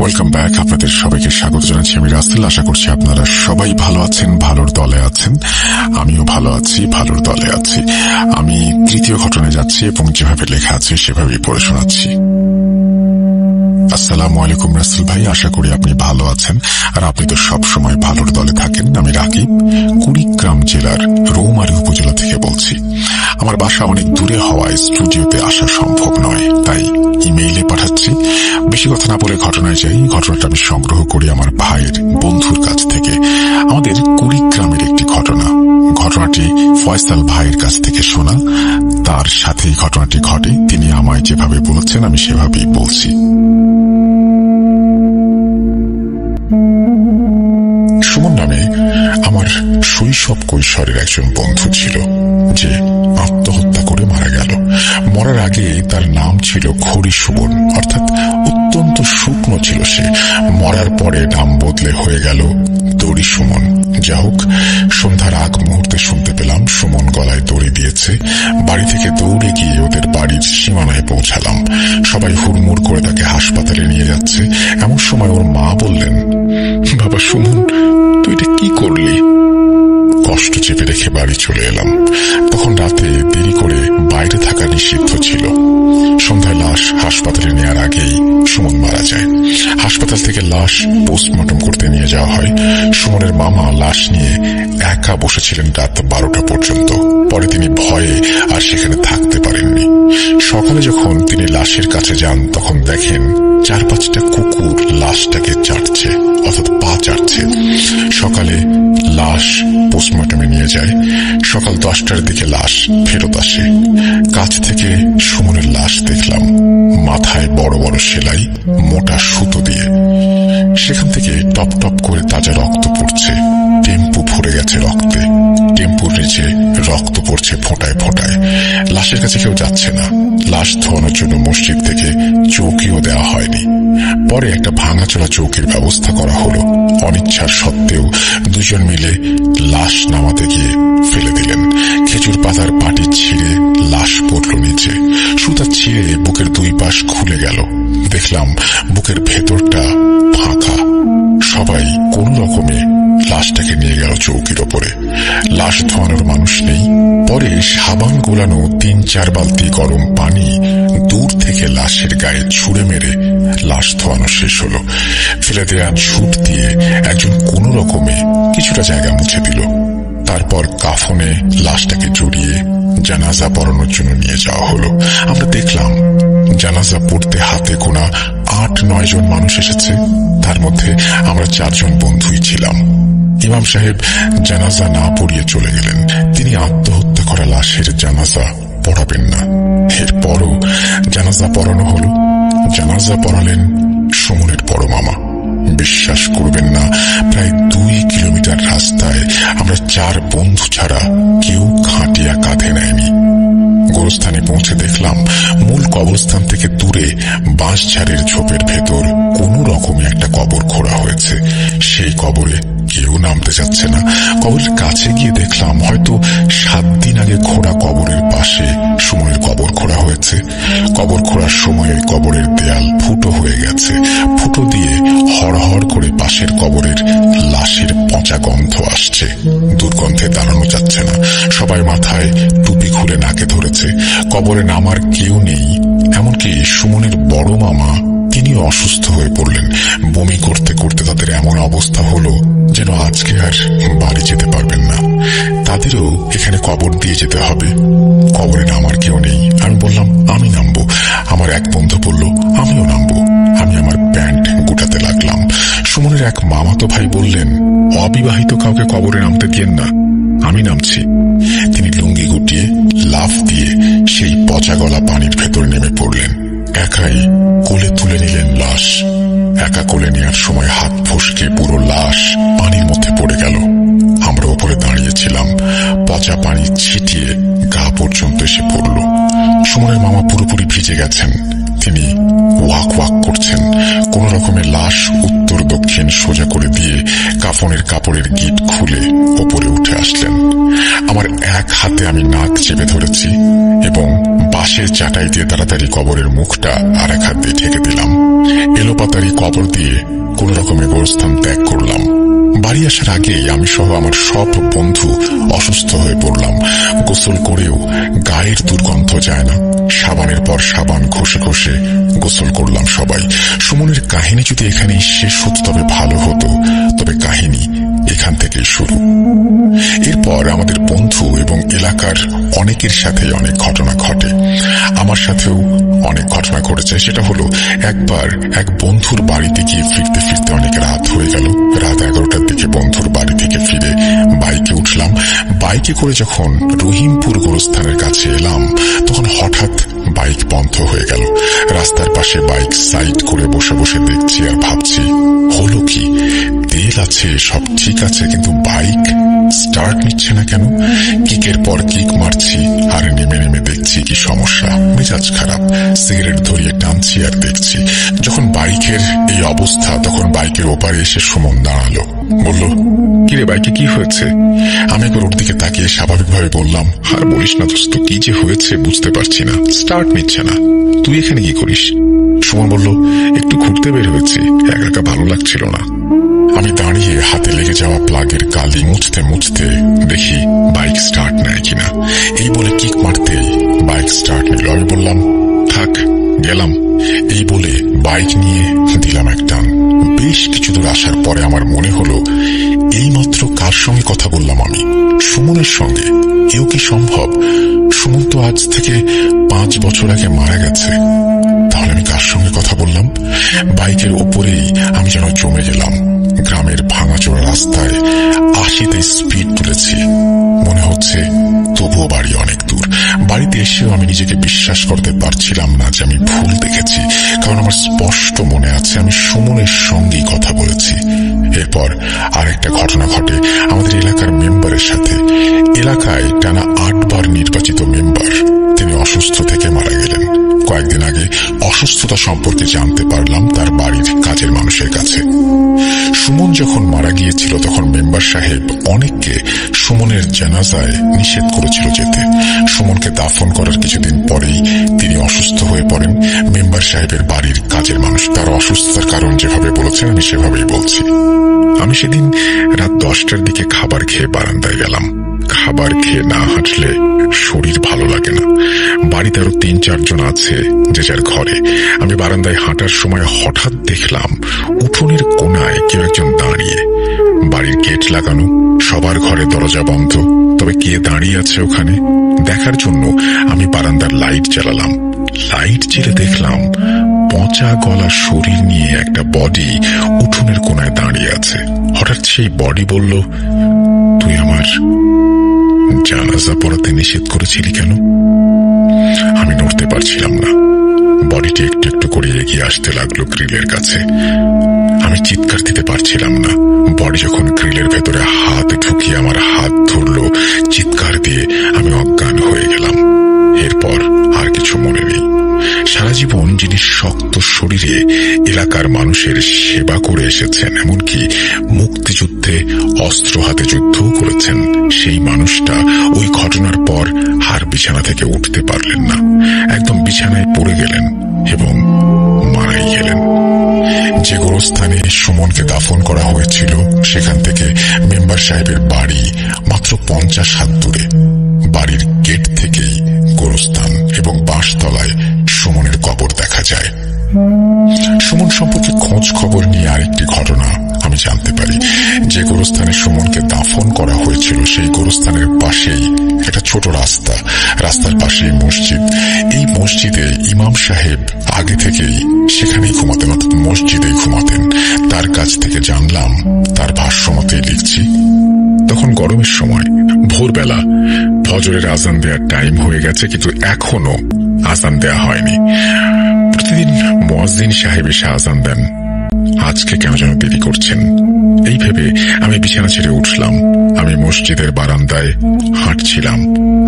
Welcome back. আপনাদের সবাইকে স্বাগত জানাচ্ছি। আমি রাসেল। আশা করছি আপনারা সবাই ভালো আছেন, ভালোর দলে আছেন। আমিও ভালো আছি, ভালোর দলে আছি। আমি তৃতীয় ঘটনায় যাচ্ছি এবং যেভাবে লেখা আছে সেভাবেই পড়ে শোনাচ্ছি। আসসালামু আলাইকুম রাসেল ভাই, আশা করি আপনি ভালো আছেন আর আপনি তো সবসময় ভালোর দলে থাকেন। আমি রাকিব, কুড়িগ্রাম জেলার রৌমারী উপজেলা থেকে বলছি। আমার বাসা অনেক দূরে হওয়ায় স্টুডিওতে আসা সম্ভব নয়, তাই ইমেইলে পাঠাচ্ছি। বেশি কথা না বলে ঘটনায় যাই। ঘটনাটা আমি সংগ্রহ করি আমার ভাইয়ের বন্ধুর কাছ থেকে। আমাদের কুড়িগ্রামের একটি ঘটনাটি ফয়সাল ভাইয়ের কাছ থেকে শোনা। তার সাথেই ঘটনাটি ঘটে। তিনি আমায় যেভাবে বলেছেন আমি সেভাবেই বলছি। সুমন নামে আমার শৈশব কৈশোরের একজন বন্ধু ছিল, যে আত্মহত্যা করে মারা গেল। মরার আগে তার নাম ছিল খড়ি সুমন, অর্থাৎ অত্যন্ত শুকনো ছিল সে। মরার পরে নাম বদলে হয়ে গেল দড়ি সুমন। যা হোক, সন্ধ্যার আগ মুহূর্তে শুনতে পেলাম সুমন গলায় দড়ি দিয়েছে। বাড়ি থেকে দৌড়ে গিয়ে ওদের বাড়ির সীমানায় পৌঁছালাম। সবাই হুড়মুড় করে তাকে হাসপাতালে নিয়ে যাচ্ছে। এমন সময় ওর মা বললেন, বাবা সুমন, তুই এটা কি করলি? কষ্ট চেপে রেখে বাড়ি চলে এলাম। তখন রাতে দেরি করে বাইরে থাকা নিষিদ্ধ ছিল। সন্ধ্যায় লাশ হাসপাতালে নেওয়ার আগেই সুমন মারা যায়। হাসপাতাল থেকে লাশ পোস্টমর্টম করতে নিয়ে যাওয়া হয়। সুমনের মামা লাশ নিয়ে একা বসেছিলেন রাত 12টা পর্যন্ত। পরে তিনি ভয়ে আর সেখানে থাকতে পারেননি। সকালে যখন তিনি লাশের কাছে যান তখন দেখেন 4-5টা কুকুর লাশটাকে চাটছে, অর্থাৎ পা চাটছে। সকালে লাশ পোস্টমর্টমে নিয়ে যায়। সকাল 10টার দিকে লাশ ফেরত আসে। কাছ থেকে সুমনের লাশ দেখলাম, মাথায় বড় বড় সেলাই, মোটা সুতো দিয়ে। সেখান থেকে টপ টপ করে তাজা রক্ত পড়ছে। টেম্পু ভরে গেছে রক্তে। টেম্পুর নিচে রক্ত পড়ছে ফোঁটায় ফোঁটায়। লাশের কাছে কেউ যাচ্ছে না। লাশ ধোয়ানোর জন্য মসজিদ থেকে চৌকিও দেওয়া হয়নি। পরে একটা ভাঙাচোরা চৌকির ব্যবস্থা করা হলো। অনিচ্ছার সত্ত্বেও দুজন মিলে লাশ নামাতে গিয়ে ফেলে দিলেন। খেজুর পাতার পাটি ছিঁড়ে লাশ পড়ল নিচে। সুতা ছিঁড়ে বুকের দুই পাশ খুলে গেল। দেখলাম বুকের ভেতরটা ফাঁকা। সবাই কোন রকমে লাশটাকে নিয়ে গেল চৌকির ওপরে। লাশ ধোয়ানোর মানুষ নেই। পরে সাবান গোলানো 3-4 বালতি গরম পানি দূর থেকে লাশের গায়ে ছুঁড়ে মেরে লাশ ধোয়ানো শেষ হলো। ফেলে দেয়া ছুট দিয়ে একজন কোন রকমে কিছুটা জায়গা মুছে দিল। তারপর কাফনে লাশটাকে জড়িয়ে জানাজা পড়ানোর জন্য নিয়ে যাওয়া হলো। আমরা দেখলাম জানাজা পড়তে হাতে গোনা 8-9 জন মানুষ এসেছে। তার মধ্যে আমরা 4 জন বন্ধুই ছিলাম। ইমাম সাহেব জানাজা না পড়িয়ে চলে গেলেন। তিনি আত্মহত্যা করা লাশের জানাজা পড়াবেন না। এরপরও জানাজা পড়ানো হলো। জানাজা পড়ালেন সুমনের বড় মামা। বিশ্বাস করবেন না, প্রায় 2 কিলোমিটার রাস্তায় আমরা 4 বন্ধু ছাড়া কেউ খাটিয়া কাঁধে নেয়নি। গোরস্থানে পৌঁছে দেখলাম মূল কবরস্থান থেকে দূরে বাঁশঝাড়ের ঝোপের ভেতর কোন রকমে একটা কবর খোঁড়া হয়েছে। সেই কবরে কেউ নামতে যাচ্ছে না। কবরের কাছে গিয়ে দেখলাম হয়তো 7 দিন আগে খোঁড়া কবরের পাশে সুমনের কবর খোঁড়া হয়েছে। কবর খোঁড়ার সময় কবরের দেয়াল ফুটো হয়ে গেছে। ফুটো দিয়ে হড়হড় করে পাশের কবরের লাশের পচা গন্ধ আসছে। দুর্গন্ধে দাঁড়ানো যাচ্ছে না। সবাই মাথায় টুপি খুলে নাকে ধরেছে। কবরে নামার কেউ নেই। এমনকি সুমনের বড় মামা, তিনিও অসুস্থ হয়ে পড়লেন। বমি করতে করতে তাদের এমন অবস্থা হলো যেন আজকে আর বাড়ি যেতে পারবেন না। তাদেরও এখানে কবর দিয়ে যেতে হবে। কবরে নামার কেউ নেই। আমি বললাম আমি নামবো। আমার এক বন্ধু বলল আমিও নামবো। আমি আমার প্যান্ট গুটাতে লাগলাম। সুমনের এক মামাতো ভাই বললেন, অবিবাহিত কাউকে কবরে নামতে দিয়েন না, আমি নামছি। তিনি লুঙ্গি গুটিয়ে লাফ দিয়ে সেই পচা গলা পানির ভেতর নেমে পড়লেন। একাই কোলে তুলে নিলেন লাশ। একা কোলে নেওয়ার সময় হাত ফসকে পুরো লাশ পানির মধ্যে পড়ে গেল। আমরা ওপরে দাঁড়িয়েছিলাম। পচা পানি ছিটিয়ে গা পর্যন্ত এসে পড়ল। সুমনের মামা পুরোপুরি ভিজে গেছেন। তিনি ওয়াক ওয়াক করছেন। কোন রকমের লাশ উত্তর দক্ষিণ সোজা করে দিয়ে কাফনের কাপড়ের গিট খুলে ওপরে উঠে আসলেন। আমার এক হাতে আমি নাক চেপে ধরেছি এবং বাঁশের চাটাই দিয়ে তাড়াতাড়ি কবরের মুখটা আর এক হাত দিয়ে ঢেকে দিলাম। এলোপাতাড়ি কবর দিয়ে কোন রকমে গোরস্থান ত্যাগ করলাম। বাড়ি আসার আগেই আমি সহ আমার সব বন্ধু অসুস্থ হয়ে পড়লাম। গোসল করেও গায়ের দুর্গন্ধ যায় না। সাবানের পর সাবান ঘষে ঘষে গোসল করলাম সবাই। সুমনের কাহিনী যদি এখানেই শেষ হতো তবে ভালো হতো, তবে কাহিনী এখান থেকেই শুরু। এরপর আমাদের বন্ধু এবং এলাকার অনেকের সাথে অনেক ঘটনা ঘটে। আমার সাথেও অনেক ঘটনা ঘটেছে। সেটা হলো, একবার এক বন্ধুর বাড়িতে গিয়ে ফিরতে ফিরতে অনেক রাত হয়ে গেল। রাত 11টার দিকে বন্ধুর বাড়ি থেকে ফিরে বাইকে উঠলাম। বাইকে করে যখন রহিমপুর গোরস্থানের কাছে এলাম তখন হঠাৎ বাইক বন্ধ হয়ে গেল। রাস্তার পাশে বাইক সাইড করে বসে বসে দেখছি আর ভাবছি, হলো কি? তেল আছে, সব ঠিক আছে, কিন্তু বাইক স্টার্ট নিচ্ছে না কেন? কিকের পর কিক মারছি আর নেমে নেমে দেখছি কি সমস্যা। মেজাজ খারাপ, সিগারেট ধরিয়ে টানছি আর দেখছি। যখন বাইকের এই অবস্থা তখন বাইকের ওপারে এসে সুমন দাঁড়ালো। বলল, কিরে বাইকে কি হয়েছে? আমি একবার ওর দিকে তাকিয়ে স্বাভাবিকভাবে বললাম, আর বলিস না দোস্ত, কি যে হয়েছে বুঝতে পারছি না, স্টার্ট নিচ্ছে না। তুই এখানে কি করিস? সুমন বলল, একটু ঘুরতে বের হয়েছি, একা একা ভালো লাগছিল না। আমি দাঁড়িয়ে হাতে লেগে যাওয়া প্লাগের কালি মুছতে মুছতে দেখি বাইক স্টার্ট নেয় কিনা। এই বলে কিক মারতেই বাইক স্টার্ট নিল। আমি বললাম, থাক, গেলাম। এই বলে বাইক নিয়ে দিলাম এক টান। বেশ কিছু দূর আসার পরে আমার মনে হলো, এইমাত্র কার সঙ্গে কথা বললাম আমি? সুমনের সঙ্গে। এও কি সম্ভব? সুমন তো আজ থেকে 5 বছর আগে মারা গেছে। তাহলে আমি কার সঙ্গে কথা বললাম? বাইকের ওপরেই আমি যেন জমে গেলাম। গ্রামের ভাঙাচোরা রাস্তায় 80তে স্পিড তুলেছি। মনে হচ্ছে তবুও বাড়ি অনেক দূর। বাড়িতে এসেও আমি নিজেকে বিশ্বাস করতে পারছিলাম না যে আমি ভুল দেখেছি, কারণ আমার স্পষ্ট মনে আছে আমি সুমনের সঙ্গেই কথা বলেছি। এরপর আরেকটা ঘটনা ঘটে আমাদের এলাকার মেম্বারের সাথে। এলাকায় টানা 8 বার নির্বাচিত মেম্বার, তিনি অসুস্থ থেকে মারা গেলেন। কয়েকদিন আগে অসুস্থতা সম্পর্কে জানতে পারলাম তার বাড়ির কাজের মানুষের কাছে। সুমন যখন মারা গিয়েছিল তখন মেম্বার সাহেব অনেককে সুমনের জানাজায় নিষেধ করেছিল যেতে। সুমনকে দাফন করার কিছুদিন পরেই তিনি অসুস্থ হয়ে পড়েন। মেম্বার সাহেবের বাড়ির কাজের মানুষ তার অসুস্থতার কারণ যেভাবে বলেছেন আমি সেভাবেই বলছি। আমি সেদিন রাত 10টার দিকে খাবার খেয়ে বারান্দায় গেলাম। খাবার খেয়ে না হাঁটলে শরীর ভালো লাগে না। বাড়িতে আরো 3-4 জন আছে যে যার ঘরে। আমি বারান্দায় হাঁটার সময় হঠাৎ দেখলাম উঠোনের কোনায় কেউ একজন দাঁড়িয়ে। বাড়ির গেট লাগানো, সবার ঘরে দরজা বন্ধ, তবে কে দাঁড়িয়ে আছে ওখানে দেখার জন্য আমি বারান্দার লাইট জ্বালালাম। লাইট জ্বেলে দেখলাম পচা গলা শরীর নিয়ে একটা বডি উঠোনের কোনায় দাঁড়িয়ে আছে। হঠাৎ সেই বডি বলল, তুই আমার জানাজা পড়াতে নিষেধ করেছিলি কেন? আমি নড়তে পারছিলাম না। বডিটি একটু একটু করে এগিয়ে আসতে লাগলো গ্রিলের কাছে। আমি চিৎকার দিতে পারছিলাম না। বডি যখন গ্রিলের ভেতরে হাত ঢুকিয়ে আমার হাত ধরলো, চিৎকার দিয়ে আমি অজ্ঞান হয়ে গেলাম। এরপর আর কিছু মনে নেই। সারা জীবন যিনি শক্ত শরীরে এলাকার মানুষের সেবা করে এসেছেন, এমনকি মুক্তিযুদ্ধে অস্ত্র হাতে যুদ্ধও করেছেন, সেই মানুষটা ওই ঘটনার পর আর বিছানা থেকে উঠতে পারলেন না। একদম বিছানায় পড়ে গেলেন এবং মারাই গেলেন। যে গোরস্থানে সুমনকে দাফন করা হয়েছিল সেখান থেকে মেম্বার সাহেবের বাড়ি মাত্র 50 হাত দূরে। বাড়ির গেট থেকেই গোরস্থান এবং বাঁশতলায় সুমনের কবর দেখা যায়। সুমন সম্পর্কে খোঁজ খবর নিয়ে আরেকটি ঘটনা আমি জানতে পারি। যে গোরস্থানে সুমনকে দাফন করা হয়েছিল সেই গোরস্থানের পাশেই একটা ছোট রাস্তা। রাস্তার পাশেই মসজিদ। এই মসজিদে ইমাম সাহেব আগে থেকেই সেখানেই ঘুমাতেন, অর্থাৎ মসজিদেই ঘুমাতেন। তার কাছ থেকে জানলাম, তার ভাষ্য মতেই লিখছি, তখন গরমের সময় ভোরবেলা ফজরের আজান দেওয়ার টাইম হয়ে গেছে, কিন্তু এখনো আজান দেয়া হয়নি। প্রতিদিন মুয়াজ্জিন সাহেব এসে আজান দেন, আজকে কেন যেন দেরি করছেন। এই ভেবে আমি বিছানা ছেড়ে উঠলাম। আমি মসজিদের বারান্দায় হাঁটছিলাম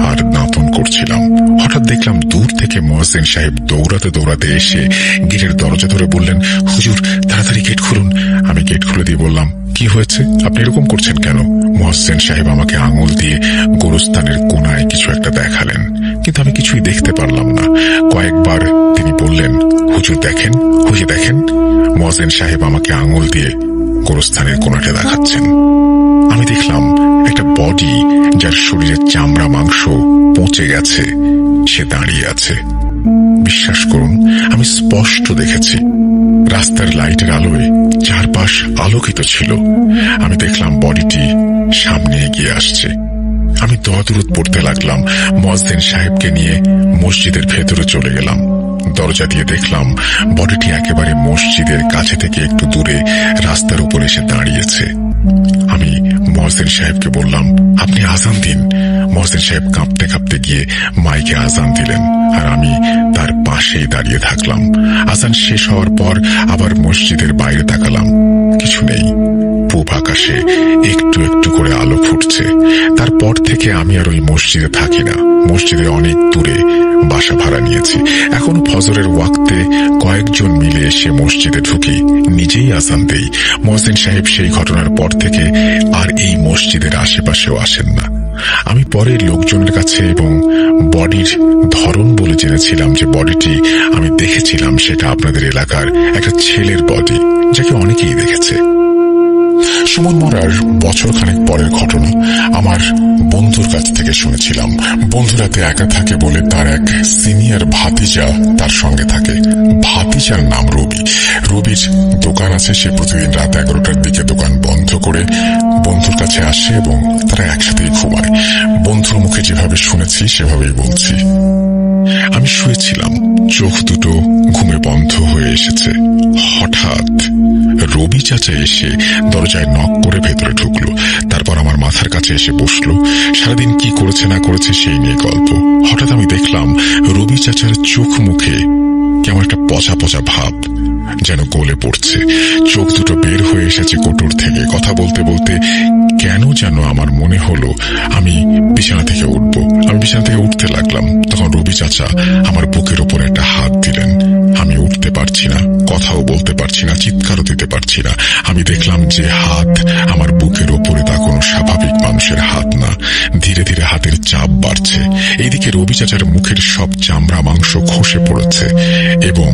আর দাঁতন করছিলাম। হঠাৎ দেখলাম দূর থেকে মুয়াজ্জিন সাহেব দৌড়াতে দৌড়াতে এসে গেটের দরজা ধরে বললেন, হুজুর তাড়াতাড়ি গেট খুলুন। আমি গেট খুলে দিয়ে বললাম, কি হয়েছে, আপনি এরকম করছেন কেন? মুয়াজ্জিন সাহেব আমাকে আঙুল দিয়ে গোরস্থানের কোনায় কিছু একটা দেখালেন। কিন্তু আমি কিছুই দেখতে পারলাম না। কয়েকবার তিনি বললেন, হুজুর দেখেন, হুজুর দেখেন। মুয়াজ্জিন সাহেব আমাকে আঙুল দিয়ে গোরস্থানের কোণাটা দেখাচ্ছেন। আমি দেখলাম একটা বডি, যার শরীরের চামড়া মাংস পচে গেছে, সে দাঁড়িয়ে আছে। বিশ্বাস করুন, আমি স্পষ্ট দেখেছি। রাস্তার লাইটের আলোয় চারপাশ আলোকিত ছিল। আমি দেখলাম বডিটি সামনে এগিয়ে আসছে। আমি দোয়াদুরুদ পড়তে লাগলাম। মুয়াজ্জিন সাহেবকে নিয়ে মসজিদের ভেতরে চলে গেলাম। দরজা দিয়ে দেখলাম বডিটি একেবারে মসজিদের কাছে থেকে একটু দূরে রাস্তার উপর এসে দাঁড়িয়েছে। আমি মুয়াজ্জিন সাহেবকে বললাম, আপনি আজান দিন। মুয়াজ্জিন সাহেব কাঁপতে কাঁপতে গিয়ে মাইকে আজান দিলেন, আর আমি তার পাশেই দাঁড়িয়ে থাকলাম। আজান শেষ হওয়ার পর আবার মসজিদের বাইরে তাকালাম, কিছু নেই। পূব আকাশে একটু একটু করে আলো ফুটছে। তারপর থেকে আমি আর ওই মসজিদে থাকি না। মসজিদে অনেক দূরে বাসা ভাড়া নিয়েছি। এখনো ফজরের ওয়াক্তে কয়েকজন মিলে এসে মসজিদে ঢুকি, নিজেই আজান দেই। মুয়াজ্জিন সাহেব সেই ঘটনার পর থেকে আর এই মসজিদের আশেপাশেও আসেন না। আমি পরে লোকজনের কাছে এবং বডির ধরন বলে জেনেছিলাম যে বডিটি আমি দেখেছিলাম সেটা আপনাদের এলাকার একটা ছেলের বডি, যাকে অনেকেই দেখেছে। সুমন মরার বছরখানেক পরের ঘটনা আমার বন্ধুর কাছ থেকে শুনেছিলাম। বন্ধু রাতে একা থাকে বলে তার এক সিনিয়র ভাতিজা তার সঙ্গে থাকে। ভাতিজার নাম রবি। রবির দোকান আছে। সে প্রতিদিন রাত 11টার দিকে দোকান বন্ধ করে বন্ধুর কাছে আসে এবং তারা একসাথেই ঘুমায়। বন্ধুর মুখে যেভাবে শুনেছি সেভাবেই বলছি। আমি শুয়েছিলাম, চোখ দুটো ঘুমে বন্ধ হয়ে এসেছে। হঠাৎ রবি চাচা এসে দরজায় নক করে ভেতরে ঢুকলো। তারপর আমার মাথার কাছে এসে বসলো। সারাদিন কি করেছে না করেছে সেই নিয়ে গল্প। হঠাৎ আমি দেখলাম রবি চাচার চোখ মুখে কেমন একটা পচা পচা ভাব, যেন গলে পড়ছে। চোখ দুটো বের হয়ে এসেছে কোটর থেকে। কথা বলতে বলতে কেন যেন আমার মনে হলো আমি বিছানা থেকে উঠব। আমি বিছানা থেকে উঠতে লাগলাম। তখন রবি চাচা আমার বুকের ওপর একটা হাত দিলেন। আমি উঠতে পারছি না, কথাও বলতে পারছি না, চিৎকারও দিতে পারছি না। আমি দেখলাম যে হাত আমার বুকের ওপরে, তা কোনো স্বাভাবিক মানুষের হাত না। ধীরে ধীরে হাতের চাপ বাড়ছে। এইদিকে রবি চাচার মুখের সব চামড়া মাংস খসে পড়েছে এবং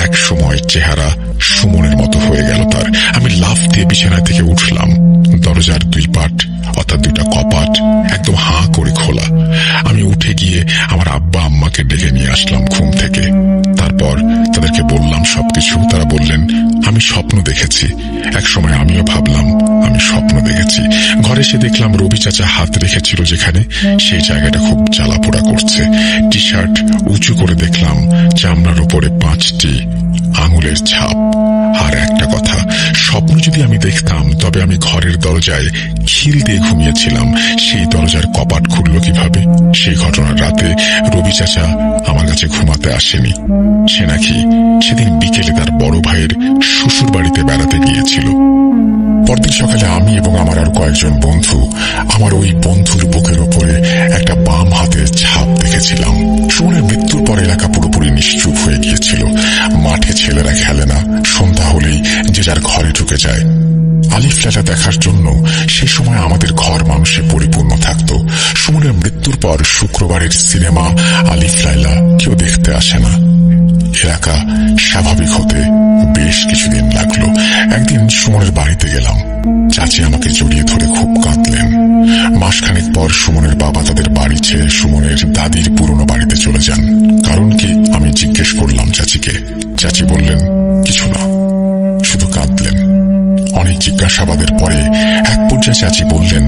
এক সময় চেহারা সুমনের মতো হয়ে গেল তার। আমি লাফ দিয়ে বিছানা থেকে উঠলাম। দরজার দুই পাট অর্থাৎ দুইটা কপাট একদম হাঁ করে খোলা। আমি উঠে গিয়ে আমার আব্বা আম্মাকে ডেকে নিয়ে আসলাম ঘুম থেকে। তারপর তাদেরকে বললাম সবকিছু। তারা বললেন আমি স্বপ্ন দেখেছি। এক সময় আমিও ভাবলাম আমি স্বপ্ন দেখেছি। ঘরে এসে দেখলাম রবি চাচা হাত রেখেছিল যেখানে, সেই জায়গাটা খুব জ্বালাপোড়া করছে। টি শার্ট উঁচু করে দেখলাম চামড়ার উপরে 5টি আঙুলের ছাপ। আর একটা কথা, স্বপ্ন যদি আমি দেখতাম তবে আমি ঘরের দরজায় খিল দিয়ে ঘুমিয়েছিলাম। সেই দরজার কপাট খুলল কিভাবে? সেই ঘটনার রাতে রবি চাচা আমার কাছে ঘুমাতে আসেনি। সে নাকি সেদিন বিকেলে তার বড় ভাইয়ের শ্বশুর বাড়িতে বেড়াতে গিয়েছিল। পরদিন সকালে আমি এবং আমার আর কয়েকজন বন্ধু আমার ওই বন্ধুর বুকের ওপরে একটা বাম হাতের ছাপ দেখেছিলাম। সুমনের মৃত্যুর পর এলাকা পুরোপুরি নিশ্চুপ হয়ে গিয়েছিল। মাঠে ছেলেরা খেলে না, সন্ধ্যা হলেই যে যার ঘরে ঢুকে যায়। আলিফ লায়লা দেখার জন্য সে সময় আমাদের ঘর মানুষে পরিপূর্ণ থাকত। সুমনের মৃত্যুর পর শুক্রবারের সিনেমা আলিফ লায়লা কেউ দেখতে আসে না। এলাকা স্বাভাবিক হতে বেশ কিছুদিন লাগলো। একদিন সুমনের বাড়িতে গেলাম। চাচি আমাকে জড়িয়ে ধরে খুব কাঁদলেন। মাসখানেক পর সুমনের বাবা তাদের বাড়ি ছেড়ে সুমনের দাদির পুরনো বাড়িতে চলে যান। কারণ কি আমি জিজ্ঞেস করলাম চাচিকে। চাচি বললেন কিছু না, শুধু কাঁদলেন। অনেক জিজ্ঞাসাবাদের পরে এক পর্যায়ে চাচি বললেন,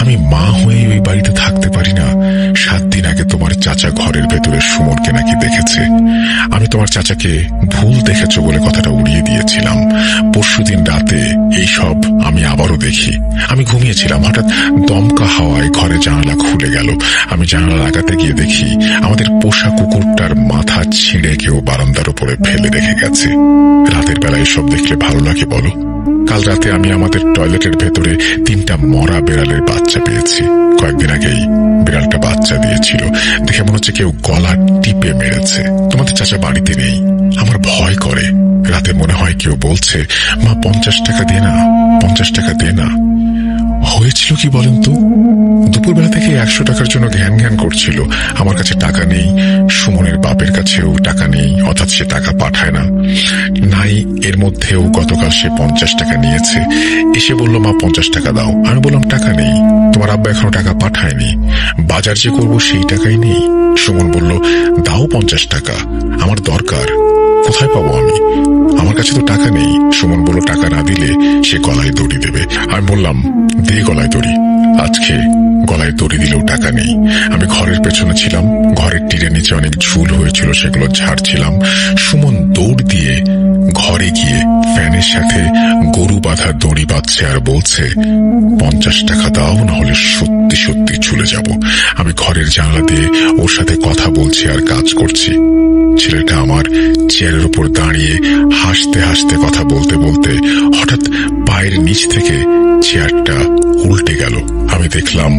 আমি মা হয়ে ওই বাড়িতে থাকতে পারি না। 7 দিন আগে তোমার চাচা ঘরের ভেতরে সুমনকে নাকি দেখেছে। আমি তোমার চাচাকে ভুল দেখেছো বলে কথাটা উড়িয়ে দিয়েছিলাম। পরশুদিন রাতে এইসব আমি আবারও দেখি। আমি ঘুমিয়েছিলাম, হঠাৎ দমকা হাওয়ায় ঘরে জানালা খুলে গেল। আমি জানালা লাগাতে গিয়ে দেখি আমাদের পোষা কুকুরটার মাথা ছিঁড়ে কেউ বারান্দার উপরে ফেলে রেখে গেছে। রাতের বেলা এসব দেখলে ভালো লাগে বলো? কাল রাতে আমি আমাদের টয়লেটের ভেতরে 3টা মরা বিড়ালের বাচ্চা পেয়েছি। কয়েকদিন আগেই বিড়ালটা বাচ্চা দিয়েছিল। দেখে মনে হচ্ছে কেউ গলা টিপে মেরেছে। তোমাদের চাচা বাড়িতে নেই। আমার ভয় করে। রাতে মনে হয় কেউ বলছে, মা 50 টাকা দে না, 50 টাকা দে না। হয়েছিল কি বলেন তো? দুপুরবেলা থেকে 100 টাকার জন্য ঘ্যান ঘ্যান করছিল। আমার কাছে টাকা নেই, সুমনের বাপের কাছেও টাকা নেই, অর্থাৎ সে টাকা পাঠায় না। নাই এর মধ্যেও গতকাল সে 50 টাকা নিয়েছে। এসে বলল, মা 50 টাকা দাও। আমি বললাম, টাকা নেই, তোমার আব্বা এখনো টাকা পাঠায়নি, বাজার যে করবো সেই টাকাই নেই। সুমন বলল, দাও 50 টাকা, আমার দরকার, কোথায় পাবো আমি, আমার কাছে তো টাকা নেই। সুমন বলল, টাকা না দিলে সে গলায় দড়ি দেবে। আমি বললাম, দে গলায় দড়ি। আজকে গলায় দড়ি দিলেও টাকা নেই। আমি ঘরের পেছনে ছিলাম, ঘরের টিরের নিচে অনেক ঝুল হয়েছিল, সেগুলো ঝাড়ছিলাম। সুমন দৌড় দিয়ে ঘরে গিয়ে ফ্যানের সাথে গরু বাঁধা দড়ি বাঁধছে আর বলছে, 50 টাকা দাও, না হলে সত্যি সত্যি চলে যাব। আমি ঘরের জানলা দিয়ে ওর সাথে কথা বলছি আর কাজ করছি। ছেলেটা আমার চেয়ারের উপর দাঁড়িয়ে হাসতে হাসতে কথা বলতে বলতে হঠাৎ পায়ের নিচ থেকে চেয়ারটা উল্টে গেল। আমি দেখলাম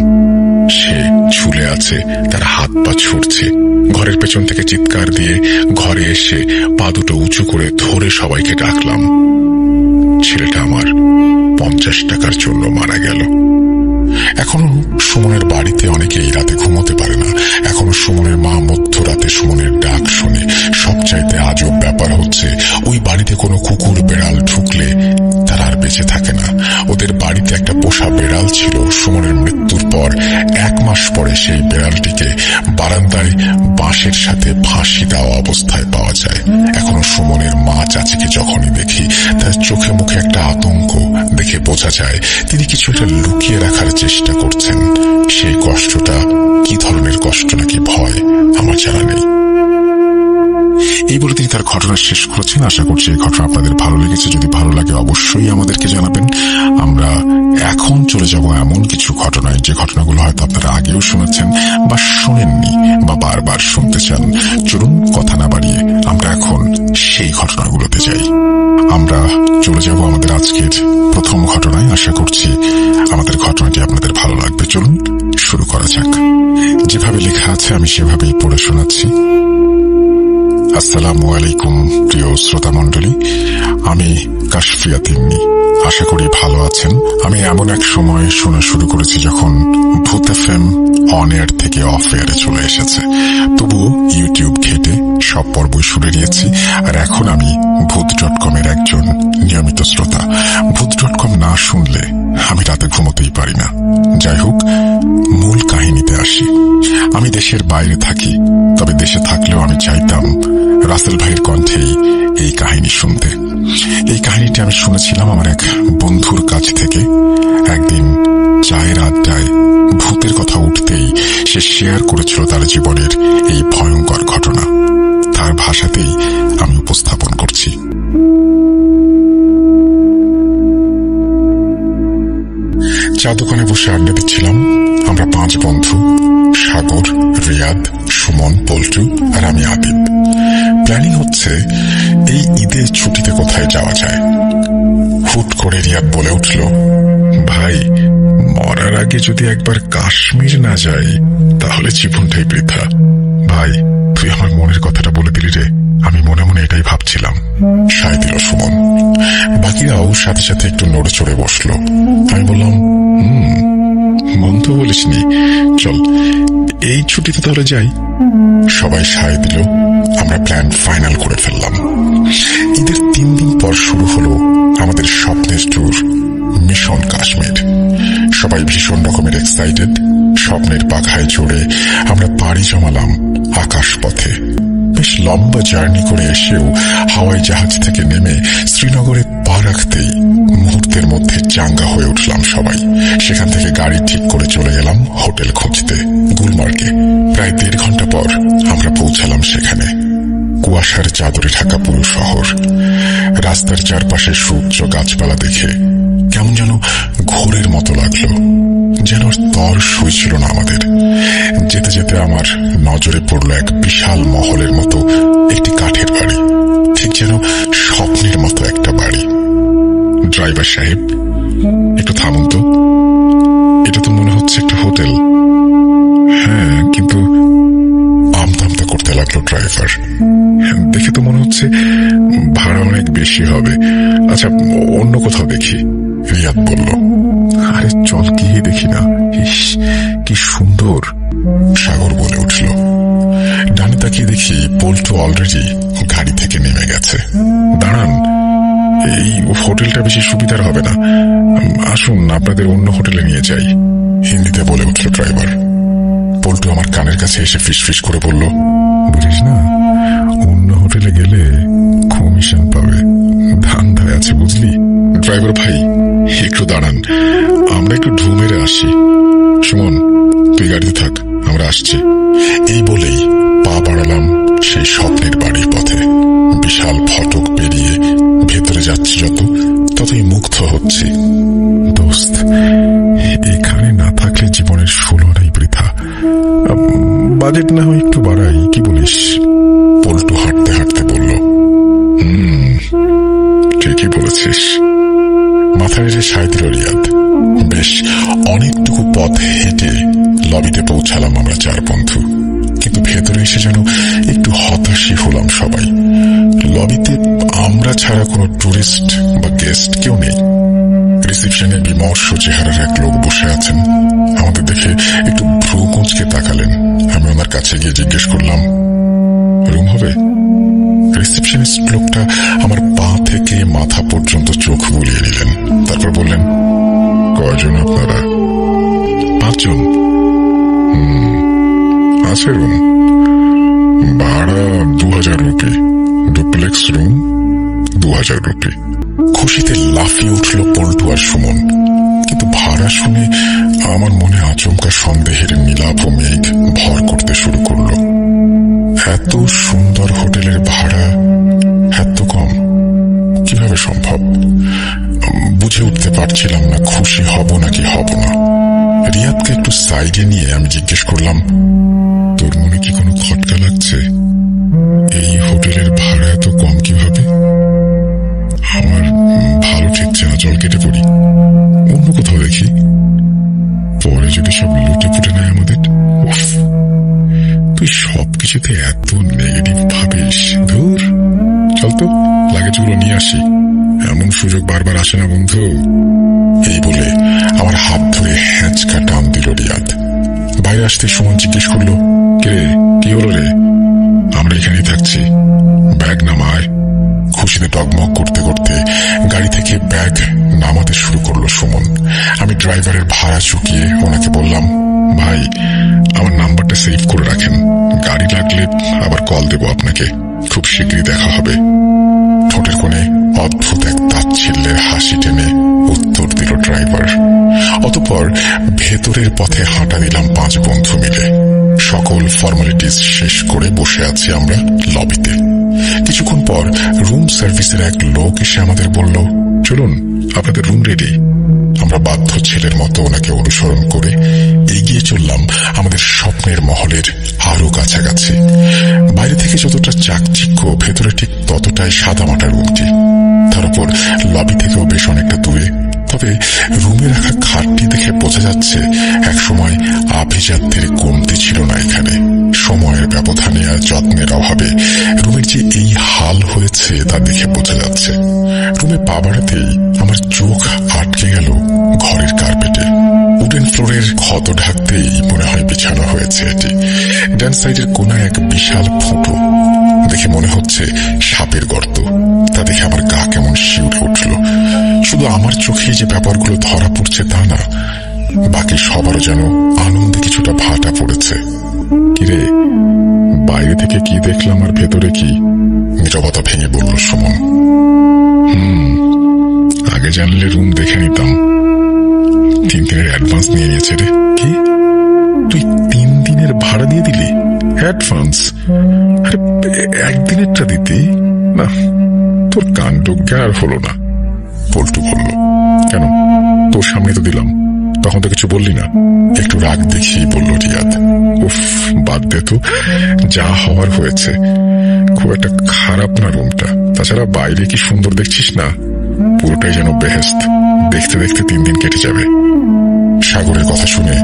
সে ঝুলে আছে, তার হাত পা ছুটছে। ঘরের পেছন থেকে চিৎকার দিয়ে ঘরে এসে পা দুটো উঁচু করে ধরে সবাইকে ডাকলাম। ছেলেটা আমার 50 টাকার জন্য মারা গেল। এখনো সুমনের বাড়িতে অনেকে এই রাতে ঘুমোতে পারে না। এখনো সুমনের মা মধ্যরাতে সুমনের ডাক শোনে। সবচাইতে আজব ব্যাপার হচ্ছে, ওই বাড়িতে কোনো কুকুর বেড়াল ঢুকলে তারা আর বেঁচে থাকে না। ওদের বাড়িতে একটা পোষা বেড়াল ছিল। সুমনের মৃত্যুর পর 1 মাস পরে সেই বেড়ালটিকে বারান্দায় বাঁশের সাথে ফাঁসি দেওয়া অবস্থায় পাওয়া যায়। এখনো সুমনের মা চাচিকে যখনই দেখি, তার চোখে মুখে একটা আতঙ্ক দেখে বোঝা যায় তিনি কিছু একটা লুকিয়ে রাখার চেষ্টা করছেন। সেই কষ্টটা কি ধরনের কষ্ট নাকি ভয় আমার জানা নেই। এই বলে তিনি তার ঘটনা শেষ করেছেন। আশা করছি এই ঘটনা আপনাদের ভালো লেগেছে। যদি ভালো লাগে অবশ্যই আমাদেরকে জানাবেন। আমরা এখন চলে যাব এমন কিছু ঘটনায়, যে ঘটনাগুলো হয়তো আপনারা আগেও শুনেছেন বা শোনেননি বা বারবার শুনতে চান। চলুন কথা না বাড়িয়ে আমরা এখন সেই ঘটনাগুলোতে যাই। আমরা চলে যাব আমাদের আজকের প্রথম ঘটনায়। আশা করছি আমাদের ঘটনাটি আপনাদের ভালো লাগবে। চলুন শুরু করা যাক। যেভাবে লেখা আছে আমি সেভাবেই পড়ে শোনাচ্ছি। আসসালামু আলাইকুম প্রিয় শ্রোতা মণ্ডলী, আমি কাশফিয়া তিন্নি। আশা করি ভালো আছেন। আমি এমন এক সময় শোনা শুরু করেছি যখন ভূত এফএম অন এয়ার থেকে অফ এয়ারে চলে এসেছে। তবুও ইউটিউব ঘেটে সব পর্বই শুনে নিয়েছি। আর এখন আমি ভূত.com এর একজন নিয়মিত শ্রোতা। ভূত.com না শুনলে আমি রাতে ঘুমোতেই পারি না। যাই হোক, মূল কাহিনীতে আসি। আমি দেশের বাইরে থাকি, তবে দেশে থাকলেও আমি চাইতাম রাসেল ভাইয়ের কণ্ঠেই এই কাহিনী শুনতে। এই কাহিনীটি আমি শুনেছিলাম আমার এক বন্ধুর কাছ থেকে। একদিন চায়ের আড্ডায় ভূতের কথা উঠতেই সে শেয়ার করেছিল তার জীবনের এই ভয়ঙ্কর ঘটনা। তার ভাষাতেই আমি উপস্থাপন করছি। চা দোকানে বসে আড্ডা দিচ্ছিলাম। আমরা 5 বন্ধু, সাগর, রিয়াদ, সুমন, পল্টু আর আমি আবিদ। প্ল্যানিং হচ্ছে এই ঈদের ছুটিতে কোথায় যাওয়া যায়। হুট করে রিয়াদ বলে উঠল, ভাই, মরার আগে যদি একবার কাশ্মীর না যাই তাহলে জীবনটাই বৃথা। ভাই, তুই আমার মনের কথাটা বলে দিলি রে। আমি মনে মনে এটাই ভাবছিলাম। সায় দিল সুমন। বাকিরাও সাথে সাথে একটু নড়ে চড়ে বসলো। আমি বললাম, মন তো বলিসনি, চল এই ছুটিতে তাহলে যাই। সবাই সায় দিল। আমরা প্ল্যান ফাইনাল করে ফেললাম। ঈদের 3 দিন পর শুরু হলো আমাদের স্বপ্নের ট্যুর, মিশন কাশ্মীর। সবাই ভীষণ রকমের এক্সাইটেড। স্বপ্নের পাখায় চড়ে আমরা পাড়ি জমালাম আকাশ পথে। বেশ লম্বা জার্নি করে এসেও হাওয়াই জাহাজ থেকে নেমে শ্রীনগরে পা রাখতেই মুহূর্তের মধ্যে চাঙ্গা হয়ে উঠলাম সবাই। সেখান থেকে গাড়ি ঠিক করে চলে গেলাম হোটেল খুঁজতে গুলমার্গে। প্রায় 1.5 ঘন্টা পর আমরা পৌঁছালাম সেখানে। কুয়াশার চাদরে ঢাকা পুরো শহর। রাস্তার চারপাশে সূর্য গাছপালা দেখে কেমন যেন ঘোরের মতো লাগলো, যেন তর সইছিল না আমাদের। যেতে যেতে আমার নজরে পড়ল এক বিশাল মহলের মতো একটি কাঠের বাড়ি, ঠিক যেন স্বপ্নের মতো একটা বাড়ি। ড্রাইভার সাহেব, একটু থামুন তো, এটা তো মনে হচ্ছে একটা হোটেল। হ্যাঁ, কিন্তু আমতা করতে লাগলো ড্রাইভার। দেখে তো মনে হচ্ছে ভাড়া অনেক বেশি হবে। আচ্ছা, অন্য কোথাও দেখি, রিয়াদ বলল। আরে চল গিয়ে দেখি না। ইস, কি সুন্দর। সাগর বলে উঠল। ডানে তাকিয়ে দেখি পল্টু অলরেডি গাড়ি থেকে নেমে গেছে। দাঁড়ান, এই হোটেলটা বেশি সুবিধার হবে না, আসুন আপনাদের অন্য হোটেলে নিয়ে যাই, হিন্দিতে বলে উঠল ড্রাইভার। পল্টু আমার কানের কাছে এসে ফিসফিস করে বলল, বুঝিস না, অন্য হোটেলে গেলে কমিশন পাবে, ধান্দায় আছে বুঝলি। ড্রাইভার ভাই একটু দাঁড়ান, আমরা একটু ঢু মেরে আসি। সুমন, তুই গাড়িতে থাক, আমরা আসছি। এই বলেই পা বাড়ালাম সেই স্বপ্নের বাড়ির পথে। বিশাল ফটক পেরিয়ে ভেতরে যাচ্ছি যত, ততই মুগ্ধ হচ্ছি। দোস্ত, এখানে না থাকলে জীবনের 16টাই বৃথা। বাজেট না হয় একটু বাড়াই, কি বলিস? পল্টু হাঁটতে হাঁটতে বলল, ঠিকই বলেছিস। মাথা নেড়ে সায় দিল রিয়াদ। বেশ অনেকটুকু পথ হেঁটে লবিতে পৌঁছালাম আমরা 4 বন্ধু। কিন্তু ভেতরে এসে যেন একটু হতাশই হলাম সবাই। লবিতে আমরা ছাড়া কোনো টুরিস্ট বা গেস্ট কেউ নেই। রিসেপশনে বিমর্ষ চেহারার এক লোক বসে আছেন। আমাদের দেখে একটু ভ্রু কুঁচকে তাকালেন। আমি ওনার কাছে গিয়ে জিজ্ঞেস করলাম, রুম হবে? রিসেপশনিস্ট লোকটা আমার পা থেকে মাথা পর্যন্ত চোখ বুলিয়ে নিলেন। তারপর বললেন, কয়জন আপনারা? 5 জন। আছে রুম, ভাড়া 2000 রুপি, ডুপ্লেক্স রুম 2000 রুপি। খুশিতে লাফিয়ে উঠল পল্টু আর সুমন। কিন্তু ভাড়া শুনে আমার মনে আচমকা সন্দেহের নীলাভ মেঘ ভর করতে শুরু করল। এত সুন্দর হোটেলের ভাড়া এত কম কিভাবে সম্ভব? বুঝে উঠতে পারছিলাম না খুশি হব নাকি হব না। রিয়াদকে একটু সাইডে নিয়ে আমি জিজ্ঞেস করলাম, তোর মনে কি কোনো খটকা লাগছে? এই হোটেলের ভাড়া এত কম কিভাবে? আমার ভালো ঠেকছে না, জল কেটে পড়ি, অন্য কোথাও দেখি, পরে যদি সব লুটে পুটে নেয় আমাদের। তুই সবকিছুতে এত নেগেটিভ ভাবিস, ধুর, চল তো লাগেজগুলো নিয়ে আসি, এমন সুযোগ বারবার আসে না বন্ধু। এই বলে আমার হাত ধরে হ্যাঁচকা টান দিল রিয়াদ। বাইরে আসতে সুমন জিজ্ঞেস করলো, কে কি হলো রে? আমরা এখানেই থাকছি, ব্যাগ নামায়। খুশিতে ডগমগ করতে করতে গাড়ি থেকে ব্যাগ নামাতে শুরু করলো সুমন। আমি ড্রাইভারের ভাড়া চুকিয়ে ওনাকে বললাম, ভাই আমার নাম্বারটা সেভ করে রাখেন, গাড়ি লাগলে আবার কল দেব আপনাকে, খুব শীঘ্রই দেখা হবে। ঠোঁটের কোণে অদ্ভুত এক তাচ্ছিল্যের হাসি টেনে উত্তর দিল ড্রাইভার। অতঃপর ভেতরের পথে হাঁটা দিলাম 5 বন্ধু মিলে। সকল ফর্মালিটিস শেষ করে বসে আছি আমরা লবিতে। কিছুক্ষণ পর রুম সার্ভিসের এক লোক এসে আমাদের বলল, চলুন আপনাদের রুম রেডি। আমরা বাধ্য ছেলের মতো ওনাকে অনুসরণ করে এগিয়ে চললাম আমাদের স্বপ্নের মহলের আরো কাছাকাছি। বাইরে থেকে যতটা চাকচিক্য, ভেতরে ঠিক ততটাই সাদামাটা রুমটি। তার উপর লবি থেকেও বেশ অনেকটা দূরে। তবে রুমে রাখা খাটটি দেখে বোঝা যাচ্ছে একসময় আভিজাত্যের কমতি ছিল না এখানে। সময়ের ব্যবধানে আর যত্নের অভাবে রুমের যে এই হাল হয়েছে তা দেখে বোঝা যাচ্ছে। রুমে পা বাড়াতেই আমার চোখ আটকে গেল ঘরের কার্পেটে। উডেন ফ্লোরের ক্ষত ঢাকতেই মনে হয় বিছানো হয়েছে এটি। ডান সাইডের কোনায় এক বিশাল ফুটো, দেখে মনে হচ্ছে সাপের গর্ত। তা দেখে আমার গা কেমন শিউরে উঠল। শুধু আমার চোখে যে ব্যাপারগুলো ধরা পড়ছে তা না, বাকি সবারও যেন আনন্দে কিছুটা ভাটা পড়েছে। কিরে, বাইরে থেকে কি দেখলাম আর ভেতরে কি? নীরবতা ভেঙে বলল সুমন। আগে জানলে রুম দেখে নিতাম। 3 দিনের অ্যাডভান্স নিয়ে নিয়েছে রে। কি, তুই 3 দিনের ভাড়া দিয়ে দিলি? অ্যাডভান্স? আরে 1 দিনেরটা দিতি না? তোর কাণ্ড জ্ঞান হলো না। পল্টু বলল, কেন, তোর সামনে তো দিলাম, তখন তো কিছু বললি না? একটু রাগ দেখিয়ে বলল রিয়াদ। উফ, বাদ দে তো, যা হওয়ার হয়েছে। খুব একটা খারাপ না রুমটা। তাছাড়া বাইরে কি সুন্দর দেখছিস না, পুরোটাই যেন বেহেশত। দেখতে দেখতে 3 দিন কেটে যাবে। সাগরের কথা শুনে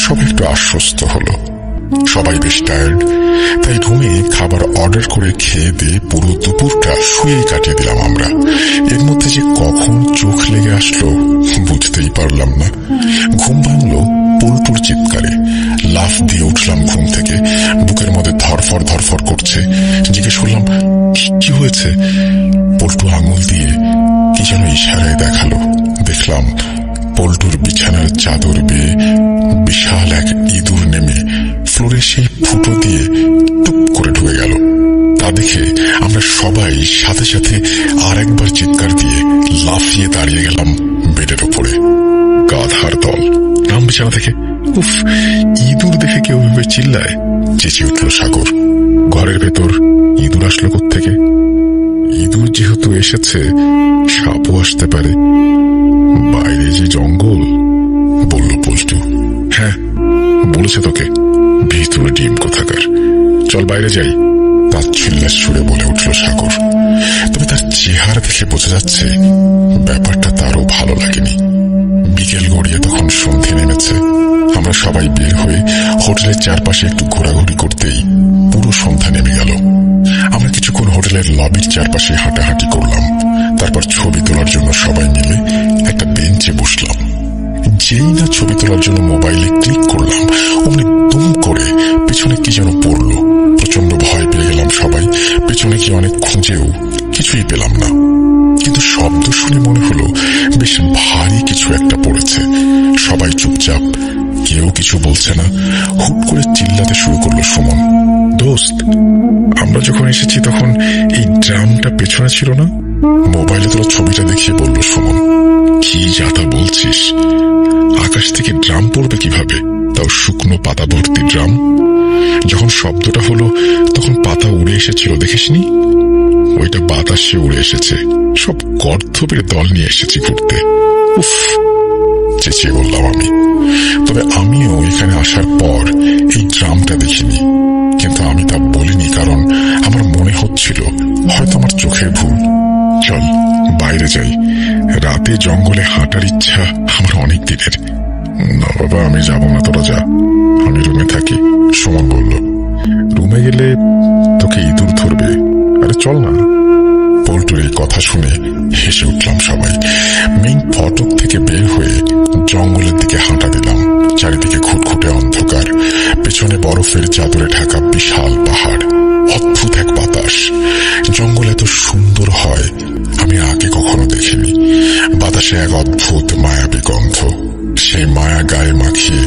সবাই একটু আশ্বস্ত হলো। সবাই বেশ টায়ার্ড, তাই রুমে খাবার অর্ডার করে খেয়ে দিয়ে পুরো দুপুরটা শুয়ে কাটিয়ে দিলাম আমরা। এর মধ্যে যে কখন চোখ লেগে আসলো বুঝতেই পারলাম না। ঘুম ভাঙলো পল্টুর চিৎকারে। লাফ দিয়ে উঠলাম ঘুম থেকে। বুকের মধ্যে ধরফর ধরফর করছে। জিজ্ঞেস করলাম, কি হয়েছে? পল্টু আঙুল দিয়ে কি যেন ইশারায় দেখালো। দেখলাম পল্টুর বিছানার চাদর বেয়ে বিশাল এক ইঁদুর নেমে ফ্লোরে সেই ফুটো দিয়ে টুপ করে ঢুকে গেল। তা দেখে আমরা সবাই সাথে সাথে আর একবার চিৎকার দিয়ে লাফিয়ে দাঁড়িয়ে গেলাম বেডের ওপরে। গাধার দল, নাম বিছানা থেকে। উফ, ইঁদুর দেখে কেউ ভেবে চিল্লায়, চেঁচিয়ে উঠল সাগর। ঘরের ভেতর ইঁদুর আসলো কোত্থেকে? ইঁদুর যেহেতু এসেছে, সাপও আসতে পারে। বাইরে যে জঙ্গল, বলল পল্টু। হ্যাঁ, বলেছে তোকে, ভিতরে ডিম কোথাকার। চল বাইরে যাই, তাচ্ছিল্যের সুরে বলে উঠল সাগর। তবে তার চেহারা দেখে বোঝা যাচ্ছে ব্যাপারটা তারও ভালো লাগেনি। বিকেল গড়িয়ে তখন সন্ধে নেমেছে। আমরা সবাই বের হয়ে হোটেলের চারপাশে একটু ঘোরাঘুরি করতেই পুরো সন্ধ্যা নেমে গেল। আমরা কিছুক্ষণ হোটেলের লবির চারপাশে হাঁটাহাঁটি করলাম। তারপর ছবি তোলার জন্য সবাই মিলে একটা বেঞ্চে বসলাম। যেই না ছবি তোলার জন্য মোবাইলে ক্লিক করলাম, অমনি দুম করে পেছনে কি যেন পড়লো। প্রচন্ড ভয় পেয়ে গেলাম সবাই। পেছনে কি অনেক খুঁজেও কিছুই পেলাম না, কিন্তু শব্দ শুনে মনে হলো বেশ ভারী কিছু একটা পড়েছে। সবাই চুপচাপ, কেউ কিছু বলছে না। হুট করে চিল্লাতে শুরু করলো সুমন। দোস্ত, আমরা যখন এসেছি তখন এই ড্রামটা পেছনে ছিল না? মোবাইলে তোরা ছবিটা দেখিয়ে বলল সুমন। কি যাতা বলছিস? আকাশ থেকে ড্রাম পড়বে কিভাবে, তাও শুকনো পাতা ভর্তি ড্রাম? যখন শব্দটা হলো তখন পাতা উড়ে এসেছিল, দেখিসনি? ওইটা বাতাসে উড়ে এসেছে। সব গর্ধবের দল নিয়ে এসেছি ঘুরতে। উফ, চেঁচিয়ে বললাম আমি। তবে আমিও এখানে আসার পর এই ড্রামটা দেখিনি, কিন্তু আমি তা বলিনি কারণ আমার মনে হচ্ছিল হয়তো আমার চোখের ভুল। চল বাইরে যাই, রাতে জঙ্গলে হাঁটার ইচ্ছা আমার অনেক দিনের। না বাবা, আমি যাব না, তোরা যা, আমি রুমে থাকি, সুমন বলল। রুমে গেলে তোকে ইঁদুর ধরবে। আরে চল না। পল্টুর এই কথা শুনে হেসে উঠলাম সবাই। মেইন ফটক থেকে বের হয়ে জঙ্গলের দিকে হাঁটা দিলাম। চারিদিকে খুটখুটে অন্ধকার, পেছনে বরফের চাদরে ঢাকা বিশাল পাহাড়, অদ্ভুত এক বাতাস। জঙ্গল এত সুন্দর হয় আমি আগে কখনো দেখিনি। বাতাসে এক অদ্ভুত মায়াবী গন্ধ। সেই মায়া গায়ে মাখিয়ে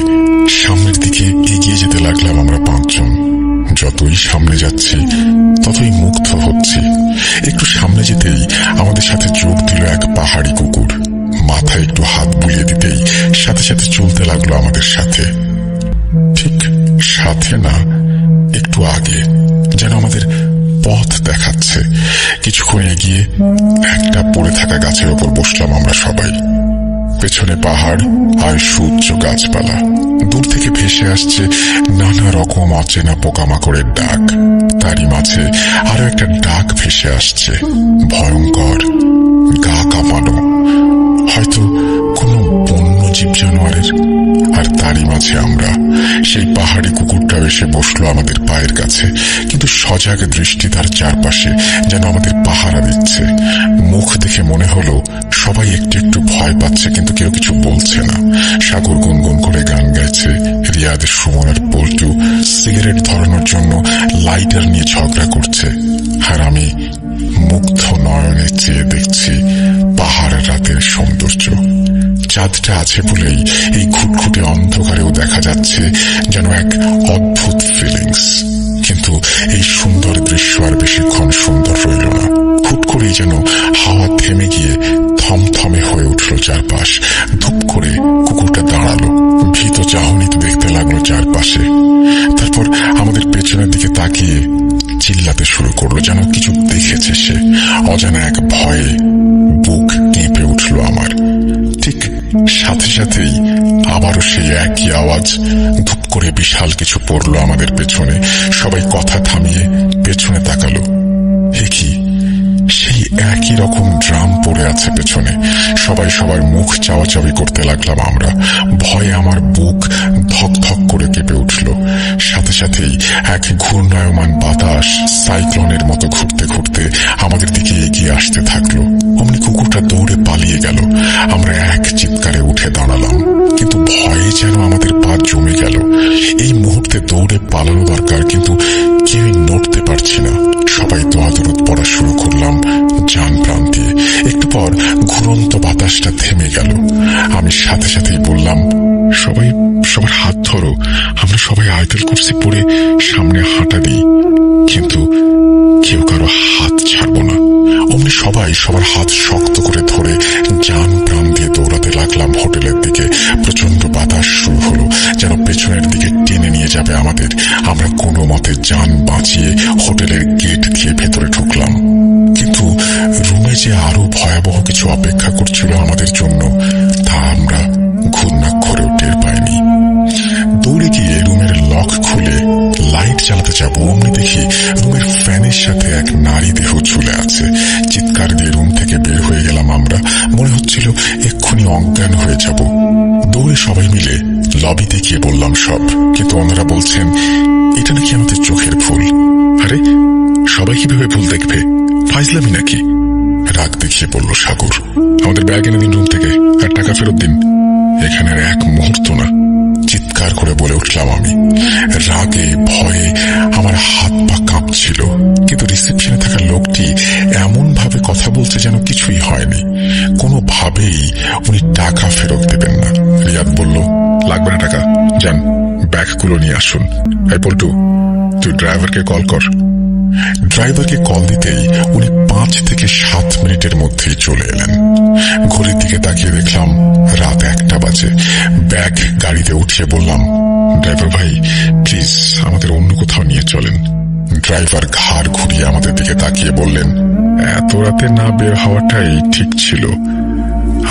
সামনের দিকে এগিয়ে যেতে লাগলাম আমরা পাঁচজন। যতই সামনে যাচ্ছি ততই মুগ্ধ হচ্ছি। একটু সামনে যেতেই আমাদের সাথে যোগ দিল এক পাহাড়ি কুকুর। মাথায় একটু হাত বুলিয়ে দিতেই সাথে সাথে চলতে লাগলো আমাদের সাথে। ঠিক সাথে না, একটু আগে, যেন আমাদের পথ দেখাচ্ছে। কিছুক্ষণ এগিয়ে একটা পড়ে থাকা গাছের ওপর বসলাম আমরা সবাই। পেছনে পাহাড় আর সুউচ্চ গাছপালা। দূর থেকে ভেসে আসছে নানা রকম অচেনা পোকামাকড়ের ডাক। তারই মাঝে আরো একটা ডাক ভেসে আসছে, ভয়ঙ্কর, গা কাঁপানো, হয়তো কোনো বন্য জীব জানোয়ারের। আর তারই মাঝে আমরা। সেই পাহাড়ি কুকুরটা এসে বসলো আমাদের পায়ের কাছে, কিন্তু সজাগ দৃষ্টি তার চারপাশে, যেন আমাদের পাহারা দিচ্ছে। মুখ দেখে মনে হলো সবাই একটু একটু ভয় পাচ্ছে, কিন্তু কেউ কিছু বলছে না। সাগর গুনগুন করে গান গাইছে। রিয়াদ, সুমন আর পল্টু সিগারেট ধরানোর জন্য লাইটার নিয়ে ঝগড়া করছে। আর আমি মুগ্ধ নয়নে চেয়ে দেখছি পাহাড় রাতের সৌন্দর্য। চাঁদটা আছে বলেই এই খুটখুটে অন্ধকারেও দেখা যাচ্ছে যেন এক অদ্ভুত ফিলিংস। কিন্তু এই সুন্দর দৃশ্য আর বেশিক্ষণ সুন্দর রইল না। হুট করেই যেন হাওয়া থেমে গিয়ে থমথমে হয়ে উঠল চারপাশ। ধূপ করে কুকুরটা দাঁড়ালো, ভীত চাহনিতে দেখতে লাগলো চারপাশে। তারপর আমাদের পেছনের দিকে তাকিয়ে চিল্লাতে শুরু করলো, যেন কিছু দেখেছে সে। অজানা এক ভয়ে বুক কেঁপে উঠল আমার। ঠিক সাথে সাথেই আবারও সেই একই আওয়াজ। ধূপ করে বিশাল কিছু পড়লো আমাদের পেছনে। সবাই কথা থামিয়ে পেছনে তাকালো। কি সেই একই রকম ড্রাম পড়ে আছে পেছনে। সবাই সবার মুখ চাওয়াচাওয়ি করতে লাগলাম আমরা। ভয়ে আমার বুক ধক ধক করে কেঁপে উঠল। সাথে সাথেই এক ঘূর্ণায়মান বাতাস সাইক্লোনের মতো ঘুরতে ঘুরতে আমাদের দিকে এগিয়ে আসতে থাকলো। অমনি কুকুরটা দৌড়ে পালিয়ে গেল। আমরা এক চিৎকারে উঠে দাঁড়ালাম, কিন্তু ভয়ে যেন আমাদের পা জমে গেল। এই মুহূর্তে মুহূর্তে দৌড়ে পালানো দরকার, কিন্তু কেউই নড়তে পারছি না। সবাই দোয়াদরুদ পড়া শুরু করলাম জান প্রাণ দিয়ে। একটু পর ঘুরন্ত বাতাসটা থেমে গেল। আমি সাথে সাথেই বললাম, সবার হাত ধরো, আমরা সবাই আয়াতুল কুরসি পড়ে সামনে হাঁটা দিই। কিন্তু কেউ কারো হাত ছাড়বো না। অমনি সবাই সবার হাত শক্ত করে ধরে জান প্রাণ দিয়ে দৌড়াতে লাগলাম হোটেলের দিকে। প্রচন্ড বাতাস শুরু হলো, যেন পেছনের দিকে টেনে নিয়ে যাবে আমাদের। আমরা কোনো মতে জান বাঁচিয়ে হোটেলের গেট দিয়ে ভেতরে ঢুকলাম। কিন্তু রুমে যে আরো ভয়াবহ কিছু অপেক্ষা করছিল আমাদের জন্য, তা আমরা ঘূর্ণাক্ষরেও টের পাইনি। দৌড়ে গিয়ে রুমের লক খুলে লাইট জ্বালাতে যাব, অমনি দেখি রুমের ফ্যানের সাথে এক নারী দেহ ঝুলে আছে। চিৎকার দিয়ে রুম থেকে বের হয়ে গেলাম আমরা। মনে হচ্ছিল এক্ষুনি অজ্ঞান হয়ে যাব। দৌড়ে সবাই মিলে লবিতে গিয়ে বললাম সব, কিন্তু ওনারা বলছেন এটা নাকি আমাদের চোখের ভুল। আরে সবাই কিভাবে ভুল দেখবে, ফাইজলামি নাকি? রাগ দেখিয়ে বলল সাগর, আমাদের ব্যাগ এনে দিন রুম থেকে, আর টাকা ফেরত দিন। এখানে আর এক মুহূর্ত না, চিৎকার করে বলে উঠলাম আমি। রাগে ভয়ে আমার হাত পা কাঁপছিল, কিন্তু রিসেপশনে থাকা লোকটি এমন ভাবে কথা বলছে যেন কিছুই হয়নি। কোনোভাবেই উনি টাকা ফেরত দেবেন না। রিয়াদ বলল, লাগবে না টাকা, যান ব্যাগগুলো নিয়ে আসুন। এই পল্টু, তুই ড্রাইভারকে কল কর। ড্রাইভারকে কল দিতেই উনি 5 থেকে 7 মিনিটের মধ্যেই চলে এলেন। ঘড়ির দিকে তাকিয়ে দেখলাম রাত 1টা বাজে। ব্যাগ গাড়িতে উঠিয়ে বললাম, ড্রাইভার ভাই প্লিজ আমাদের অন্য কোথাও নিয়ে চলেন। ড্রাইভার ঘাড় ঘুরিয়ে আমাদের দিকে তাকিয়ে বললেন, এত রাতে না বের হওয়াটাই ঠিক ছিল।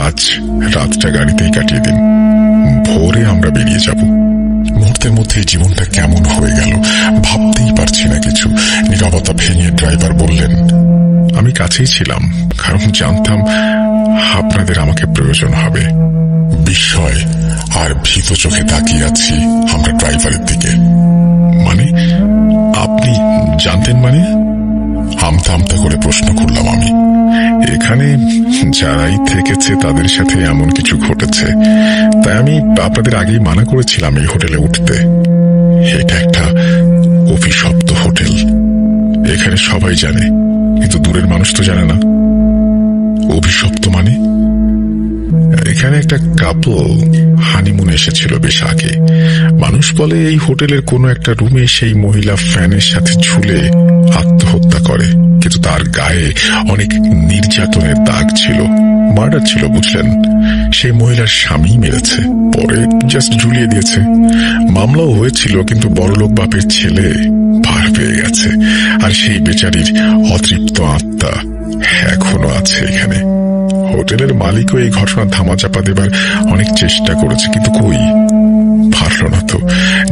আজ রাতটা গাড়িতেই কাটিয়ে দিন, ভোরে আমরা বেরিয়ে যাব। মুহূর্তের মধ্যে জীবনটা কেমন হয়ে গেল, ভাবতেই পারছি না কিছু। নীরবতা ভেঙে ড্রাইভার বললেন, আমি কাছেই ছিলাম, কারণ জানতাম আপনাদের আমাকে প্রয়োজন হবে। বিস্ময় আর ভীত চোখে তাকিয়ে আছি আমরা ড্রাইভারের দিকে। মানে আপনি জানতেন? মানে আমতা আমতা করে প্রশ্ন করলাম আমি। এখানে যারাই থেকেছে তাদের সাথে এমন কিছু ঘটেছে, তাই আমি আপনাদের আগেই মানা করেছিলাম এই হোটেলে উঠতে। এটা একটা অভিশপ্ত হোটেল, এখানে সবাই জানে, কিন্তু দূরের মানুষ তো জানে না। অভিশপ্ত মানে? এখানে একটা কাপল হানিমুন এসেছিল বেশ আগে। মানুষ বলে এই হোটেলের কোনো একটা রুমে সেই মহিলা ফ্যানের সাথে ঝুলে আত্মহত্যা করে, কিন্তু তার গায়ে অনেক নির্যাতনের দাগ ছিল। মার্ডার ছিল, বুঝলেন? সেই মহিলার স্বামী মেরেছে, পরে জাস্ট ঝুলিয়ে দিয়েছে। মামলাও হয়েছিল, কিন্তু বড়লোক বাপের ছেলে পার পেয়ে গেছে। আর সেই বেচারির অতৃপ্ত আত্মা এখনো আছে এখানে। হোটেলের মালিকও এই ঘটনা ধামাচাপা দেবার অনেক চেষ্টা করেছে, কিন্তু কই, পারল না তো।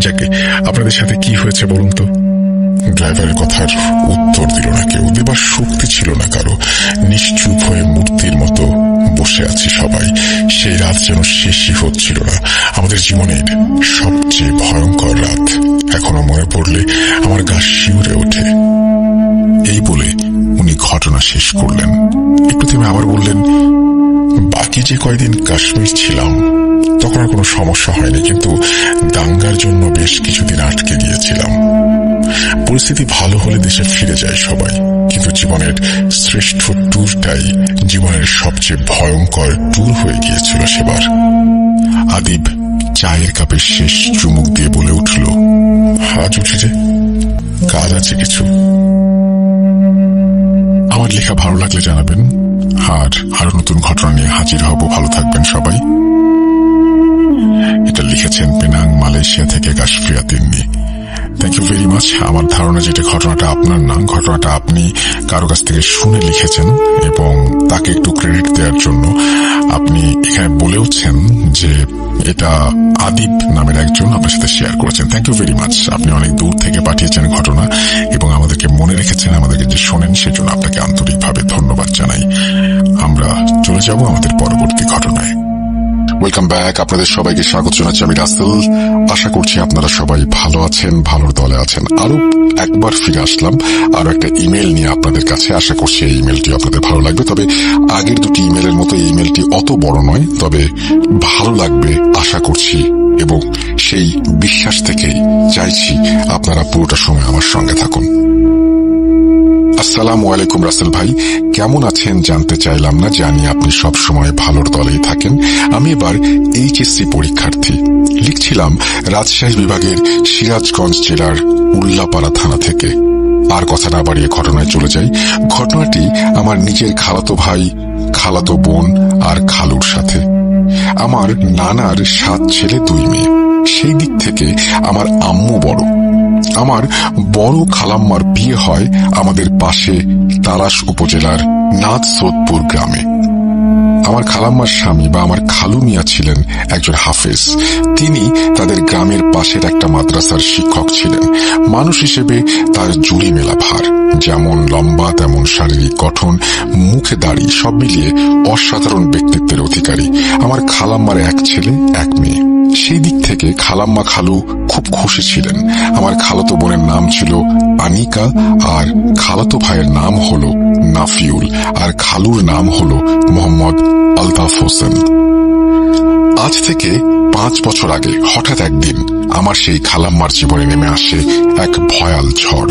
যাকে আপনাদের সাথে কি হয়েছে বলুন তো? ড্রাইভারের কথার উত্তর দিল না কেউ, দেবার শক্তি ছিল না কারো। নিশ্চুপ হয়ে মূর্তির মতো বসে আছি সবাই। সেই রাত যেন শেষই হচ্ছিল না। আমাদের জীবনের সবচেয়ে ভয়ঙ্কর রাত। এখনো মনে পড়লে আমার গা শিউরে ওঠে। এই বলে উনি ঘটনা শেষ করলেন। একটু থেমে আবার বললেন, বাকি যে কয়দিন কাশ্মীর ছিলাম তখন আর কোনো সমস্যা হয়নি, কিন্তু দাঙ্গার জন্য বেশ কিছুদিন আটকে গিয়েছিলাম। পরিস্থিতি ভালো হলে দেশে ফিরে যায় সবাই, কিন্তু জীবনের শ্রেষ্ঠ ট্যুরটাই জীবনের সবচেয়ে ভয়ঙ্কর ট্যুর হয়ে গিয়েছিল সেবার। আদিব চায়ের কাপের শেষ চুমুক দিয়ে বলে উঠল, আজ উঠে যে কাজ আছে কিছু। আমার লেখা ভালো লাগলে জানাবেন, আর আরো নতুন ঘটনা নিয়ে হাজির হব। ভালো থাকবেন সবাই। এটা লিখেছেন পেনাং, মালয়েশিয়া থেকে Kashfia Tinni. Thank you very much. আমার ধারণা যেটা ঘটনাটা আপনার না, ঘটনাটা আপনি কারো কাছ থেকে শুনে লিখেছেন, এবং তাকে একটু ক্রেডিট দেওয়ার জন্য আপনি এখানে বলেওছেন যে এটা আদিব নামের একজন আপনার সাথে শেয়ার করেছেন। Thank you very much. আপনি অনেক দূর থেকে পাঠিয়েছেন ঘটনা, এবং আমাদেরকে মনে রেখেছেন, আমাদেরকে যে শোনেন সেজন্য আপনাকে আন্তরিকভাবে ধন্যবাদ জানাই। আমরা চলে যাব আমাদের পরবর্তী ঘটনায়। Welcome back. আপনাদের সবাইকে স্বাগত জানাচ্ছি আমি রাসেল। আশা করছি আপনারা সবাই ভালো আছেন, ভালোর দলে আছেন। আরো একবার ফিরে আসলাম আরো একটা ইমেল নিয়ে আপনাদের কাছে। আশা করছি এই ইমেলটি আপনাদের ভালো লাগবে। তবে আগের দুটি ইমেলের মতো এই ইমেলটি অত বড় নয়, তবে ভালো লাগবে আশা করছি, এবং সেই বিশ্বাস থেকেই চাইছি আপনারা পুরোটা সময় আমার সঙ্গে থাকুন। আসসালামু আলাইকুম রাসেল ভাই, কেমন আছেন জানতে চাইলাম না। জানি আপনি সব সময় ভালোর দলেই থাকেন। আমি এবার এইচএসসি পরীক্ষার্থী। লিখছিলাম রাজশাহী বিভাগের সিরাজগঞ্জ জেলার উল্লাপাড়া থানা থেকে। আর কথা না বাড়িয়ে ঘটনায় চলে যাই। ঘটনাটি আমার নিজের খালাতো ভাই, খালাতো বোন আর খালুর সাথে। আমার নানার 7 ছেলে 2 মেয়ে। সেই দিক থেকে আমার আম্মু বড়। আমার বড় খালাম্মার বিয়ে হয় আমাদের পাশে তারাস উপজেলার নাথসোদপুর গ্রামে। আমার খালাম্মার স্বামী বা আমার খালু মিয়া ছিলেন একজন হাফেজ। তিনি তাদের গ্রামের পাশের একটা মাদ্রাসার শিক্ষক ছিলেন। মানুষ হিসেবে তার জুড়ি মেলা ভার, যেমন লম্বা তেমন শারীরিক গঠন, মুখে দাড়ি, সব মিলিয়ে অসাধারণ ব্যক্তিত্বের অধিকারী। আমার খালাম্মার 1 ছেলে 1 মেয়ে। সেই দিক থেকে খালাম্মা খালু খুব খুশি ছিলেন। আমার খালাতো বোনের নাম ছিল আনিকা, আর খালাতো ভাইয়ের নাম হলো নাফিউল, আর খালুর নাম হলো মোহাম্মদ আলতাফ হোসেন। আজ থেকে 5 বছর আগে হঠাৎ একদিন আমার সেই খালাম্মার জীবনে নেমে আসে এক ভয়াল ঝড়।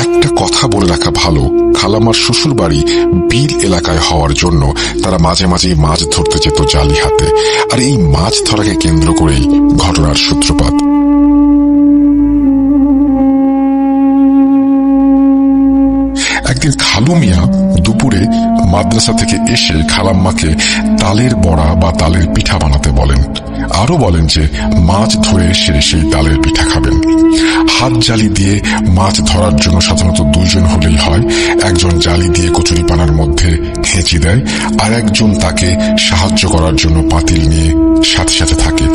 একটা কথা বলে রাখা ভালো, খালাম্মার শ্বশুর বাড়ি বিল এলাকায় হওয়ার জন্য তারা মাঝে মাঝে মাছ ধরতে যেত জালি হাতে। আর এই মাছ ধরাকে কেন্দ্র করেই ঘটনার সূত্রপাত। একদিন খালু মিয়া দুপুরে মাদ্রাসা থেকে এসে খালাম্মাকে তালের বড়া বা তালের পিঠা বানাতে বলেন। আরো বলেন যে মাছ ধরে এসে সেই তালের পিঠা খাবেন। হাত জালি দিয়ে মাছ ধরার জন্য সাধারণত 2 জন হলেই হয়। একজন জালি দিয়ে কচুরিপানার মধ্যে খেঁচি দেয়, আর একজন তাকে সাহায্য করার জন্য পাতিল নিয়ে সাথে সাথে থাকে।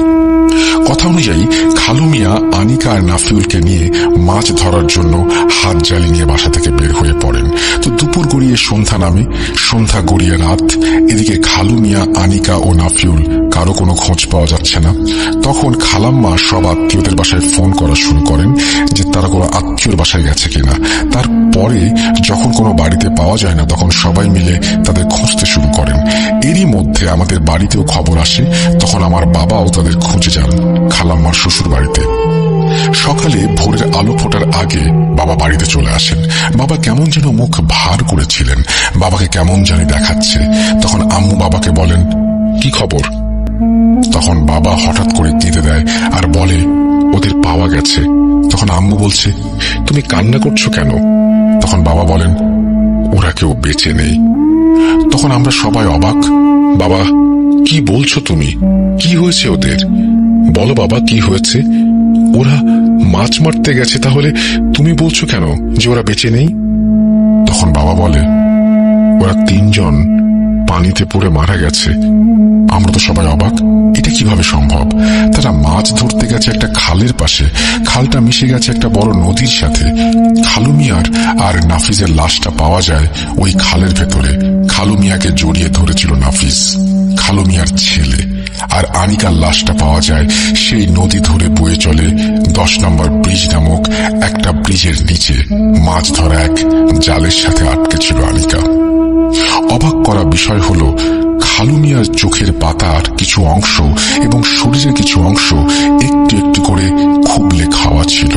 কথা অনুযায়ী খালু মিয়া আনিকা আর নাফিউলকে নিয়ে মাছ ধরার জন্য হাত জালি নিয়ে বাসা থেকে বের হয়ে পড়েন। তো দুপুর গড়িয়ে সন্ধ্যা নামে, সন্ধ্যা গড়িয়ে রাত। এদিকে খালু মিয়া, আনিকা ও নাফিউল কারো কোনো খোঁজ পাওয়া যাচ্ছে না। তখন খালাম্মা সব আত্মীয়দের বাসায় ফোন করা শুরু করেন যে তারা কোনো আত্মীয়র বাসায় গেছে কিনা। তারপরে যখন কোনো বাড়িতে পাওয়া যায় না, তখন সবাই মিলে তাদের খুঁজতে শুরু করেন। এরই মধ্যে আমাদের বাড়িতেও খবর আসে। তখন আমার বাবাও তাদের খুঁজে যান খালাম্মার শ্বশুর বাড়িতে। সকালে ভোরের আলো ফোটার আগে বাবা বাড়িতে চলে আসেন। বাবা কেমন যেন মুখ ভার করেছিলেন, বাবাকে কেমন জানি দেখাচ্ছে। তখন আম্মু বাবাকে বলেন, কি খবর? তখন বাবা হঠাৎ করে কেঁদে দেয় আর বলে, ওদের পাওয়া গেছে। তখন আম্মু বলছে, তুমি কান্না করছো কেন? তখন বাবা বলেন, ওরা কেউ বেঁচে নেই। তখন আমরা সবাই অবাক। বাবা, কি বলছো তুমি? কি হয়েছে ওদের? বলো বাবা, কি হয়েছে? ওরা মাছ মারতে গেছে, তাহলে তুমি বলছো কেন যে ওরা বেঁচে নেই? তখন বাবা বলে, ওরা 3 জন পানিতে পড়ে মারা গেছে। আমরা তো সবাই অবাক, এটা কিভাবে সম্ভব? তারা মাছ ধরতে গেছে একটা খালের পাশে, খালটা মিশে গেছে একটা বড় নদীর সাথে। খালু মিয়ার আর নাফিজের লাশটা পাওয়া যায় ওই খালের ভেতরে। খালু মিয়াকে জড়িয়ে ধরেছিল নাফিজ, খালু মিয়ার ছেলে। আর আনিকার লাশটা পাওয়া যায় সেই নদী ধরে বয়ে চলে 10 নম্বর ব্রিজ নামক একটা ব্রিজের নিচে। মাছ ধরা এক জালের সাথে আটকে ছিল আনিকা। অবাক করা বিষয় হলো, খালু মিয়ার চোখের পাতার কিছু অংশ এবং শরীরের কিছু অংশ একটু একটু করে খুবলে খাওয়া ছিল।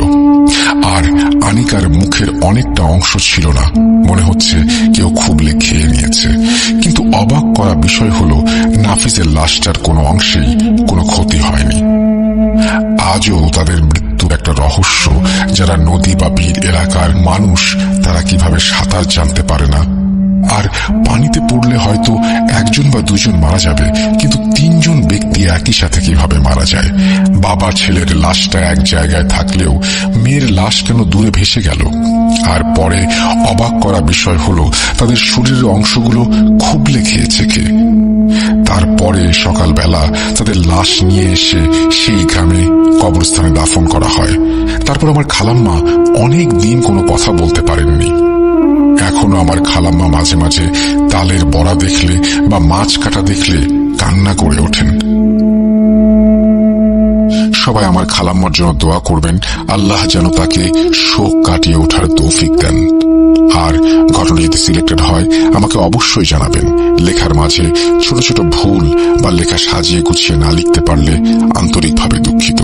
আর আনিকার মুখের অনেকটা অংশ ছিল না, মনে হচ্ছে কেউ খুবলে খেয়ে নিয়েছে। কিন্তু অবাক করা বিষয় হলো, নাফিজের লাশটার কোনো অংশেই কোনো ক্ষতি হয়নি। আজও তাদের মৃত্যুর একটা রহস্য। যারা নদী বা বিল এলাকার মানুষ, তারা কিভাবে সাঁতার জানতে পারে না। আর পানিতে পড়লে হয়তো 1 জন বা 2 জন মারা যাবে, কিন্তু 3 জন ব্যক্তি একই সাথে কিভাবে মারা যায়? বাবা ছেলের লাশটা এক জায়গায় থাকলেও মেয়ের লাশ কেন দূরে ভেসে গেল? আর পরে অবাক করা বিষয় হলো, তাদের শরীরের অংশগুলো খুবলে খেয়েছে কে? তারপরে সকালবেলা তাদের লাশ নিয়ে এসে সেই গ্রামে কবরস্থানে দাফন করা হয়। তারপর আমার খালাম্মা অনেক দিন কোনো কথা বলতে পারেননি। এখনো আমার খালাম্মা মাঝে মাঝে তালের বড়া দেখলে বা মাছ কাটা দেখলে কান্না করে ওঠেন। সবাই আমার খালাম্মার জন্য দোয়া করবেন, আল্লাহ যেন তাকে শোক কাটিয়ে ওঠার তৌফিক দেন। আর ঘটনা যদি সিলেক্টেড হয় আমাকে অবশ্যই জানাবেন। লেখার মাঝে ছোট ছোট ভুল বা লেখা সাজিয়ে গুছিয়ে না লিখতে পারলে আন্তরিকভাবে দুঃখিত।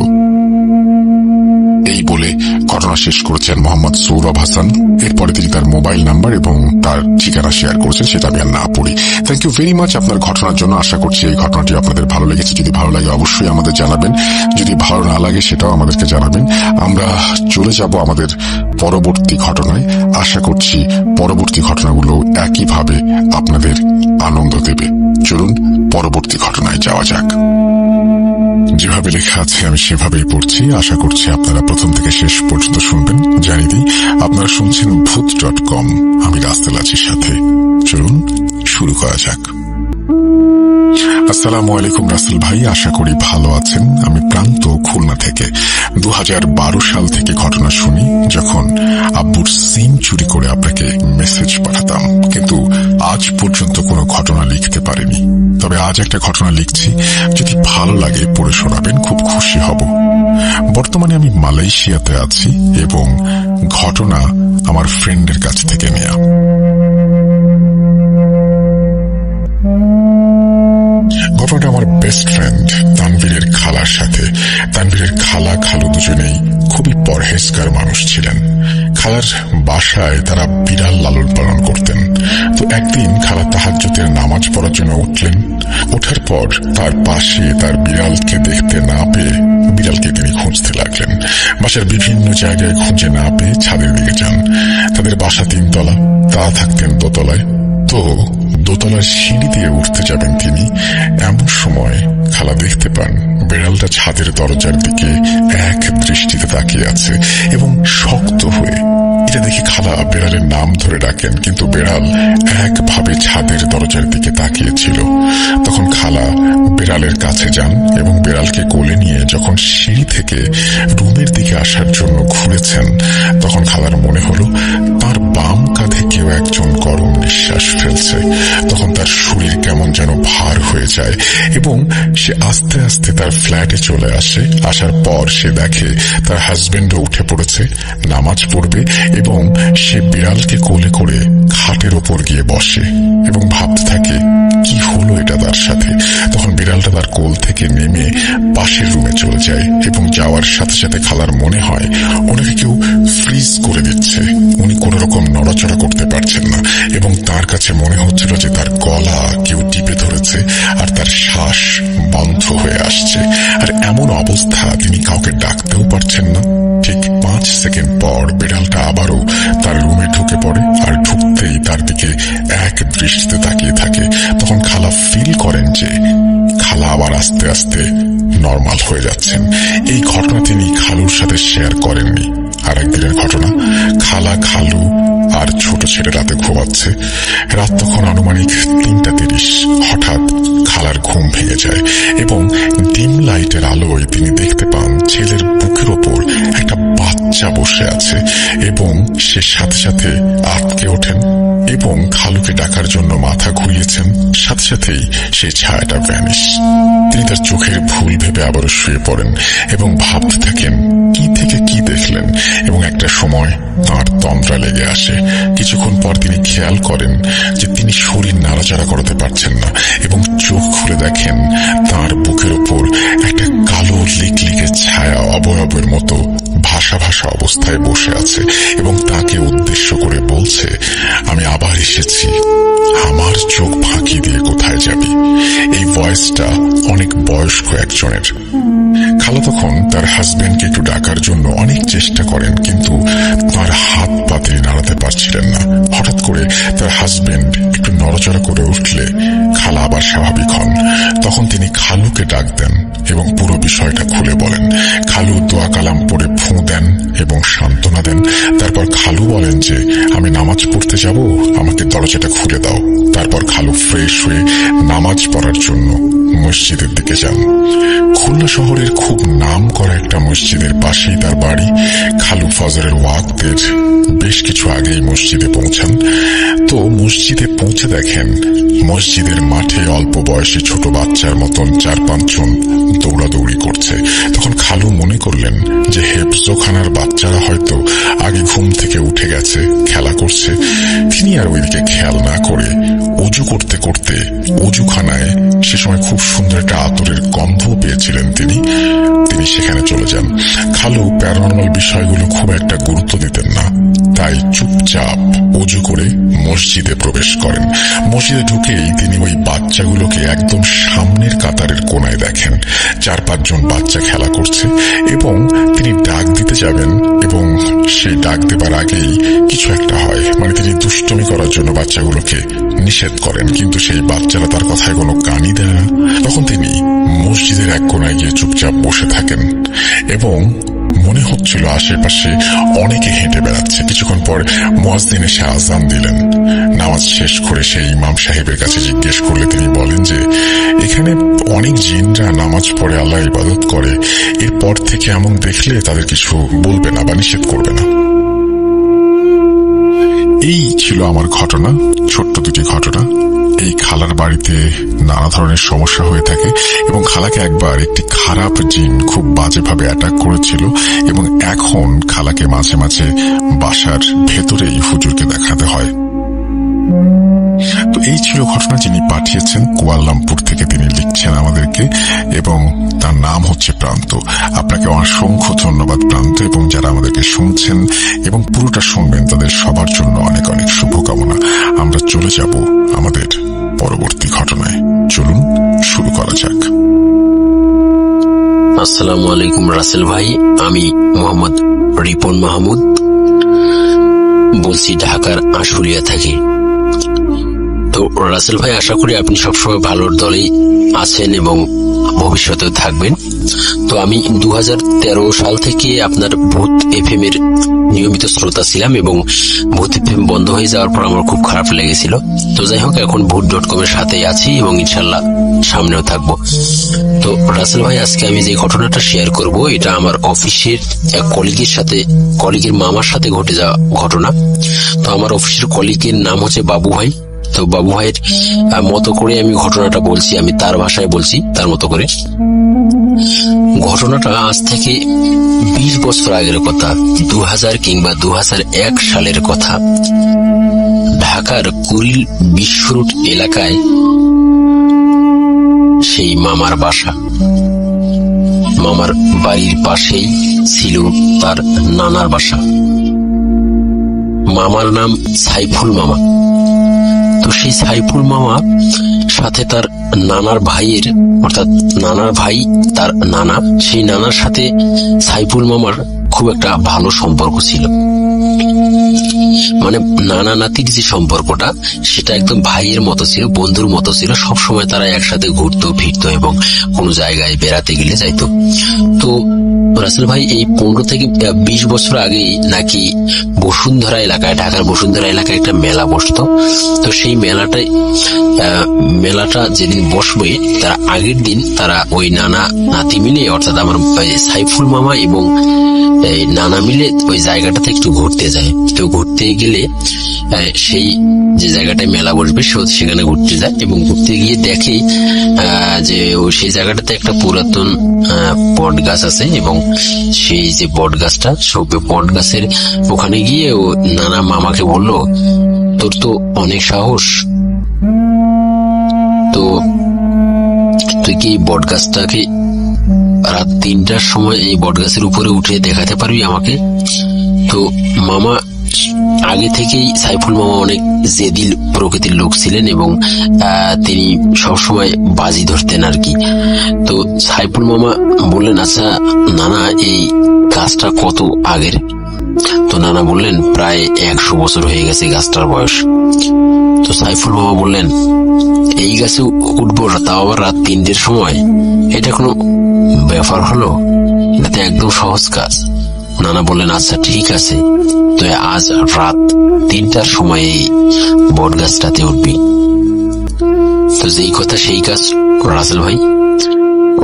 এই বলে ঘটনা শেষ করেছেন মোহাম্মদ সৌরভ হাসান। এরপরে তিনি তার মোবাইল নাম্বার এবং তার ঠিকানা শেয়ার করেছেন, সেটা আমি আর না পড়ি। থ্যাংক ইউ ভেরি মাচ আপনার ঘটনার জন্য। আশা করছি এই ঘটনাটি আপনাদের ভালো লেগেছে। যদি ভালো লাগে অবশ্যই আমাদের জানাবেন, যদি ভালো না লাগে সেটাও আমাদেরকে জানাবেন। আমরা চলে যাব আমাদের পরবর্তী ঘটনায়। আশা করছি পরবর্তী ঘটনাগুলো একইভাবে আপনাদের আনন্দ দেবে। চলুন পরবর্তী ঘটনায় যাওয়া যাক। যেভাবে লেখা আছে আমি সেভাবেই পড়ছি। আশা করছি আপনারা প্রথম থেকে শেষ পর্যন্ত শুনবেন। জানিয়ে দিই, আপনারা শুনছেন ভূত.com। আমি রাসেল আজির সাথে। চলুন শুরু করা যাক। আসসালামু আলাইকুম রাসেল ভাই, আশা করি ভালো আছেন। আমি প্রান্ত, খুলনা থেকে 2012 সাল থেকে ঘটনা শুনি, যখন আব্বুর সিম চুরি করে আপনাকে মেসেজ পাঠাতাম, কিন্তু আজ পর্যন্ত কোনো ঘটনা লিখতে পারিনি। তবে আজ একটা ঘটনা লিখছি, যদি ভালো লাগে পড়ে শোনাবেন, খুব খুশি হব। বর্তমানে আমি মালয়েশিয়াতে আছি এবং ঘটনা আমার ফ্রেন্ডের কাছ থেকে নেয়া। ঘটনাটা আমার বেস্ট ফ্রেন্ড তানভীরের খালার সাথে। তানভীরের খালা খালু দুজনেই খুবই পরহেজগার মানুষ ছিলেন। খালার বাসায় তারা বিড়াল লালন পালন করতেন। তো একদিন খালা তাহাজ্জুদের নামাজ পড়ার জন্য উঠলেন। ওঠার পর তার পাশে তার বিড়ালকে দেখতে না পেয়ে বিড়ালকে তিনি খুঁজতে লাগলেন। বাসার বিভিন্ন জায়গায় খুঁজে না পেয়ে ছাদের দিকে যান। তাদের বাসা 3 তলা, তারা থাকতেন দোতলায়। তো দোতলার সিঁড়ি দিয়ে উঠতে যাবেন তিনি, এমন সময় খালা দেখতে পান বিড়ালটা ছাদের দরজার দিকে এক দৃষ্টিতে তাকিয়ে আছে এবং শক্ত হয়ে। এটা দেখে খালা বিড়ালের নাম ধরে ডাকেন, কিন্তু বিড়াল একভাবে ছাদের দরজার দিকে তাকিয়েছিল। তখন খালা বিড়ালের কাছে যান এবং বিড়ালকে কোলে নিয়ে যখন সিঁড়ি থেকে রুমের দিকে আসার জন্য ঘুরেছেন, তখন খালার মনে হলো তার বাম কাঁধে কেউ একজন গরম নিঃশ্বাস ফেলছে। তখন তার শরীর কেমন যেন ভার হয়ে যায় এবং সে আস্তে আস্তে তার ফ্ল্যাটে চলে আসে। আসার পর সে দেখে তার হাজবেন্ডও উঠে পড়েছে, নামাজ পড়বে, এবং সে বিড়ালকে কোলে করে খাটের ওপর গিয়ে বসে এবং ভাবতে থাকে কি হলো এটা তার সাথে। তখন বিড়ালটা তার কোল থেকে নেমে পাশের রুমে চলে যায় এবং যাওয়ার সাথে সাথে খালার মনে হয় ওনাকে কেউ ফ্রিজ করে দিচ্ছে। উনি কোন রকম নড়াচড়া করতে পারছেন না এবং তার কাছে মনে হচ্ছিল যে তার গলা কেউ টিপে ধরেছে আর তার শ্বাস বন্ধ হয়ে আসছে। আর এমন অবস্থা তিনি কাউকে ডাকতেও পারছেন না। ঠিক 5 সেকেন্ড পর বিড়ালটা আবারও তার রুমে ঢুকে পড়ে আর ঢুকতেই তার দিকে এক দৃষ্টিতে তাকিয়ে থাকে। তখন খালা ফিল করেন যে খালা আবার আস্তে আস্তে নর্মাল হয়ে যাচ্ছেন। এই ঘটনা তিনি খালুর সাথে শেয়ার করেননি। আর একদিনের ঘটনা, খালা, খালু আর ছোট ছেলে রাতে ঘুমাচ্ছে। রাত তখন আনুমানিক 3:30। হঠাৎ খালার ঘুম ভেঙে যায় এবং ডিম লাইটের আলোয় তিনি দেখতে পান ছেলের বুকের ওপর একটা বাচ্চা বসে আছে এবং সে সাথে সাথে আটকে ওঠেন এবং খালুকে ডাকার জন্য মাথা ঘুরিয়েছেন। সাথে সাথেই সেই ছায়াটা ভ্যানিশ। তিনি তার চোখের ভুল ভেবে আবারও শুয়ে পড়েন এবং ভাবতে থাকেন কি থেকে কি দেখলেন, এবং একটা সময় তাঁর তন্দ্রা লেগে আসে। কিছুক্ষণ পর তিনি খেয়াল করেন যে তিনি শরীর নাড়াচাড়া করতে পারছেন না এবং চোখ খুলে দেখেন তাঁর বুকের উপর একটা কালো লিকলিকে ছায়া অবয়বের মতো ভাসা ভাসা অবস্থায় বসে আছে এবং তাকে উদ্দেশ্য করে বলছে, আমি আবার এসেছি, আমার চোখ ফাঁকি দিয়ে কোথায় যাবি। এই ভয়েসটা অনেক বয়স্ক একজনের। খালা তখন তার হাজবেন্ডকে একটু ডাকার জন্য অনেক চেষ্টা করেন, কিন্তু তার হাত পা তিনি নাড়াতে পারছিলেন না। হঠাৎ করে তার হাজবেন্ড একটু নড়াচড়া করে উঠলে খালা আবার স্বাভাবিক হন। তখন তিনি খালুকে ডাক দেন এবং পুরো বিষয়টা খুলে বলেন। খালু দোয়া কালাম পড়ে ফু দেন এবং সান্ত্বনা দেন। তারপর খালু বলেন যে আমি নামাজ পড়তে যাব, আমাকে দরজাটা খুলে দাও। তারপর খালু ফ্রেশ হয়ে নামাজ পড়ার জন্য মসজিদের দিকে যান। খুলনা শহরের খুব নাম করা একটা মসজিদের পাশেই তার বাড়ি। খালু ফজরের ওয়াক্তের বেশ কিছু আগেই মসজিদে পৌঁছান। তো মসজিদে পৌঁছে দেখেন মসজিদের মাঠে অল্প বয়সী ছোট বাচ্চার মতন 4-5 জন দৌড়াদৌড়ি করছে। তখন খালু মনে করলেন যে হেফজোখানার বাচ্চারা হয়তো আগে ঘুম থেকে উঠে গেছে, খেলা করছে। তিনি আর ওইদিকে খেয়াল না করে অজু করতে করতে অজুখানায় সে সময় খুব সুন্দর একটা আতরের গন্ধ পেয়েছিলেন তিনি সেখানে চলে যান। খালু প্যারানর্মাল বিষয়গুলো খুব একটা গুরুত্ব দিতেন না, তাই চুপচাপ অজু করে মসজিদে প্রবেশ করেন। মসজিদে ঢুকেই তিনি ওই বাচ্চাগুলোকে একদম সামনের কাতারের কোনায় দেখেন। 4-5 জন বাচ্চা খেলা করছে এবং তিনি ডাক দিতে যাবেন এবং সেই ডাক দেবার আগেই কিছু একটা হয়, মানে তিনি দুষ্টমি করার জন্য বাচ্চাগুলোকে নিষেধ করেন, কিন্তু সেই বাচ্চারা তার কথায় কোনো কানই দেয় না। তখন তিনি মসজিদের এক কোনায় গিয়ে চুপচাপ বসে থাকেন এবং মনে হচ্ছিল আশেপাশে অনেকে হেঁটে বেড়াচ্ছে। কিছুক্ষণ পর মুয়াজ্জিন এসে আযান দিলেন। নামাজ শেষ করে সেই ইমাম সাহেবের কাছে জিজ্ঞেস করলে তিনি বলেন যে এখানে অনেক জিনরা নামাজ পড়ে আল্লাহ ইবাদত করে, এরপর থেকে এমন দেখলে তাদের কিছু বলবে না বা নিষেধ করবে না। এই ছিল আমার ঘটনা, ছোট্ট দুটি ঘটনা। এই খালার বাড়িতে নানা ধরনের সমস্যা হয়ে থাকে এবং খালাকে একবার একটি খারাপ জিন খুব বাজেভাবে অ্যাটাক করেছিল এবং এখন খালাকে মাঝে মাঝে বাসার ভেতরেই হুজুরকে দেখাতে হয়। তো এই ছিল ঘটনা। যিনি পাঠিয়েছেন কুয়ালালামপুর থেকে, তিনি লিখছেন আমাদেরকে এবং তার নাম হচ্ছে প্রান্ত। আপনাকে অসংখ্য ধন্যবাদ প্রান্ত, এবং যারা আমাদেরকে শুনছেন এবং পুরোটা শুনবেন তাদের সবার জন্য অনেক অনেক শুভকামনা। আমরা চলে যাব আমাদের পরবর্তী ঘটনায়। চলুন শুরু করা যাক। আসসালামু আলাইকুম রাসেল ভাই, আমি মোহাম্মদ রিপন মাহমুদ বলছি, ঢাকার আশুলিয়া থেকে। তো রাসেল ভাই, আশা করি আপনি সবসময় ভালোর দলেই আছেন এবং ভবিষ্যতেও থাকবেন। তো আমি 2013 সাল থেকে আপনার ভূত এফএম এর নিয়মিত শ্রোতা ছিলাম এবং ভূত এফএম বন্ধ হয়ে যাওয়ার পর আমার খুব খারাপ লেগেছিল। তো যাই হোক, এখন ভূত.com এর সাথেই আছি এবং ইনশাল্লাহ সামনেও থাকবো। তো রাসেল ভাই, আজকে আমি যে ঘটনাটা শেয়ার করব, এটা আমার অফিসের এক কলিগের মামার সাথে ঘটে যাওয়া ঘটনা। তো আমার অফিসের কলিগের নাম হচ্ছে বাবু ভাই। তো বাবু ভাইয়ের মতো করে আমি ঘটনাটা বলছি, আমি তার ভাষায় বলছি, তার মতো করে। ঘটনাটা আজ থেকে 20 বছর আগের কথা, 2000 কিংবা 2001 সালের কথা। ঢাকার কুড়িল বিশ্ব রোড এলাকায় সেই মামার বাসা। মামার বাড়ির পাশেই ছিল তার নানার বাসা। মামার নাম সাইফুল মামা। তো সেই সাইফুল মামা সাথে তার নানার ভাইয়ের, অর্থাৎ নানার ভাই তার নানা, সেই নানার সাথে সাইফুল মামার খুব একটা ভালো সম্পর্ক ছিল। মানে নানা নাতির যে সম্পর্কটা, সেটা একদম ভাইয়ের মতো ছিল, বন্ধুর মতো ছিল। সবসময় তারা একসাথে ঘুরতো ফিরতো এবং কোনো জায়গায় বেড়াতে গেলে যাইতো। তো রাসেল ভাই, এই 15 থেকে 20 বছর আগেই নাকি বসুন্ধরা এলাকায়, ঢাকার বসুন্ধরা এলাকায় একটা মেলা বসতো। তো সেই মেলাটা যেদিন বসবে তার আগের দিন তারা ওই নানা নাতি মিলে, অর্থাৎ আমার সাইফুল মামা এবং নানা মিলে ওই জায়গাটাতে একটু ঘুরতে যায়। তো ঘুরতে গেলে সেই যে জায়গাটায় মেলা বসবে সেখানে ঘুরতে যায় এবং ঘুরতে গিয়ে দেখে যে সেই জায়গাটাতে একটা পুরাতন বট গাছ আছে এবং সেই যে বট গাছটা, বট গাছের ওখানে গিয়ে ও নানা মামাকে বলল, তোর তো অনেক সাহস, তো তুই কি বট গাছটাকে রাত 3টার সময় এই বট গাছের উপরে উঠে দেখাতে পারবি আমাকে? তো মামা আগে থেকেই, সাইফুল মামা অনেক জেদি প্রকৃতির লোক ছিলেন এবং তিনি সবসময় বাজি ধরতেন আর কি। তো সাইফুল মামা বললেন, আচ্ছা নানা, এই গাছটা কত আগের? তো নানা বললেন, প্রায় 100 বছর হয়ে গেছে গাছটার বয়স। তো সাইফুল মামা বললেন, এই গাছে উঠবো, তাও আবার রাত 3টের সময়? এটা কোনো ব্যাপার হলো? এটা তো একদম সহজ কাজ। নানা বললেন আচ্ছা ঠিক আছে, তো আজ রাত 3টার সময় এই বট গাছটাতে উঠবি। তো যেই কথা সেই কাজ। রাসেল ভাই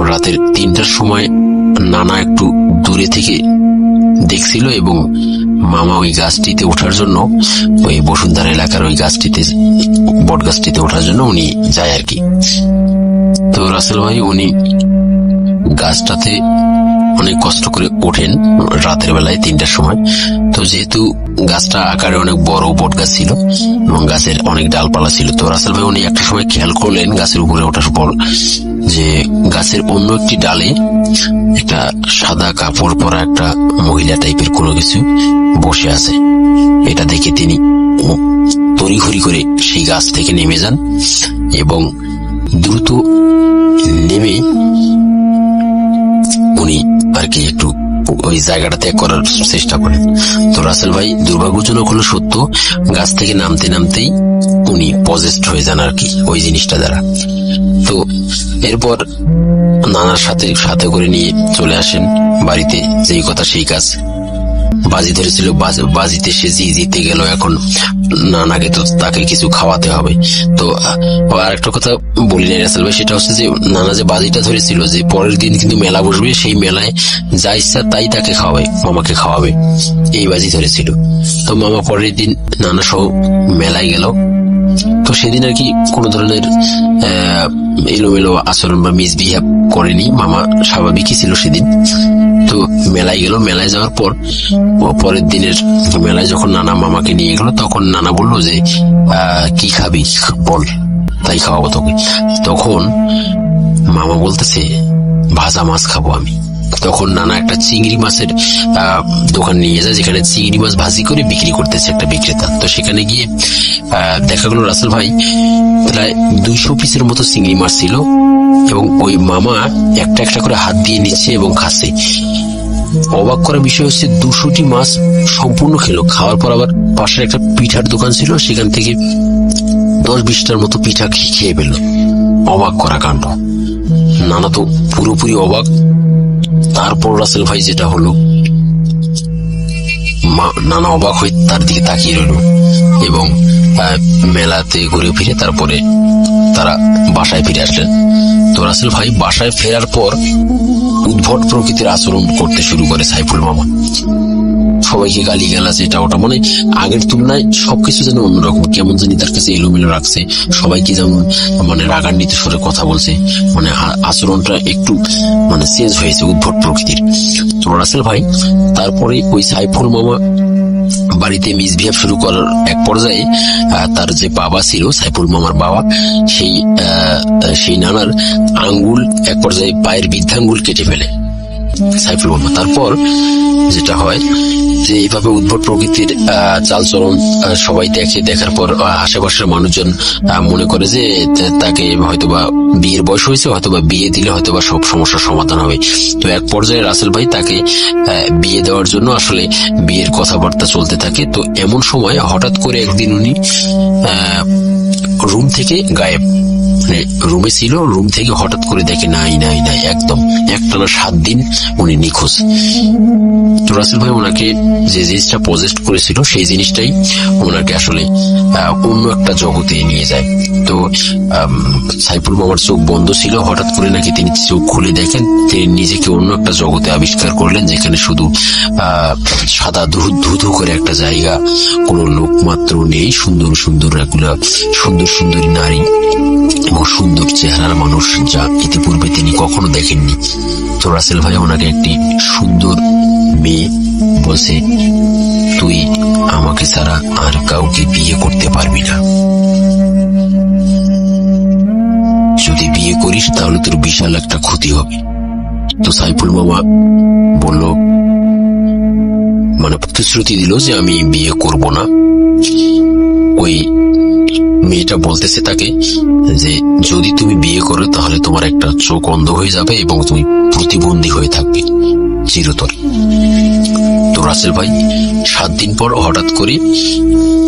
রাতের 3টার সময় নানা একটু দূরে থেকে দেখছিল এবং মামা ওই গাছটিতে ওঠার জন্য, ওই বসুন্ধরা এলাকার ওই গাছটিতে, বট গাছটিতে ওঠার জন্য উনি যায় আর কি। তো রাসেল ভাই উনি গাছটাতে অনেক কষ্ট করে ওঠেন রাতের বেলায় 3টার সময়। তো যেহেতু গাছটা আকারে অনেক বড় বট গাছ ছিল এবং গাছের অনেক ডালপালা ছিল, তো রাসেল ভাই উনি একটা সময় খেয়াল করলেন গাছের উপরে ওঠার পর যে গাছের অন্য একটি ডালে একটা সাদা কাপড় পরা একটা মহিলা টাইপের কোনো কিছু বসে আছে। এটা দেখে তিনি তড়িঘড়ি করে সেই গাছ থেকে নেমে যান এবং দ্রুত নেমে উনি আর কি একটু ওই জায়গাটা ত্যাগ করার চেষ্টা করেন। তো রাসেল ভাই দুর্ভাগ্যজনক হলো সত্য, গাছ থেকে নামতে নামতেই উনি পজেসড হয়ে যান আর কি ওই জিনিসটা দ্বারা। তো এরপর নানার সাথে করে নিয়ে চলে আসেন বাড়িতে। যেই কথা সেই কাজ, বাজি ধরেছিল, বাজিতে সে জিতে গেল। এখন নানাকে তো তাকে কিছু খাওয়াতে হবে। তো আর একটা কথা বলি নাই রাসেল ভাই, সেটা হচ্ছে যে নানা যে বাজিটা ধরেছিল যে পরের দিন কিন্তু মেলা বসবে, সেই মেলায় যা ইচ্ছা তাই তাকে খাওয়াবে, মামাকে খাওয়াবে, এই বাজি ধরেছিল। তো মামা পরের দিন নানা সহ মেলায় গেল। তো সেদিন আর কি কোনো ধরনের এলোমেলো আচরণ বা মিসবিহেভ করেনি, মামা স্বাভাবিকই ছিল সেদিন। তো মেলায় গেল, মেলায় যাওয়ার পর পরের দিনের মেলায় যখন নানা মামাকে নিয়ে গেল, তখন নানা বলল যে কি খাবি বল, তাই খাওয়াবো তোকে। তখন মামা বলতেছে ভাজা মাছ খাবো আমি। তখন নানা একটা চিংড়ি মাছের দোকান নিয়ে যায়, যেখানে চিংড়ি মাছ ভাজি করে বিক্রি করতেছে একটা বিক্রেতা। তো সেখানে গিয়ে দেখা গেল রাসেল ভাই প্রায় 200 পিসের মতো চিংড়ি মাছ ছিল এবং ওই মামা একটা একটা করে হাত দিয়ে নিচ্ছে এবং খাচ্ছে। অবাক করার বিষয় হচ্ছে 200টি মাছ সম্পূর্ণ খেলো। খাওয়ার পর আবার পাশের একটা পিঠার দোকান ছিল, সেখান থেকে 10-20টার মতো পিঠা খেয়ে ফেলল। অবাক করা কাণ্ড। নানা তো পুরোপুরি অবাক। তারপর রাসেল ভাই যেটা হলো, নানা অবাক হয়ে তার দিকে তাকিয়ে রইল এবং মেলাতে ঘুরে ফিরে তারপরে তারা বাসায় ফিরে আসলেন। তো রাসেল ভাই বাসায় ফেরার পর উদ্ভট প্রকৃতির আচরণ করতে শুরু করে সাইফুল মামা। সবাইকে গালিগালাজ, এটা ওটা, মানে আগের তুলনায় সবকিছু যেন অন্যরকম, কেমন জানি তার কাছে এলোমেলো রাখছে। সবাইকে যেমন মানে রাগান্বিত স্বরে কথা বলছে, মানে আচরণটা একটু মানে চেঞ্জ হয়েছে, উদ্ভট প্রকৃতির। তো রাসেল ভাই তারপরে ওই সাইফুল মামা বাড়িতে মিসবিহেভ শুরু করার এক পর্যায়ে তার যে বাবা ছিল, সাইফুল মামার বাবা, সেই নানার আঙ্গুল এক পর্যায়ে পায়ের বৃদ্ধাঙ্গুল কেটে ফেলে সাইফুল মামা। তারপর যেটা হয় যে এইভাবে উদ্ভট প্রকৃতির চালচলন সবাই দেখার পর আশেপাশের মানুষজন মনে করে যে তাকে হয়তোবা বিয়ের বয়স হয়েছে, হয়তোবা বিয়ে দিলে হয়তোবা সব সমস্যার সমাধান হবে। তো এক পর্যায়ে রাসেল ভাই তাকে বিয়ে দেওয়ার জন্য আসলে বিয়ের কথাবার্তা চলতে থাকে। তো এমন সময় হঠাৎ করে একদিন উনি রুম থেকে গায়েব, মানে রুমে ছিল, রুম থেকে হঠাৎ করে দেখে নাই, একদম একটানা 7 দিন উনি নিখোঁজ। তো রাসেল ভাই ওনাকে যে জিনিসটা পজেস্ট করেছিল সেই জিনিসটাই ওনাকে আসলে অন্য একটা জগতে নিয়ে যায়। তো সাইফুল মামার চোখ বন্ধ ছিল, হঠাৎ করে নাকি তিনি চোখ খুলে দেখেন, তিনি নিজেকে অন্য একটা জগতে আবিষ্কার করলেন, যেখানে শুধু সাদা ধুধু করে একটা জায়গা, কোনো লোক মাত্র নেই, সুন্দর এগুলা সুন্দরী নারী এবং সুন্দর চেহারার মানুষ, যা ইতিপূর্বে তিনি কখনো দেখেননি। তো রাসেল ভাই ওনাকে একটি সুন্দর মেয়ে বলছে, তুই আমাকে ছাড়া আর কাউকে বিয়ে করতে পারবি না, যদি বিয়ে করিস তাহলে তোর বিশাল একটা ক্ষতি হবে। তো সাইফুল মামা বলল, মানে প্রতিশ্রুতি দিল যে আমি বিয়ে করব না। ওই মেয়েটা বলতেছে তাকে যে যদি তুমি বিয়ে করো তাহলে তোমার একটা চোখ অন্ধ হয়ে যাবে এবং তুমি প্রতিবন্ধী হয়ে থাকবে চিরতরে। তো রাসেল ভাই 7 দিন পর হঠাৎ করে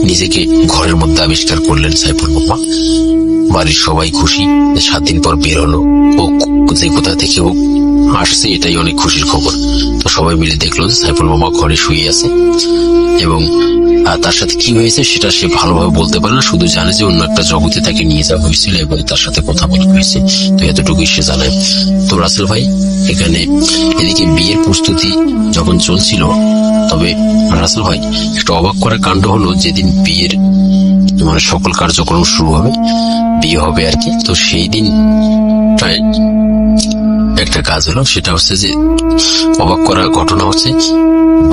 নিজেকে ঘরের মধ্যে আবিষ্কার করলেন সাইফুল মামা। বাড়ির সবাই খুশি, 7 দিন পর বের হলো, ও যে কোথা থেকে হোক আসছে, এটাই অনেক খুশির খবর। তো সবাই মিলে দেখলো যে সাইফুল মামা ঘরে শুয়ে আছে এবং তার সাথে কি হয়েছে সেটা সে ভালোভাবে বলতে পারে না, শুধু জানে যে অন্য একটা জগতে তাকে নিয়ে যাওয়া হয়েছিল এবং তার সাথে কথা বলা হয়েছে। তো এতটুকুই সে জানায়। তো রাসেল ভাই এখানে এদিকে বিয়ের প্রস্তুতি যখন চলছিল, তবে রাসেল ভাই একটা অবাক করার কাণ্ড হলো, যেদিন বিয়ের মানে সকল কার্যক্রম শুরু হবে, বিয়ে হবে আর কি, তো সেই দিন একটা কাজ হলো, সেটা হচ্ছে যে অবাক করার ঘটনা হচ্ছে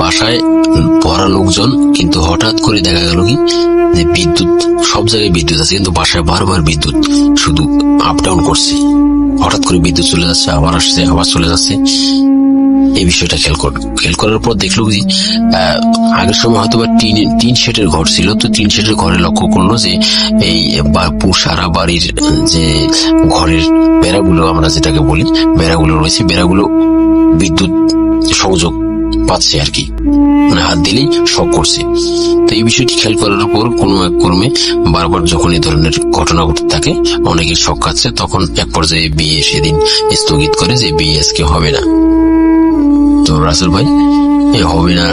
বাসায় ভরা লোকজন, কিন্তু হঠাৎ করে দেখা গেল কি যে বিদ্যুৎ, সব জায়গায় বিদ্যুৎ আছে কিন্তু বাসায় বারবার বিদ্যুৎ শুধু আপ ডাউন করছে। হঠাৎ করে বিদ্যুৎ চলে যাচ্ছে, আবার আসছে, আবার চলে যাচ্ছে। এই বিষয়টা খেয়াল করার পর দেখলো যে আগের সময় হয়তো বা টিন শেডের ঘর ছিল, তো টিন শেডের ঘরে লক্ষ্য করলো যে এই সারা বাড়ির যে ঘরের বেড়াগুলো, আমরা যেটাকে বলি বেড়াগুলো রয়েছে, বেড়াগুলো বিদ্যুৎ সংযোগ পাচ্ছে আর কি, মানে হাত দিলেই শক করছে। তো এই বিষয়টি খেয়াল করার পর কোনো এক কর্মে বারবার যখন এই ধরনের ঘটনা ঘটতে থাকে, অনেকে শক খাচ্ছে, তখন এক পর্যায়ে বিয়ে সেদিন স্থগিত করে যে বিয়ে আজকে হবে না। তো রাসেল ভাই হবে না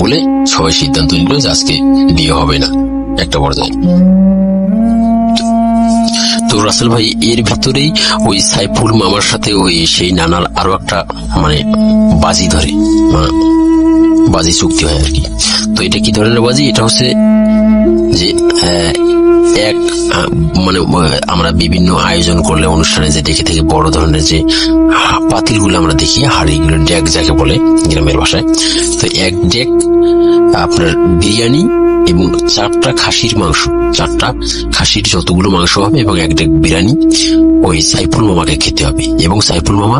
বলে সবাই সিদ্ধান্ত নিল যে আজকে বিয়ে হবে না একটা পর্যায়ে। তো রাসেল ভাই এর ভিতরেই ওই সাইফুল মামার সাথে ওই সেই নানার আরো একটা মানে বাজি ধরে, বাজি চুক্তি হয় আর কি। তো এটা কি ধরনের বাজি? এটা হচ্ছে যে এক মানে আমরা বিভিন্ন আয়োজন করলে অনুষ্ঠানে যে দেখে থেকে বড় ধরনের যে পাতিলগুলো আমরা দেখি, হাড়িগুলো, ডেক যাকে বলে গ্রামের ভাষায়, তো এক ডেক আপনার বিরিয়ানি এবং 4টা খাসির মাংস, 4টা খাসির যতগুলো মাংস হবে এবং এক ডেক বিরিয়ানি ওই সাইফুল মামাকে খেতে হবে। এবং সাইফুল মামা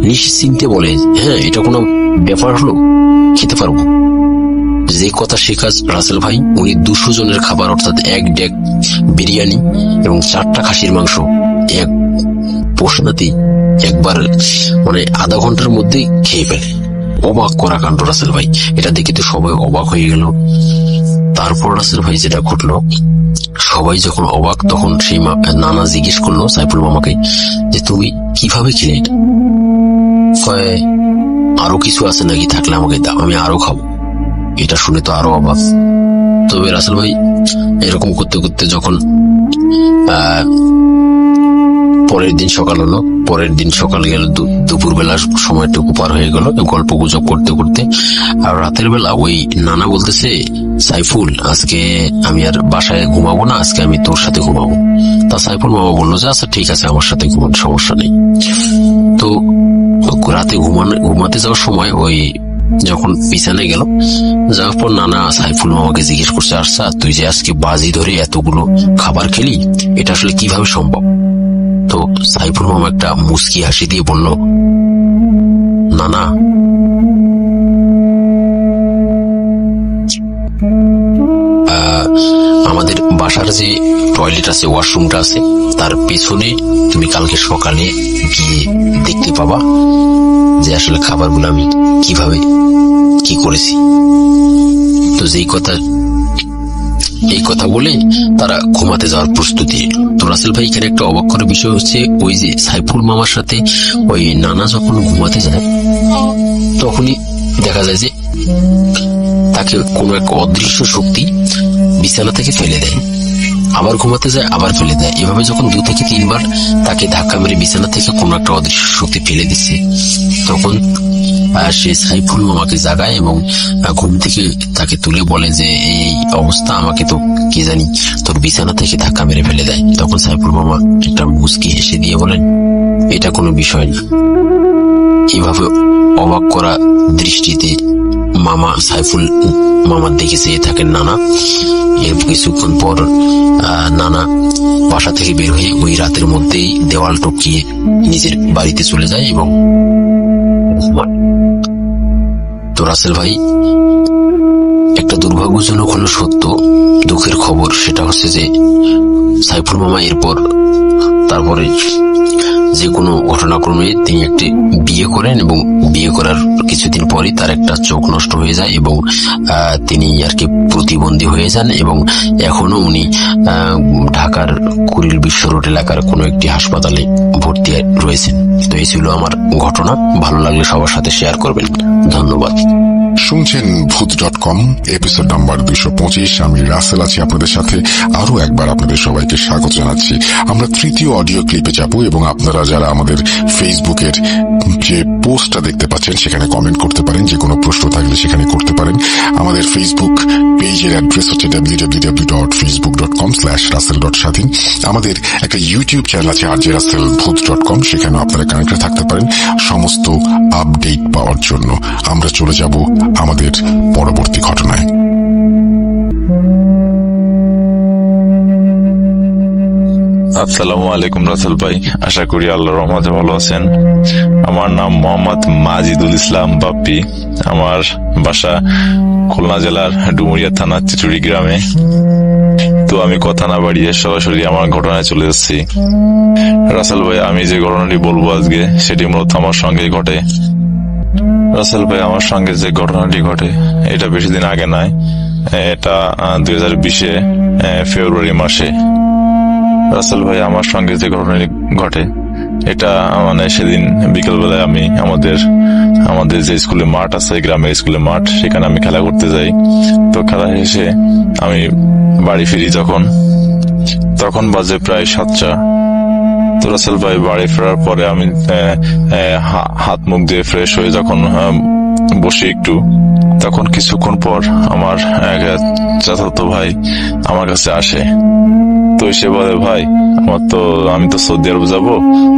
নিশ্চিন্তে বলে, হ্যাঁ এটা কোনো ব্যাপার হলো, খেতে পারবো। যে কথা সে কাজ রাসেল ভাই। উনি 200 জনের খাবার, অর্থাৎ এক ডেক বিরিয়ানি এবং 4টা খাসির মাংস এক পোষণাতেই একবার মানে আধা ঘন্টার মধ্যে খেয়ে ফেলে। অবাক করা কাণ্ড রাসেল ভাই। এটা দেখে তো সবাই অবাক হয়ে গেল। তারপর রাসেল ভাই যেটা ঘটলো, সবাই যখন অবাক, তখন সেই নানা জিজ্ঞেস করলো সাইফুল মামাকে যে তুমি কিভাবে খেলে এটা? আরো কিছু আছে নাকি? থাকলে আমাকে দাও, আমি আরো খাবো। এটা শুনে তো আরো অবাক। তবে রাসেল ভাই এরকম করতে করতে যখন পরের দিন সকাল হলো, পরের দিন সকাল গেল, দুপুর বেলার সময়টুকু পার হয়ে গেল গল্প গুজব করতে করতে। আর রাতের বেলা ওই নানা বলতেছে, সাইফুল আজকে আমি আর বাসায় ঘুমাবো না, আজকে আমি তোর সাথে ঘুমাবো। তা সাইফুল মামা বললো যে আচ্ছা ঠিক আছে, আমার সাথে ঘুমান, সমস্যা নেই। তো রাতে ঘুমাতে যাওয়ার সময় ওই যখন পিছনে গেল, যাওয়ার পর নানা সাইফুল মামাকে জিজ্ঞেস করছে, আচ্ছা তুই যে আজকে বাজি ধরে এতগুলো খাবার খেলি, এটা আসলে কিভাবে সম্ভব? তো সাইফুল মামা একটা মুচকি হাসি দিয়ে বলল, নানা আমাদের বাসার যে টয়লেট আছে, ওয়াশরুমটা আছে, তার পেছনে তুমি কালকে সকালে গিয়ে দেখতে পাবা যে আসলে খাবারগুলো আমি কিভাবে কি করেছি। তো এই কথা বলে তারা ঘুমাতে যাওয়ার প্রস্তুতি। তো রাসেল ভাই এখানে একটা অবাক করার বিষয় হচ্ছে, ওই যে সাইফুল মামার সাথে ওই নানা যখন ঘুমাতে যায়, তখনই দেখা যায় যে তাকে কোনো এক অদৃশ্য শক্তি বিছানা থেকে ফেলে দেয়, আবার ঘুমাতে যায়, আবার ফেলে দেয়। এভাবে যখন 2 থেকে 3 বার তাকে ধাক্কা মেরে বিছানা থেকে কোনো একটা অদৃশ্য শক্তি ফেলে দিচ্ছে, তখন সে সাইফুল মামাকে জাগায় এবং ঘুম থেকে তাকে তুলে বলে যে এই অবস্থা, আমাকে তো কে জানি তোর বিছানা থেকে ধাক্কা মেরে ফেলে দেয়। তখন সাইফুল মামা একটা মুচকি হেসে দিয়ে বলেন, এটা কোনো বিষয় না। এভাবে অবাক করা দৃষ্টিতে সাইফুল মামার দিকে চেয়ে থাকেন নানা। এর কিছুক্ষণ পর নানা বাসা থেকে বের হয়ে ওই রাতের মধ্যেই দেওয়াল টপকিয়ে নিজের বাড়িতে চলে যায়। এবং তো রাসেল ভাই একটা দুর্ভাগ্যজনক হলো সত্য, দুঃখের খবর, সেটা হচ্ছে যে সাইফুল মামা তারপরে যে কোনো ঘটনাক্রমে তিনি একটি বিয়ে করেন এবং বিয়ে করার কিছুদিন পরই তার একটা চোখ নষ্ট হয়ে যায় এবং তিনি আর কি প্রতিবন্ধী হয়ে যান। এবং এখনো উনি ঢাকার কুড়িল বিশ্ব রোড এলাকার কোনো একটি হাসপাতালে ভর্তি রয়েছেন। তো এই ছিল আমার ঘটনা। ভালো লাগলে সবার সাথে শেয়ার করবেন। ধন্যবাদ। শুনছেন ভূত.com এপিসোড নাম্বার 225। আমি রাসেল আছি আপনাদের সাথে। আরো একবার আপনাদের সবাইকে স্বাগত জানাচ্ছি। আমরা তৃতীয় অডিও ক্লিপে যাব এবং আপনারা যারা আমাদের ফেসবুকের যে পোস্টটা দেখতে পাচ্ছেন সেখানে কমেন্ট করতে পারেন। যে কোনো প্রশ্ন থাকলে সেখানে করতে পারেন। আমাদের ফেসবুক পেজের অ্যাড্রেস হচ্ছে www.facebook.com/russell.স্বাধীন। আমাদের একটা ইউটিউব চ্যানেল আছে rjrussellbooth.com, সেখানেও আপনারা কানেক্টে থাকতে পারেন সমস্ত আপডেট পাওয়ার জন্য। আমরা চলে যাব আমাদের পরবর্তী ঘটনায়। আসসালামু আলাইকুম রাসেল ভাই, আশা করি আল্লাহর রহমতে ভালো আছেন। আমার নাম মোহাম্মদ মাজিদুল ইসলাম বাপ্পি। আমার বাসা খুলনা জেলার ডুমুরিয়া থানা চিচুড়ি গ্রামে। তো আমি কথা না বাড়িয়ে সরাসরি আমার ঘটনায় চলে যাচ্ছি। রাসেল ভাই, আমি যে ঘটনাটি বলবো আজকে সেটি মূলত আমার সঙ্গে ঘটে। রাসেল ভাই, আমার সঙ্গে যে ঘটনাটি ঘটে এটা বেশি দিন আগে নয়, এটা 2020 ফেব্রুয়ারি মাসে। রাসেল ভাই, আমার সঙ্গে যে ঘটনাটি ঘটে এটা সেদিন বিকেল বেলায় আমি আমাদের যে স্কুলে মাঠ আছে, গ্রামের স্কুলে মাঠ, সেখানে আমি খেলা করতে যাই। তো খেলা শেষে আমি বাড়ি ফিরি তখন বাজে প্রায় 7টা। তো রাসেল ভাই, বাড়ি ফেরার পরে আমি হাত মুখ দিয়ে ফ্রেশ হয়ে যখন বসি একটু, তখন কিছুক্ষণ পর আমার এক চাচাতো ভাই আমার কাছে আসে। তো সে বলে, ভাই আমি তো সৌদি আরব যাবো,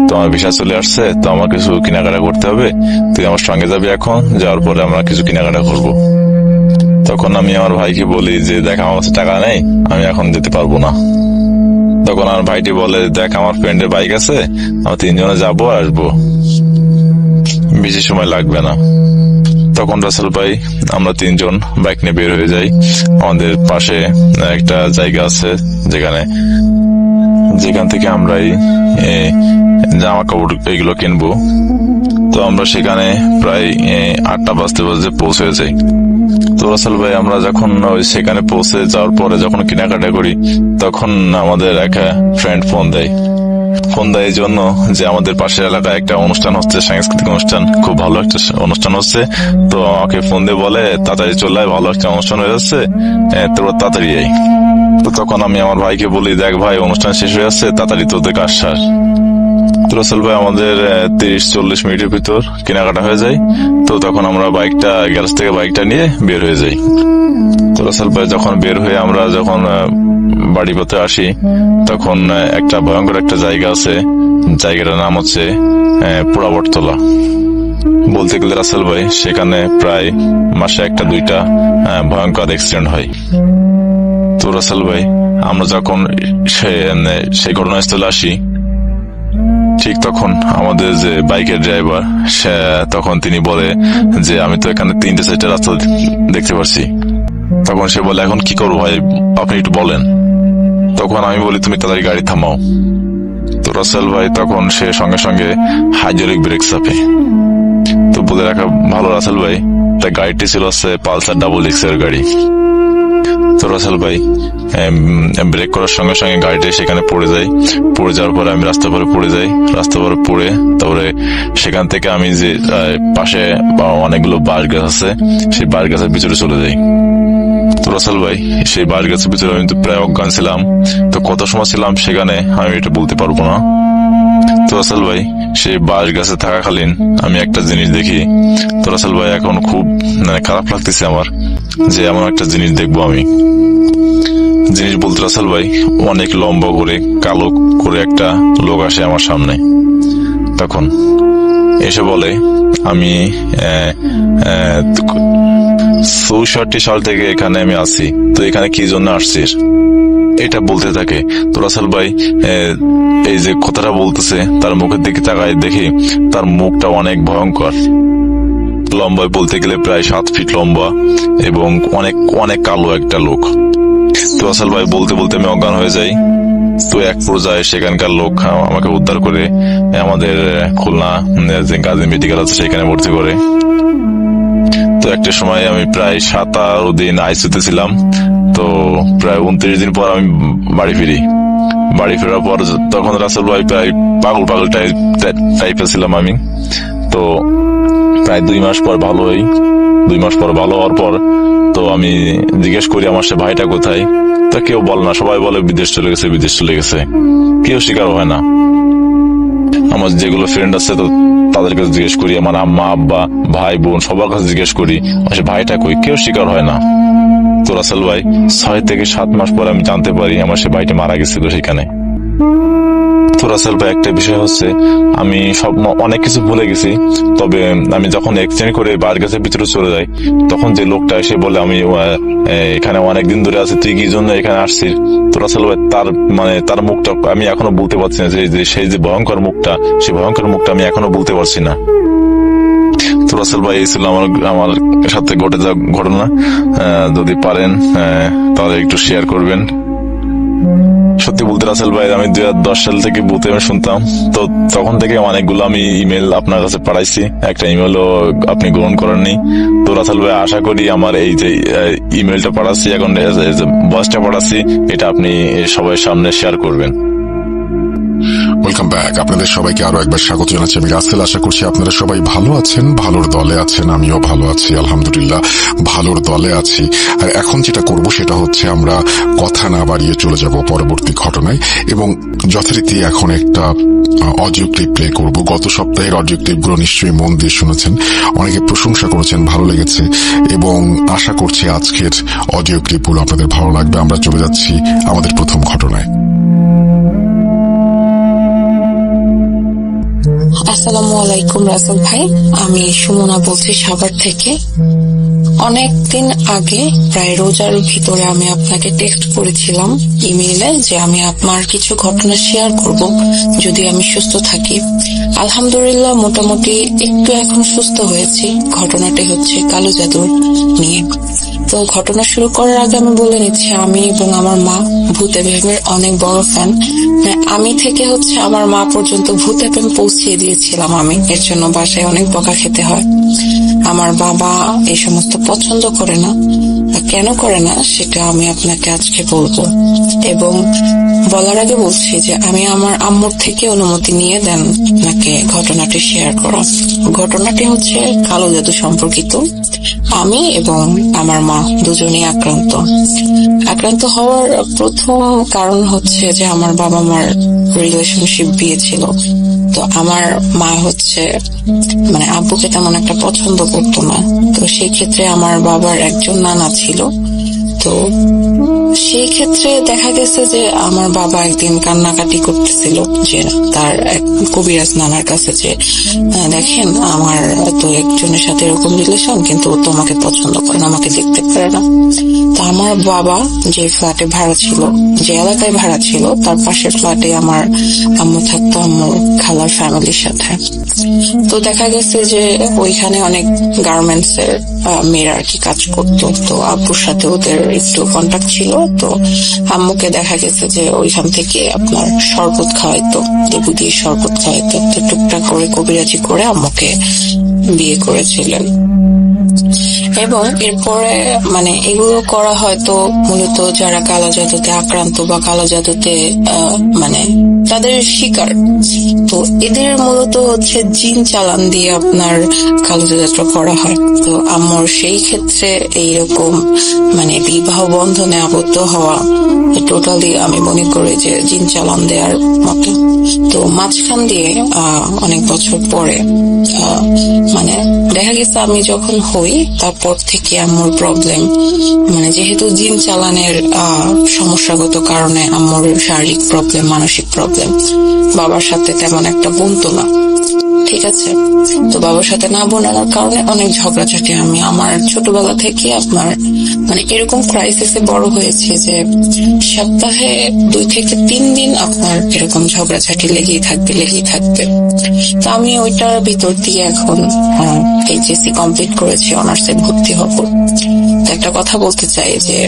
তো আমার ভিসা চলে আসছে, তো আমার কিছু কেনাকাটা করতে হবে, তুই আমার সঙ্গে যাবি। এখন যাওয়ার পরে আমরা কিছু কেনাকাটা করবো। তখন আমি আমার ভাইকে বলি যে, দেখ আমার কাছে টাকা নেই, আমি এখন যেতে পারবো না। তখন আমার ভাইটি বলে, দেখ আমার ফ্রেন্ডের বাইক আছে, আমরা 3 জনে যাবো আর আসবো, বেশি সময় লাগবে না। তখন রাসেল ভাই, আমরা 3 জন বাইক নিয়ে বের হয়ে যাই। আমাদের পাশে একটা জায়গা আছে যেখান থেকে আমরা জামা কাপড় এগুলো কিনবো। তো আমরা সেখানে প্রায় 8টা বাজতে পৌঁছে যাই। তো রাসেল ভাই, আমরা যখন সেখানে পৌঁছে যাওয়ার পরে যখন কেনাকাটা করি, তখন আমাদের এক ফ্রেন্ড ফোন দেয় এই জন্য যে আমাদের পাশের এলাকায় একটা অনুষ্ঠান হচ্ছে, সাংস্কৃতিক অনুষ্ঠান, খুব ভালো একটা অনুষ্ঠান হচ্ছে। তো আমাকে ফোন দিয়ে বলে, তাড়াতাড়ি চলে আয়, ভালো একটা অনুষ্ঠান হয়ে যাচ্ছে, তোরা তাড়াতাড়ি আয়। তো তখন আমি আমার ভাইকে বলি, দেখ ভাই, অনুষ্ঠান শেষ হয়ে যাচ্ছে, তাড়াতাড়ি তোদের কাজ সার। তো রাসেল ভাই, আমাদের 30-40 মিনিটের ভিতর কেনাকাটা হয়ে যায়। তো তখন আমরা গ্যারেজ থেকে বাইকটা নিয়ে বের হয়ে যাই। তো রাসেল ভাই, যখন বের হয়ে আমরা যখন বাড়ি পথে আসি, তখন একটা ভয়ঙ্কর একটা জায়গা আছে, জায়গাটার নাম হচ্ছে পোড়াবটতলা। বলতে গেলে রাসেল ভাই, সেখানে প্রায় মাসে 1-2টা ভয়ঙ্কর অ্যাক্সিডেন্ট হয়। তো রাসেল ভাই, আমরা যখন সেই ঘটনাস্থলে আসি, ঠিক তখন আমাদের যে বাইকের ড্রাইভার, তখন তিনি বলে যে, আমি তো এখানে 3-4টা রাস্তা দেখতে পাচ্ছি। তখন সে বলে, এখন কি করবো ভাই, আপনি একটু বলেন। তখন আমি বলি, তুমি তাড়াতাড়ি গাড়ি থামাও। তো রাসেল ভাই, তখন সে সঙ্গে সঙ্গে হাইড্রোলিক ব্রেক চাপে। তো বলে রাখা ভালো রাসেল ভাই, তার গাড়িটি ছিল পালসার DX এর গাড়ি। তো রাসেল ভাই, ব্রেক করার সঙ্গে সঙ্গে গাড়িটা সেখানে পড়ে যাওয়ার পরে আমি রাস্তা পরে পড়ে তারপরে সেখান থেকে আমি যে পাশে অনেকগুলো বাঁশ গাছ আছে, সেই বাঁশ গাছের ভিতরে চলে যাই। তো রাসেল ভাই, সেই বাঁশ গাছের ভিতরে আমি তো প্রায় অজ্ঞান ছিলাম। তো কত সময় ছিলাম সেখানে আমি এটা বলতে পারবো না। তো রাসেল ভাই, সেই বাঁশ গাছে থাকাকালীন আমি একটা জিনিস দেখি। তো রাসেল ভাই, এখন খুব খারাপ লাগতেছে আমার, যে এমন একটা জিনিস দেখবো আমি। জিনিস বলতে রাসেল ভাই, অনেক লম্বা করে কালো করে একটা লোক আসে আমার সামনে। তখন এসে বলে, আমি 64 সাল থেকে এখানে আমি আছি, তো এখানে কি জন্য আসছিস, এটা বলতে থাকে। তো রাসেল ভাই, এই যে কথাটা বলতেছে, তার মুখের দিকে তাকায় দেখি তার মুখটা অনেক ভয়ঙ্কর। লম্বায় বলতে গেলে প্রায় 7 ফিট লম্বা এবং অনেক অনেক কালো একটা লোক। তো রাসেল ভাই, বলতে বলতে আমি অজ্ঞান হয়ে যাই। তো এক পর্যায়ে সেখানকার লোক আমাকে উদ্ধার করে আমাদের খুলনা যে গাজী মেডিকেল আছে সেখানে ভর্তি করে। তো একটা সময় আমি প্রায় 17 দিন আইসিইউতে ছিলাম। তো প্রায় 29 দিন পর আমি বাড়ি ফিরি। বাড়ি ফেরার পর তখন রাসেল ভাই প্রায় পাগল টাইপের ছিলাম আমি। তো প্রায় 2 মাস পর ভালো হই। 2 মাস পর ভালো হওয়ার পর তো আমি জিজ্ঞেস করি আমার সে ভাইটা কোথায়, তা কেউ বলে না, সবাই বলে বিদেশ চলে গেছে, কেউ স্বীকার হয় না। আমার যেগুলো ফ্রেন্ড আছে তো তাদের কাছে জিজ্ঞেস করি, আমার আম্মা আব্বা ভাই বোন সবার কাছে জিজ্ঞেস করি সে ভাইটা কই, কেউ স্বীকার হয় না। তো রাসেল ভাই 6 থেকে 7 মাস পরে আমি জানতে পারি আমার সে ভাইটা মারা গেছিল সেখানে। তো রাসেল ভাই একটা বিষয় হচ্ছে আমি অনেক কিছু ভুলে গেছি, তবে আমি যখন এক্সচেঞ্জ করে বাড়ির কাছে ভিতরে চলে যাই তখন যে লোকটা এসে বলে আমি এখানে অনেকদিন ধরে আছি, তুই কি জন্য এখানে আসছিস। তো রাসেল ভাই তার মুখটা আমি এখনো বলতে পারছি না, সেই যে ভয়ঙ্কর মুখটা, সেই ভয়ঙ্কর মুখটা আমি এখনো বলতে পারছি না। তো রাসেল ভাই এই ছিল আমার সাথে ঘটে যাওয়া ঘটনা। যদি পারেন তাহলে একটু শেয়ার করবেন। সত্যি বলতে রাসেল ভাই আমি 2010 সাল থেকে বলতে আমি শুনতাম, তো তখন থেকে অনেকগুলো আমি ইমেল আপনার কাছে পাঠাইছি, একটা ইমেলও আপনি গ্রহণ করেননি। তো রাসেল ভাই আশা করি আমার এই যে ইমেলটা পাঠাচ্ছি, এখন ভয়েসটা পাঠাচ্ছি, এটা আপনি সবাই সামনে শেয়ার করবেন। Welcome back. আপনাদের সবাইকে আরো একবার স্বাগত জানাচ্ছি। আমি রাসেল। আশা করছি আপনারা সবাই ভালো আছেন, ভালোর দলে আছেন। আমিও ভালো আছি, আলহামদুলিল্লাহ ভালোর দলে আছি। আর এখন যেটা করব সেটা হচ্ছে আমরা কথা না বাড়িয়ে চলে যাব পরবর্তী ঘটনায়, এবং যথারীতি এখন একটা অডিও ক্লিপ প্লে করব। গত সপ্তাহের অডিও ক্লিপগুলো নিশ্চয়ই মন দিয়ে শুনেছেন, অনেকে প্রশংসা করেছেন, ভালো লেগেছে, এবং আশা করছি আজকের অডিও ক্লিপগুলো আপনাদের ভালো লাগবে। আমরা চলে যাচ্ছি আমাদের প্রথম ঘটনায়। আসসালামু আলাইকুম রাসেল ভাই, আমি সুমনা বলছি সাভার থেকে। অনেকদিন আগে প্রায় রোজার ভিতরে আমি আপনাকে টেক্সট করেছিলাম ইমেইলে যে আমি আপনার কিছু ঘটনা শেয়ার করব যদি আমি সুস্থ থাকি। আলহামদুলিল্লাহ মোটামুটি একটু এখন সুস্থ হয়েছি। ঘটনাটি হচ্ছে কালো জাদুর নিয়ে। তো ঘটনা শুরু করার আগে আমি বলে নিচ্ছি, আমি এবং আমার মা ভূতে প্রেমের অনেক বড় ফ্যান। আমি থেকে হচ্ছে আমার মা পর্যন্ত ভূতে প্রেম পৌঁছিয়ে দিয়েছিলাম আমি, এর জন্য বাসায় অনেক বকা খেতে হয়। আমার বাবা এই সমস্ত পছন্দ করে না, কেন করে না সেটা আমি আপনাকে আজকে বলবো, এবং বলার আগে বলছি যে আমি আমার আম্মুর থেকে অনুমতি নিয়ে দেন আপনাকে ঘটনাটি শেয়ার করা। ঘটনাটি হচ্ছে কালো জাদু সম্পর্কিত। আমি এবং আমার মা দুজনেই আক্রান্ত হওয়ার প্রথম কারণ হচ্ছে যে আমার বাবা মার রিলেশনশিপ বিয়ে ছিল। তো আমার মা হচ্ছে আব্বুকে তেমন একটা পছন্দ করতো না। তো সেই ক্ষেত্রে আমার বাবার একজন নানা ছিল। তো সেই ক্ষেত্রে দেখা গেছে যে আমার বাবা একদিন কান্নাকাটি করতেছিল যে তার এক কবিরাজ নানার কাছে যে দেখেন আমার তো একজনের সাথে এরকম রিলেশন, কিন্তু ও তোমাকে পছন্দ করে না, আমাকে দেখতে পারে না। তো আমার বাবা যে ফ্ল্যাটে ভাড়া ছিল, যে এলাকায় ভাড়া ছিল, তার পাশের ফ্ল্যাটে আমার আম্মু থাকতো, আম্মুর খালার ফ্যামিলির সাথে। তো দেখা গেছে যে ওইখানে অনেক গার্মেন্টস এর মেয়েরা আর কি কাজ করতো। তো আব্বুর সাথে ওদের একটু কন্ট্যাক্ট ছিল। তো আম্মুকে দেখা গেছে যে ওইখান থেকে আপনার শরবত খাওয়াইতো, লেবু দিয়ে শরবত খাওয়াইতো। তো টুকটাক করে কবিরাজি করে আম্মুকে বিয়ে করেছিলেন। এবং এরপরে এগুলো করা হয়তো মূলত যারা কালো জাদুতে আক্রান্ত বা কালো জাদুতে তাদের শিকার, তো এদের মূলত হচ্ছে জিন চালান দিয়ে আপনার কালো জাদুটা করা হয়। তো আমার সেই ক্ষেত্রে এইরকম বিবাহ বন্ধনে আবদ্ধ হওয়া টোটালি আমি মনে করি যে জিন চালান দেওয়ার মতো। তো মাঝখান দিয়ে অনেক বছর পরে দেখা গেছে আমি যখন হই তারপর থেকে আম্মুর প্রবলেম, যেহেতু জিন চালানের সমস্যাগত কারণে আম্মুর শারীরিক প্রবলেম, মানসিক প্রবলেম, বাবার সাথে তেমন একটা বনতো না। ঠিক আছে, তো বাবার সাথে না বোনানোর কারণে অনেক ঝগড়াঝাটি আমি আমার ছোটবেলা থেকে আপনার এরকম ক্রাইসিসে বড় হয়েছে যে সপ্তাহে 2 থেকে 3 দিন আপনার এরকম ঝগড়াঝাটি লেগেই থাকবে। তো আমি ওইটার ভিতর দিয়ে এখন এইচএসসি কমপ্লিট করেছি, অনার্সে ভর্তি হব। তো একটা কথা বলতে চাই যে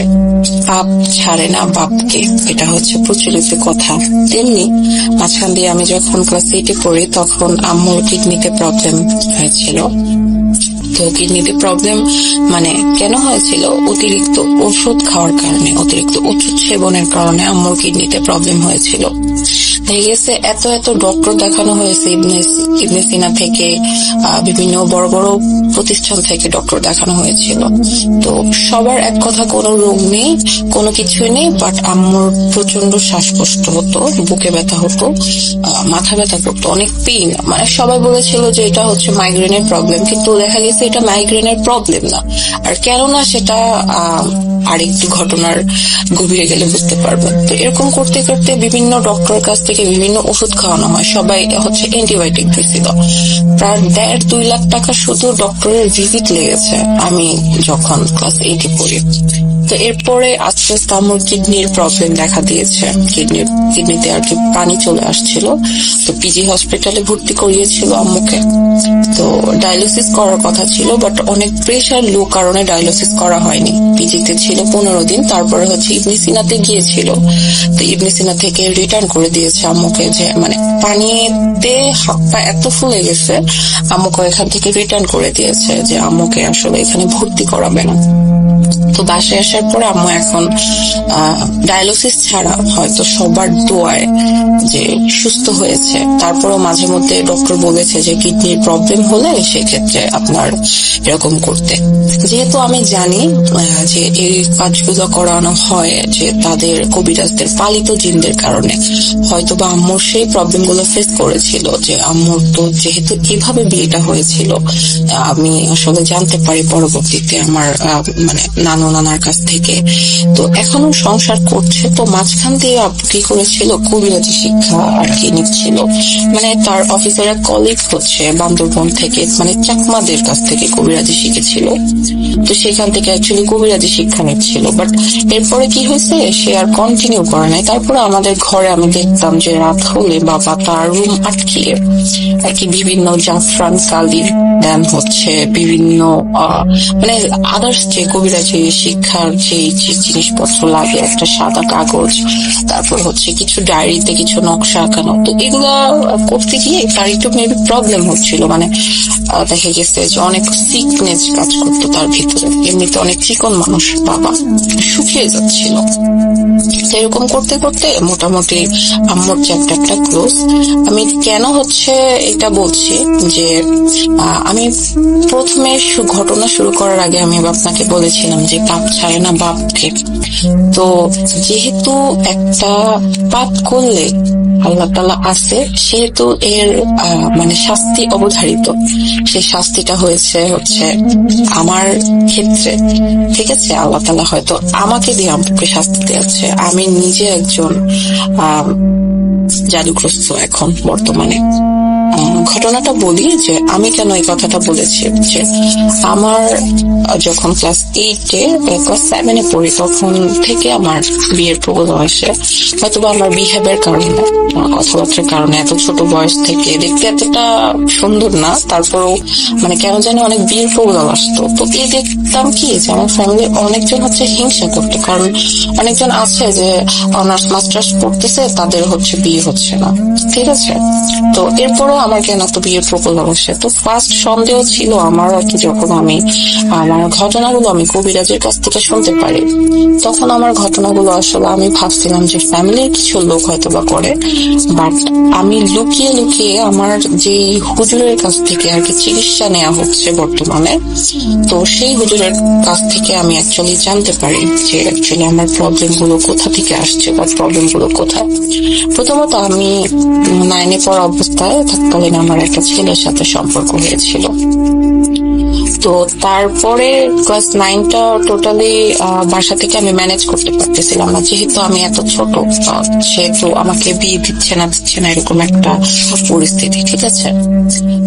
পাপ ছাড়ে না বাপকে, এটা হচ্ছে প্রচলিত কথা। তেমনি মাঝখান দিয়ে আমি যখন ক্লাস 8-এ পড়ি তখন আম্মুর কিডনিতে প্রবলেম হয়েছিল। তো কিডনিতে প্রবলেম মানে কেন হয়েছিল, অতিরিক্ত ওষুধ খাওয়ার কারণে, অতিরিক্ত ওষুধ সেবনের কারণে আম্মুর কিডনিতে প্রবলেম হয়েছিল। দেখা গেছে এত ডক্টর দেখানো হয়েছে, ইবনে সিনা থেকে বিভিন্ন বড় বড় প্রতিষ্ঠান থেকে ডক্টর দেখানো হয়েছিল। তো সবার এক কথা, কোনো রোগ নেই, কোনো কিছুই নেই, বাট আম্মুর প্রচন্ড শ্বাসকষ্ট হতো, বুকে ব্যথা হতো, মাথা ব্যথা করতো, অনেক পেইন। মানে সবাই বলেছিল যে এটা হচ্ছে মাইগ্রেনের প্রবলেম, কিন্তু দেখা গেছে এটা মাইগ্রেনের প্রবলেম না। আর কেননা সেটা আরেকটু ঘটনার গভীরে গেলে বুঝতে পারবেন। তো এরকম করতে করতে বিভিন্ন ডক্টরের কাছ থেকে বিভিন্ন ওষুধ খাওয়ানো হয়, সবাই হচ্ছে অ্যান্টিবায়োটিক দিয়েছিল। প্রায় 1.5-2 লাখ টাকা শুধু ডক্টরের ভিজিট লেগেছে আমি যখন ক্লাস 8-এ পড়ি। তো এরপরে আস্তে আস্তে আমার কিডনির প্রবলেম দেখা দিয়েছে, কিডনিতে আর কি পানি চলে আসছিল। তো পিজি হসপিটালে ভর্তি করিয়েছিল আম্মুকে। তো ডায়ালিসিস করার কথা ছিল, বাট অনেক প্রেশার লো কারণে ডায়ালিসিস করা হয়নি। পিজিতে ছিল 15 দিন, তারপরে হচ্ছে ইবনে সিনাতে গিয়েছিল। তো ইবনে সিনা থেকে রিটার্ন করে দিয়েছে আম্মুকে, যে মানে পানিতে হাত পা এত ফুলে গেছে, আম্মুকে এখান থেকে রিটার্ন করে দিয়েছে যে আম্মুকে আসলে এখানে ভর্তি করাবে না। তো বাসায় আসার পরে আম্মু এখন ডায়ালিসিস ছাড়া হয়তো সবার দোয়ায় যে সুস্থ হয়েছে। তারপরেও মাঝে মধ্যে ডক্টর বলেছে যে কিডনির প্রবলেম হলে সেক্ষেত্রে আপনার এরকম করতে। যেহেতু আমি জানি যে এই কাজগুলো করানো হয় যে তাদের কবিরাজদের পালিত জিনদের কারণে, হয়তো বা আম্মুর সেই প্রবলেম গুলো ফেস করেছিল। যে আম্মুর তো যেহেতু কিভাবে বিয়েটা হয়েছিল আমি আসলে জানতে পারি পরবর্তীতে আমার মানে নানার কাছ থেকে। তো এখনো সংসার করছে, তো মাঝখান দিয়ে আপু কি করেছিল, কবিরাজি শিক্ষা আর কি নিচ্ছিল। মানে তার অফিসের এক কলিগ হচ্ছে বান্দরবন থেকে, মানে চাকমাদের কাছ থেকে কবিরাজি শিখেছিল। তো সেখান থেকে অ্যাকচুয়ালি কবিরাজি শিক্ষা নিচ্ছিল, বাট এরপরে কি হয়েছে, সে আর কন্টিনিউ করে নাই। তারপরে আমাদের ঘরে আমি দেখতাম যে রাত হলে বাবা তার রুম আটকিয়ে আর কি বিভিন্ন জাফরান কালির দেন হচ্ছে বিভিন্ন মানে আদার্স যে কবিরাজি শিক্ষার যে জিনিসপত্র লাগে, একটা সাদা কাগজ, তারপর হচ্ছে কিছু ডায়েরিতে কিছু নকশা আঁকানো। তো এগুলা করতে গিয়ে তার একটু মেবি প্রবলেম হচ্ছিল, মানে দেখা গেছে যে অনেক সিকনেস কাজ করতো তার ভিতরে। এমনিতে অনেক চিকন মানুষ বাবা, শুকিয়ে যাচ্ছিল। এরকম করতে করতে মোটামুটি আম্মুর চ্যাপ্টারটা ক্লোজ। আমি কেন হচ্ছে এটা বলছি, যে আমি প্রথমে ঘটনা শুরু করার আগে আমি আপনাকে বলেছিলাম যে পাপ ছাড়ে না বাপকে। তো যেহেতু একটা পাপ করলে আল্লাহ তাআলা আছে, সেহেতু এর মানে শাস্তি অবধারিত। সেই শাস্তিটা হচ্ছে আমার ক্ষেত্রে, ঠিক আছে, আল্লাহ তাআলা হয়তো আমাকে দিয়ে আম্মুকে শাস্তি দিয়েছে। আমি নিজে একজন জাদুগ্রস্ত এখন বর্তমানে। ঘটনাটা বলি যে আমি কেন এই কথাটা বলেছি, যে আমার যখন ক্লাস 8-এ ক্লাস 7-এ পড়ি তখন থেকে আমার বিয়ের প্রবলেম আসে। হয়তো আমার বিহেভের কারণে, কথাবার্তার কারণে, এত ছোট বয়স থেকে দেখতে এতটা সুন্দর না, তারপরেও মানে কেন জানি অনেক বিয়ের প্রবলেম আসতো। তো এই দেখতাম কি যে আমার ফ্যামিলির অনেকজন হচ্ছে হিংসা করতো, কারণ অনেকজন আছে যে অনার্স মাস্টার্স পড়তেছে, তাদের হচ্ছে বিয়ে হচ্ছে না, ঠিক আছে। তো এরপরও আমার কেন তো বিয়ের প্রবলেম আসে। তো ফার্স্ট সন্দেহ ছিল আমার আর কি, যখন আমি আমার ঘটনাগুলো আমি কবিরাজের কাছ থেকে শুনতে পারি, তখন আমার ঘটনাগুলো আসলে আমি ভাবছিলাম যে ফ্যামিলির কিছু লোক হয়তো বা করে, বাট আমি লুকিয়ে লুকিয়ে আমার যে হুজুরের কাছ থেকে আর কি চিকিৎসা নেওয়া হচ্ছে বর্তমানে, তো সেই হুজুরের কাছ থেকে আমি অ্যাকচুয়ালি জানতে পারি যে অ্যাকচুয়ালি আমার প্রবলেম গুলো কোথা থেকে আসছে বা প্রবলেম গুলো কোথায়। প্রথমত আমি 9-এ পড়া অবস্থায় থাকাকালীন আমার একটা ছেলের সাথে সম্পর্ক হয়েছিল। তো তারপরে ক্লাস 9টা টোটালি বাসা থেকে আমি ম্যানেজ করতে পারতেছিলাম না, যেহেতু আমি এত ছোট, সেহেতু আমাকে বিয়ে দিচ্ছে না এরকম একটা পরিস্থিতি, ঠিক আছে।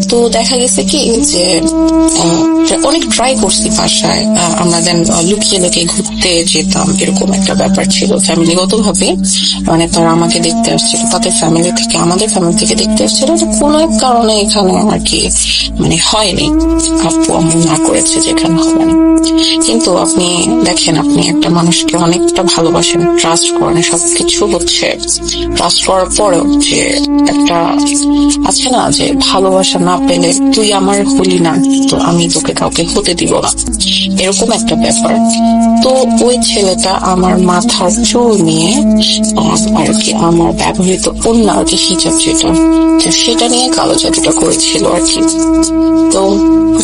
তো দেখা গেছে কি যে অনেক ট্রাই করছি বাসায়, আমরা যেন লুকিয়ে লুকিয়ে ঘুরতে যেতাম, এরকম একটা ব্যাপার ছিল ফ্যামিলিগত ভাবে। মানে তারা আমাকে দেখতে আসছিল, তাদের ফ্যামিলি থেকে আমাদের ফ্যামিলি থেকে দেখতে আসছিল, কোনো এক কারণে এখানে আর কি মানে হয়নি, আপু আম্মু না করেছে যেখানে হবে না। কিন্তু আপনি দেখেন, আপনি একটা মানুষকে অনেকটা ভালোবাসেন, ট্রাস্ট করেন, সবকিছু হচ্ছে ট্রাস্ট করার পরেও যে একটা আছে না যে ভালোবাসা না পেলে তুই আমার হলি না, তো আমি তোকে কাউকে হতে দিব না, এরকম একটা ব্যাপার। তো ওই ছেলেটা আমার মাথার চুল নিয়ে আর কি আমার ব্যবহৃত অন্য আর কি হিজাব যেটা, তো সেটা নিয়ে কালো জাদুটা করেছিল আর কি। তো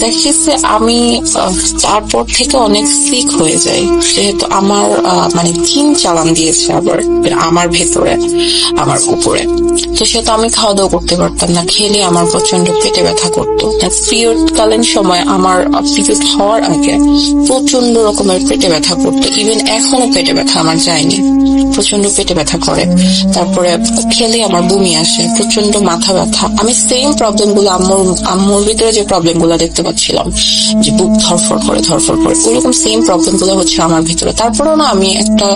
দেখেছে আমি তারপর থেকে অনেক সিক হয়ে যাই, যেহেতু আমার মানে জিন চালান দিয়েছে আবার আমার ভেতরে, আমার উপরে। তো সেটা আমি খাওয়া দাওয়া করতে পারতাম না, খেলে আমার প্রচন্ড পেটে ব্যথা করতো। পিরিয়ড কালীন সময় আমার পিরিয়ড হওয়ার আগে প্রচন্ড রকমের পেটে ব্যথা করতো, ইভেন এখনো পেটে ব্যথা আমার যায়নি, প্রচন্ড পেটে ব্যথা করে। তারপরে খেলে আমার বমি আসে, প্রচন্ড মাথা ব্যথা। আমি সেম প্রবলেম গুলো আম্মুর ভিতরে যে প্রবলেম গুলো দেখতে পাচ্ছিলাম, যে বুক ধরফর করে ওইরকম সেম প্রবলেম গুলো হচ্ছে আমার ভিতরে। তারপরেও না আমি একটা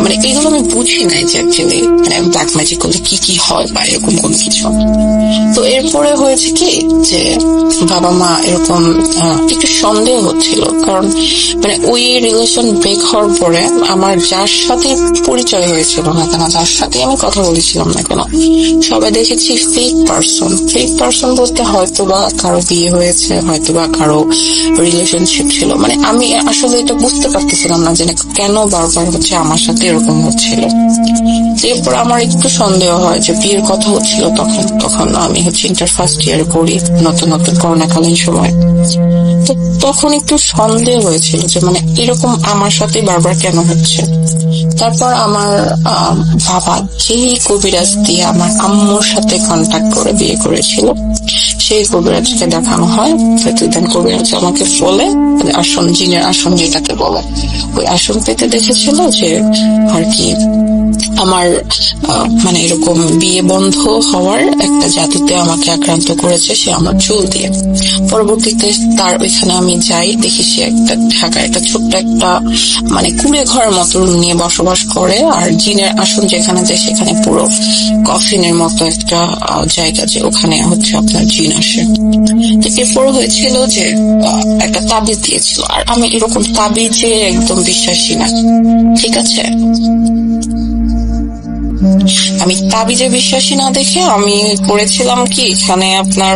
মানে এগুলো আমি বুঝি নাই যে অ্যাকচুয়ালি মানে ব্ল্যাক ম্যাজিক করলে কি কি হয় বা এরকম কোনো কিছু। তো এরপরে হয়েছে কি যে বাবা মা এরকম একটু সন্দেহ হচ্ছিল, কারণ মানে ওই রিলেশন ব্রেক হওয়ার পরে আমার যার সাথে পরিচয় হয়েছিল না কেন, যার সাথে আমি কথা বলেছিলাম না কেন, সবাই দেখেছি ফেক পার্সন বলতে হয়তো বা কারো বিয়ে হয়েছে, হয়তো বা কারো রিলেশনশিপ ছিল। মানে আমি আসলে এটা বুঝতে পারতেছিলাম না যে কেন বারবার হচ্ছে আমার সাথে এরকম হচ্ছিল। এরপর আমার একটু সন্দেহ হয় যে বিয়ের কথা হচ্ছিল, তখন আমি হচ্ছে ইন্টার ফার্স্ট ইয়ারে পড়ি, নতুন করোনাকালীন সময়। তো তখন একটু সন্দেহ হয়েছিল যে মানে এরকম আমার সাথে বারবার কেন হচ্ছে। তারপর আমার বাবা যেই কবিরাজ দিয়ে আমার আম্মুর সাথে কন্ট্যাক্ট করে বিয়ে করেছিল, সেই কবিরাজকে দেখানো হয়। প্রতিদিন কবিরাজ আমাকে বলে আসন, জিনের আসন যেটাকে বলে, ওই আসন পেতে দেখেছিল যে আর কি আমার মানে এরকম বিয়ে বন্ধ হওয়ার একটা জাদুতে আমাকে আক্রান্ত করেছে, সে আমার চুল দিয়ে। পরবর্তীতে তার ওইখানে আমি যাই, দেখি সে একটা ঢাকা একটা ছোট্ট একটা মানে কুড়ে ঘরের মতো নিয়ে বসবাস করে, আর জিনের আসন যেখানে যায় সেখানে পুরো কফিনের মতো একটা জায়গা, যে ওখানে হচ্ছে আপনার জিন আসে। তো এরপর হয়েছিল যে একটা তাবিজ দিয়েছিল, আর আমি এরকম তাবিজে একদম বিশ্বাসী না, ঠিক আছে। আমি তাবিজে বিশ্বাসী না দেখে আমি করেছিলাম কি, এখানে আপনার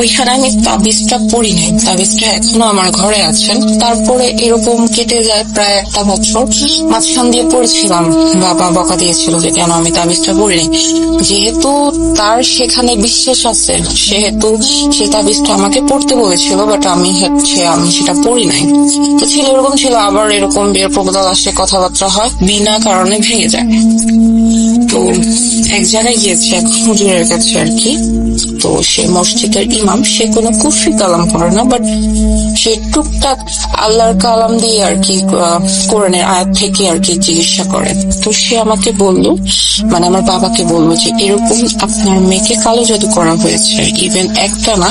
ওইখানে আমি তাবিজটা পড়ি নাই, তাবিজটা এখনো আমার ঘরে আছেন। তারপরে এরকম কেটে যায় প্রায় একটা বছর, মাঝখান দিয়ে পড়েছিলাম, বাবা বকা দিয়েছিল যে কেন আমি তাবিজটা পড়িনি। যেহেতু তার সেখানে বিশ্বাস আছে, সেহেতু সে তাবিজটা আমাকে পড়তে বলেছিল, বাট আমি সেটা পড়ি নাই। তো ছিল এরকম ছিল, আবার এরকম বিয়ের প্রপোজাল আসে, কথাবার্তা হয়, বিনা কারণে ভেঙে যায়। তো এক জায়গায় গিয়েছে এক হুজুরের কাছে আর কি, তো সে মসজিদের ইমাম, সে কোনো কুফরি কালাম করে না, বাট সে টুকটাক আল্লাহর কালাম দিয়ে আর কি কোরআনের আয়াত থেকে আর কি চিকিৎসা করে। তো সে আমাকে বলল, মানে আমার বাবাকে বললো যে এরকম আপনার মেয়েকে কালো জাদু করা হয়েছে, ইভেন একটা না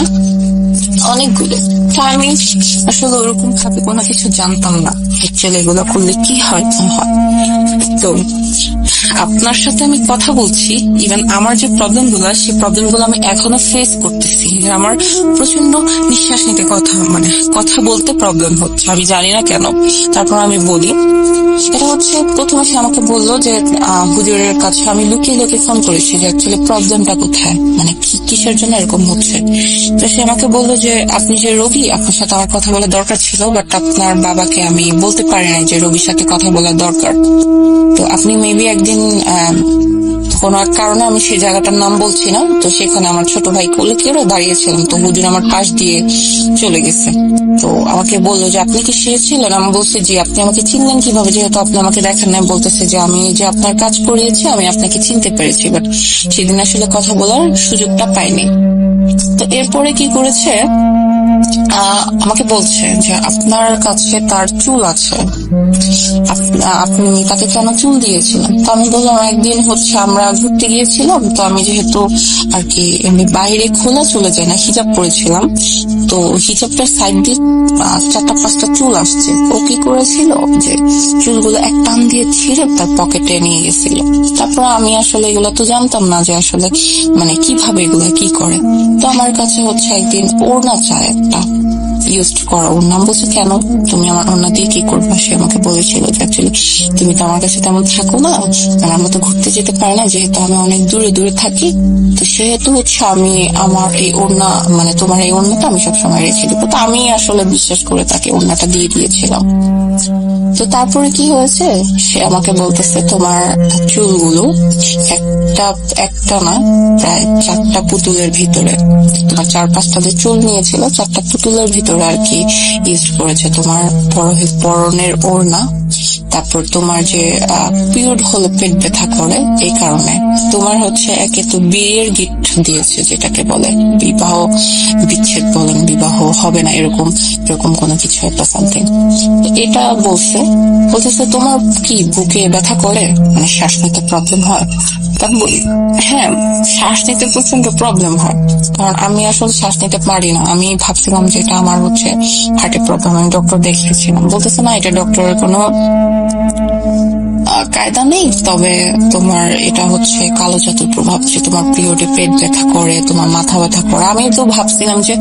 অনেকগুলো। তো আমি আসলে ওরকম ভাবে কোনো কিছু জানতাম না অ্যাকচুয়ালি এগুলো করলে কি হয় না হয়। তো আপনার সাথে আমি কথা বলছি, ইভেন আমার যে প্রবলেমগুলো, সেই প্রবলেমগুলো আমি এখনো ফেস করতেছি। আমার প্রচন্ড নিঃশ্বাস নিতে কথা বলতে প্রবলেম হচ্ছে, আমি জানি না কেন। তারপর আমি বলি, এটা হচ্ছে প্রথমে সে আমাকে বললো যে হুজুরের কাছে আমি লুকিয়ে ফোন করেছি যে অ্যাকচুয়ালি প্রবলেমটা কোথায়, মানে কিসের জন্য এরকম হচ্ছে। তো সে আমাকে বললো যে আপনি যে রোগী, আপনার সাথে আমার কথা বলার দরকার ছিল, বাট আপনার বাবাকে আমি বলতে পারি না যে রোগীর সাথে কথা বলার দরকার। তো আপনি মেবি একদিন কোন এক কারণে, আমি সেই জায়গাটার নাম বলছি না, তো সেখানে আমার ছোট ভাই কোলে কেউ দাঁড়িয়েছিলাম, তো হুজুর আমার পাশ দিয়ে চলে গেছে। তো আমাকে বললো যে আপনি কি সে ছিলেন? আমি বলছি জি। আপনি আমাকে চিনলেন কিভাবে, যেহেতু আপনি আমাকে দেখেন না? বলতেছে যে আমি যে আপনার কাজ করিয়েছি, আমি আপনাকে চিনতে পেরেছি, বাট সেদিন আসলে কথা বলার সুযোগটা পাইনি। তো এরপরে কি করেছে, আমাকে বলছে যে আপনার কাছে তার চুল আছে, আপনি তাকে কেন চুল দিয়েছিলেন? তো আমি বললাম একদিন হচ্ছে আমরা ঘুরতে গিয়েছিলাম, তো আমি যেহেতু আর কি এমনি বাইরে খোলা চলে যায় না, হিজাব পরেছিলাম, তো হিজাবটার সাইড দিয়ে 4-5টা চুল আসছে। ও কি করেছিল যে চুলগুলো এক টান দিয়ে ছিঁড়ে তার পকেটে নিয়ে গেছিল। তারপর আমি আসলে এগুলো তো জানতাম না যে আসলে মানে কিভাবে এগুলো কি করে। তো আমার কাছে হচ্ছে একদিন ওড়না চায় একটা, ইউজ করো ওড়না। বলছে কেন, তুমি আমার ওড়না দিয়ে কি করবে? সে আমাকে বলেছিল যে অ্যাকচুয়ালি তুমি তো আমার কাছে তেমন থাকো না, আমার মতো ঘুরতে যেতে পারে না, যেহেতু আমি অনেক দূরে দূরে থাকি, তো সেহেতু হচ্ছে আমি আমার এই ওড়না মানে তোমার এই ওড়নাটা আমি সবসময় রেখে দেবো। তো আমি আসলে বিশ্বাস করে তাকে ওড়নাটা দিয়ে দিয়েছিলাম। তো তারপরে কি হয়েছে, সে আমাকে বলতেছে তোমার চুলগুলো একটা না প্রায় 4টা পুতুলের ভিতরে, তোমার 4-5টা যে চুল নিয়েছিল 4টা পুতুলের ভিতরে আর কি ইউজ করেছে। তোমার পরনের ওড়না, তারপর তোমার যে পিরিয়ড হলে পেট ব্যথা করে এই কারণে, তোমার হচ্ছে একে তো বিয়ের গিফট দিয়েছে যেটাকে বলে বিবাহ বিচ্ছেদ বলেন, বিবাহ হবে না এরকম কোনো কিছু একটা সামথিং, এটা বলতেছে তোমার কি বুকে ব্যথা করে, মানে শ্বাস নিতে প্রবলেম হয়? হ্যাঁ, শ্বাস নিতে প্রচন্ড প্রবলেম হয়, কারণ আমি আসলে শ্বাস নিতে পারি না। আমি ভাবছিলাম যে এটা আমার হচ্ছে হার্টের প্রবলেম, আমি ডক্টর দেখিয়েছিলাম। বলতেছে না, এটা ডক্টরের কোনো কায়দা নেই, তবে তোমার এটা হচ্ছে কালো জাদুর প্রভাব, যে তোমার পিরিয়ডে পেট ব্যথা করে, তোমার মাথা ব্যথা করে। আমি তো ভাবছিলাম যে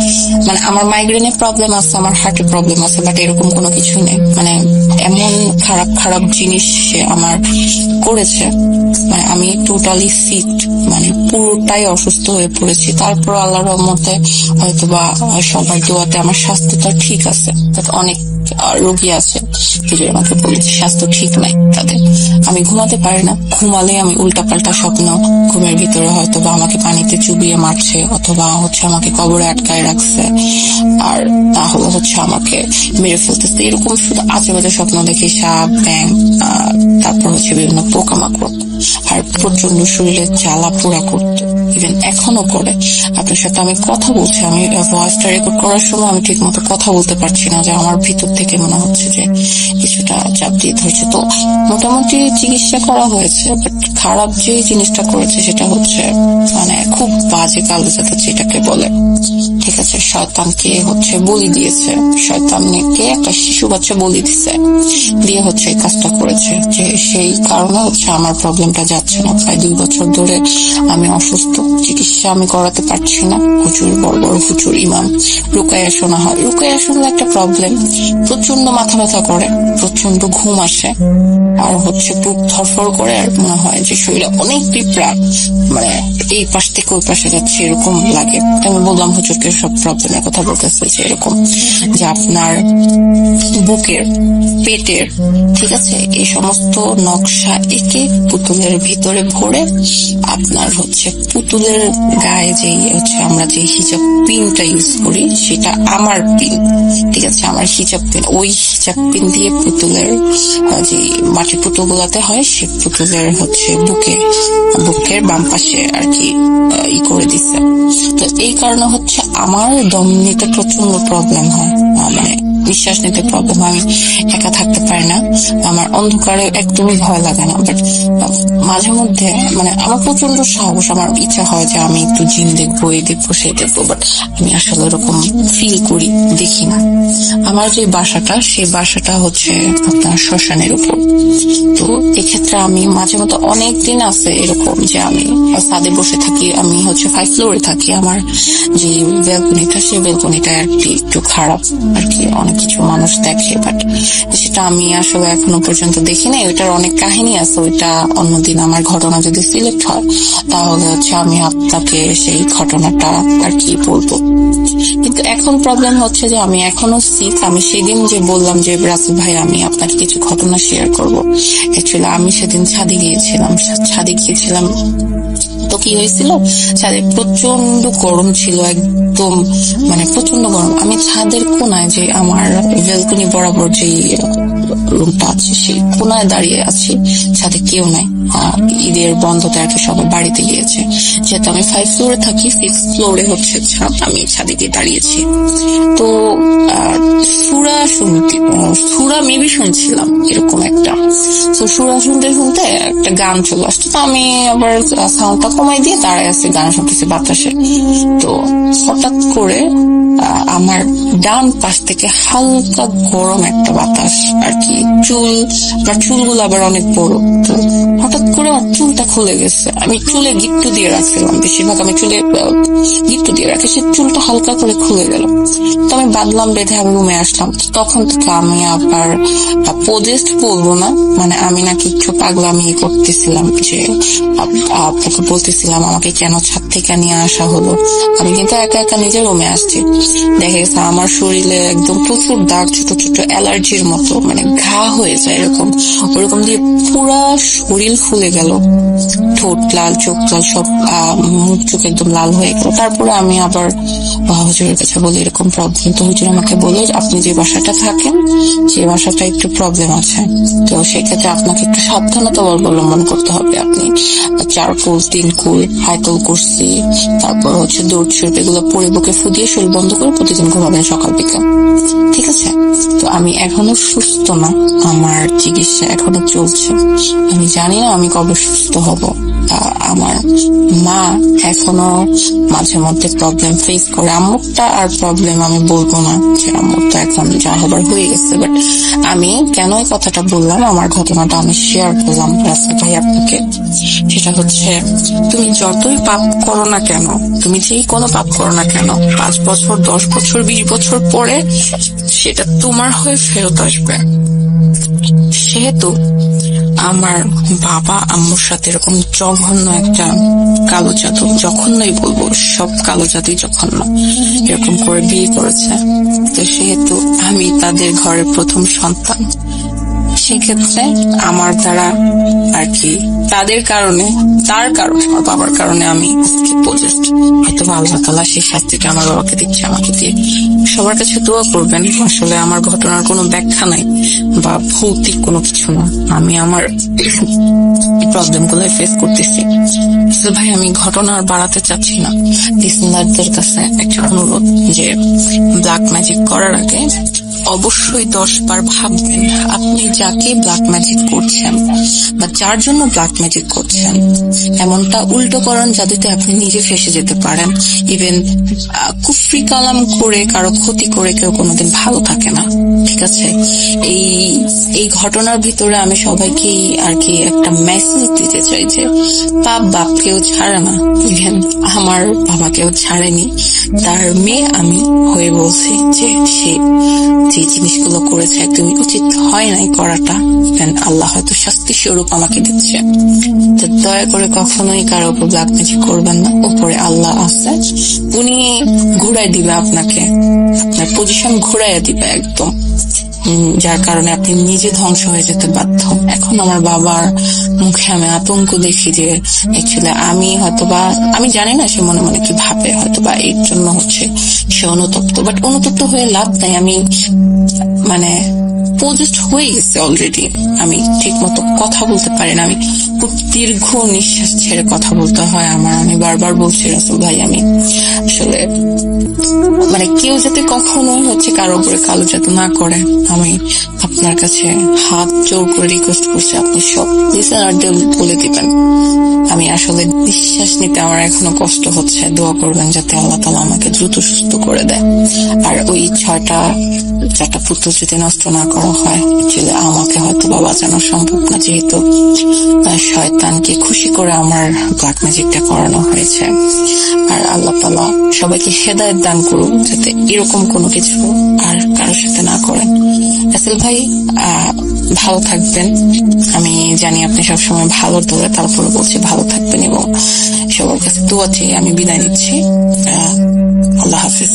মানে আমার মাইগ্রেনের প্রবলেম আছে, আমার হার্টের প্রবলেম আছে, বাট এরকম কোনো কিছুই নেই। মানে এমন খারাপ জিনিস সে আমার করেছে, মানে আমি টোটালি সিক, মানে পুরোটাই অসুস্থ হয়ে পড়েছি। তারপর আল্লাহর রহমতে হয়তোবা সবার দোয়াতে আমার স্বাস্থ্যটা ঠিক আছে। অনেক রোগী আছে যে আমাকে বলেছে স্বাস্থ্য ঠিক নাই তাদের। আমি ঘুমাতে পারি না, ঘুমালে আমি উল্টাপাল্টা স্বপ্ন, ঘুমের ভিতরে হয়তো বা আমাকে পানিতে চুবিয়ে মারছে, অথবা হচ্ছে আমাকে কবরে আটকায় রাখছে, আর তাহলে হচ্ছে আমাকে মেরে ফেলতেছে, এরকম শুধু আজেবাজে স্বপ্ন দেখি। সাপ, ব্যাঙ, তারপর হচ্ছে বিভিন্ন পোকামাকড়, আর প্রচন্ড শরীরে জ্বালা পোড়া করতো, ইভেন এখনো করে। আপনার সাথে আমি কথা বলছি, আমি ভয়েসটা রেকর্ড করার সময় আমি ঠিক মতো কথা বলতে পারছি না, যে আমার ভিতর থেকে মনে হচ্ছে যে কিছুটা চাপ দিয়ে ধরছে। তো মোটামুটি চিকিৎসা করা হয়েছে, বাট খারাপ যে জিনিসটা করেছে সেটা হচ্ছে মানে খুব বাজে কালো জাদু যেটাকে বলে, ঠিক আছে। শয়তানকে হচ্ছে বলি দিয়েছে, শয়তানকে একটা শিশু বাচ্চা বলি দিছে, দিয়ে হচ্ছে এই কাজটা করেছে। যে সেই কারণে হচ্ছে আমার প্রবলেমটা যাচ্ছে না। প্রায় 2 বছর ধরে আমি অসুস্থ, চিকিৎসা আমি করাতে পারছি না। হুজুর, বড় বড় হুজুর, ইমাম, রুকায়া শোনা হয়। রুকায়া শুনলে একটা প্রবলেম, প্রচন্ড মাথা ব্যথা করে, প্রচন্ড ঘুম আসে, আর হচ্ছে বুক ধরফর করে, আর মনে হয় যে শরীরে অনেক পিঁপড়া মানে এই পাশ থেকে ওই পাশে যাচ্ছে এরকম লাগে। আমি বললাম হুজুরকে সব প্রবলেমের কথা বলতেছে, যে এরকম যে আপনার বুকের, পেটের, ঠিক আছে, এই সমস্ত নকশা এঁকে পুতুলের ভিতরে ভরে আপনার হচ্ছে পুতুলের গায়ে যেই হচ্ছে আমরা যে হিজাব পিনটা ইউজ করি সেটা আমার পিন, ঠিক আছে, আমার হিজাব পিন, ওই হিজাব পিন দিয়ে পুতুলের যে মাটির পুতুল গুলাতে হয় সে পুতুলের হচ্ছে বুকের বাম পাশে আর কি করে দিচ্ছে। তো এই কারণে হচ্ছে আমার দম নিতে প্রচন্ড প্রবলেম হয়, মানে নিঃশ্বাস নিতে প্রবলেম হয়, আমি একা থাকতে পারি না, আমার অন্ধকারে একদমই ভয় লাগে না। বাট মাঝে মধ্যে মানে আমার প্রচন্ড সাহস, আমার ইচ্ছা হয় যে আমি একটু জিন দেখবো, এই দেখবো, সেই দেখবো, বাট আমি আসলে এরকম ফিল করি, দেখি না। আমার যে বাসাটা, সেই বাসাটা হচ্ছে আপনার শ্মশানের উপর। তো এক্ষেত্রে আমি মাঝে মধ্যে অনেক দিন আছে এরকম যে আমি ছাদে বসে থাকি, আমি হচ্ছে 5 ফ্লোরে থাকি, আমার যে ব্যালকনিটা সেই ব্যালকনিটা আর কি একটু খারাপ আর কি, অনেক কিছু মানুষ দেখে, বাট সেটা আমি আসলে এখনো পর্যন্ত দেখি নাই। ওইটার অনেক কাহিনী আছে, ওইটা অন্যদিন আমার ঘটনা যদি সিলেক্ট হয় তাহলে হচ্ছে আমি আপনাকে সেই ঘটনাটা আর কি বলবো। কিন্তু এখন প্রবলেম হচ্ছে যে আমি এখনো সিক। আমি সেদিন যে বললাম যে রাসেল ভাই আমি আপনাকে কিছু ঘটনা শেয়ার করবো, অ্যাকচুয়ালি আমি সেদিন ছাদে গিয়েছিলাম। তো কি হয়েছিল, ছাদে প্রচন্ড গরম ছিল, একদম মানে প্রচন্ড গরম। আমি ছাদের কোনায়, যে আমার ব্যালকনি বরাবর যে রুমটা আছে সেই কোনায় দাঁড়িয়ে আছি, ছাদে কেউ নাই। ঈদের বন্ধতে আর কি সবাই বাড়িতে গিয়েছে, যেহেতু আমি 5 ফ্লোরে থাকি, 6 ফ্লোরে হচ্ছে ছাদ, আমি ছাদে গিয়ে দাঁড়িয়েছি। তো সুরা মেবি শুনছিলাম এরকম একটা। তো সুরা শুনতে শুনতে একটা গান চলে আসতো, তো আমি আবার সাউন্ডটা কমাই দিয়ে দাঁড়ায় আছে, গান শুনতেছে বাতাসে। তো হঠাৎ করে আমার ডান পাশ থেকে হালকা গরম একটা বাতাস আর কি, আমার চুলগুলো আবার অনেক বড়, তো হঠাৎ করে আমার চুলটা খুলে গেছে। আমি চুলে গিট্টু দিয়ে রাখছিলাম, বেশিরভাগ আমি চুলে গিট্টু দিয়ে রাখি, সে চুলটা হালকা করে খুলে গেল। তো আমি বাঁধলাম, বেঁধে আমি রুমে আসলাম। তখন থেকে আমি আবার পজেস্ট বলবো না, মানে আমি না কিছু পাগলামি করতেছিলাম, যে আপনাকে বলতেছিলাম আমাকে কেন ছাদ থেকে নিয়ে আসা হলো। আমি কিন্তু একা একা নিজের রুমে আসছি, দেখা গেছে আমার শরীরে একদম প্রচুর দাগ, ছোট ছোট অ্যালার্জির মতো, মানে ঘা হয়ে যায় এরকম, ওরকম দিয়ে পুরা শরীর ফুলে গেল, ঠোঁট লাল, চোখ লাল, সব মুখ চোখ একদম লাল হয়ে গেল। তারপরে আমি আবার হুজুরের কাছে বলি এরকম প্রবলেম। তো হুজুর আমাকে বলে আপনি যে বাসাটা থাকেন সেই বাসাটা একটু প্রবলেম আছে, তো সেক্ষেত্রে আপনাকে একটু সাবধানতা অবলম্বন করতে হবে। আপনি 4 কুল 3 কুল হাইতল কুরসি, তারপর দৌড় শরীফ এগুলো পরে বুকে ফুদিয়ে শরীর বন্ধ করে প্রতিদিন ঘুমাবেন সকাল বিকাল, ঠিক আছে? তো আমি এখনো সুস্থ না, আমার চিকিৎসা এখনো চলছে, আমি জানি না আমি কবে সুস্থ হব। আমার মা এখনো মাঝে মধ্যে প্রবলেম ফেস করে, আম্মুরটা আর প্রবলেম আমি বলবো না, যে আম্মুরটা এখন যা হবার হয়ে গেছে। বাট আমি কেন এই কথাটা বললাম, আমার ঘটনাটা আমি শেয়ার করলাম রাসেল ভাই আপনাকে, সেটা হচ্ছে তুমি যতই পাপ করো না কেন, তুমি যেই কোনো পাপ করো না কেন, 5 বছর 10 বছর 20 বছর পরে সেটা তোমার হয়ে ফেরত আসবে। সেহেতু আমার বাবা আম্মুর সাথে এরকম জঘন্য একটা কালো জাদু, জঘন্যই বলবো, সব কালো জাদুই জঘন্য, এরকম করে বিয়ে করেছে। তো সেহেতু আমি তাদের ঘরের প্রথম সন্তান, সেক্ষেত্রে আমার দ্বারা আর কি তার কারণে আমার বাবার কারণে আমি পজেস্ট, হয়তো আল্লাহ তাআলা সেই শাস্তিটা আমার বাবাকে দিচ্ছে, আমাকে দিয়ে। সবার কাছে দোয়া করবেন। আসলে আমার ঘটনার কোনো ব্যাখ্যা নাই বা ভৌতিক কোনো কিছু না, আমি আমার প্রবলেম গুলো ফেস করতেছি। ভাই আমি ঘটনা আর বাড়াতে চাচ্ছি না, লিসনারদের কাছে একটা অনুরোধ, যে ব্ল্যাক ম্যাজিক করার আগে অবশ্যই 10 বার ভাববেন আপনি যাকে ব্ল্যাক ম্যাজিক করছেন বা যার জন্য ব্ল্যাক ম্যাজিক করছেন, এমনটা উল্টোকরণ জাদুতে আপনি নিজে ফেসে যেতে পারেন। ইভেন কুফরি কালাম করে কারো ক্ষতি করে কেউ কোনোদিন ভালো থাকে না, ঠিক আছে? এই ঘটনার ভিতরে আমি সবাইকে আর কি একটা মেসেজ দিতে চাই, যে পাপ বাপ কেউ ছাড়ে না, ইভেন আমার বাবাকেও ছাড়েনি। তার মেয়ে আমি হয়ে বলছি যে সে যে জিনিসগুলো করেছে একদমই উচিত হয় নাই করাটা, দেন আল্লাহ হয়তো শাস্তি স্বরূপ আমাকে দিচ্ছে। তো দয়া করে কখনোই কারো উপর ব্ল্যাক ম্যাজিক করবেন না, উপরে আল্লাহ আছে, উনি ঘুরাই দিবে আপনাকে, আপনার পজিশন ঘুরাইয়া দিবে একদম, যার কারণে আপনি নিজে ধ্বংস হয়ে যেতে বাধ্য। এখন আমার বাবার মুখে আমি আতঙ্ক দেখি যে অ্যাকচুয়ালি আমি জানি না সে মনে মনে কি ভাবে, হয়তোবা এর জন্য হচ্ছে সে অনুতপ্ত, বাট অনুতপ্ত হয়ে লাভ নাই, আমি মানে পজেস্ট হয়ে গেছে অলরেডি, আমি ঠিক মতো কথা বলতে পারি না, আমি খুব দীর্ঘ নিঃশ্বাস ছেড়ে কথা বলতে হয় আমার। আমি বারবার বলছি রাসেল ভাই, আমি আসলে মানে কেউ যাতে কখনো হচ্ছে কারো উপরে কালো জাদু না করে, আমি আপনার কাছে হাত জোর করে রিকোয়েস্ট করছি, আপনি সব লিসেনারদের বলে দিবেন। আমি আসলে নিঃশ্বাস নিতে আমার এখনো কষ্ট হচ্ছে, দোয়া করবেন যাতে আল্লাহ তাআলা আমাকে দ্রুত সুস্থ করে দেয়। আর ওই 4টা পুত্র যদি নষ্ট না করা হয়, আমাকে হয়তো বা বাঁচানো সম্ভব না, যেহেতু শয়তানকে খুশি করে আমার ব্ল্যাক ম্যাজিকটা করানো হয়েছে। আর আল্লাহ তাআলা সবাইকে হেদায়েত দান করুন যাতে এরকম কোনো কিছু আর কারোর সাথে না করেন। রাসেল ভাই ভালো থাকবেন, আমি জানি আপনি সবসময় ভালো দৌড়ে, তারপরে বলছি ভালো থাকবেন এবং সবার কাছে দোয়া চেয়ে আমি বিদায় নিচ্ছি। আল্লাহ হাফিজ।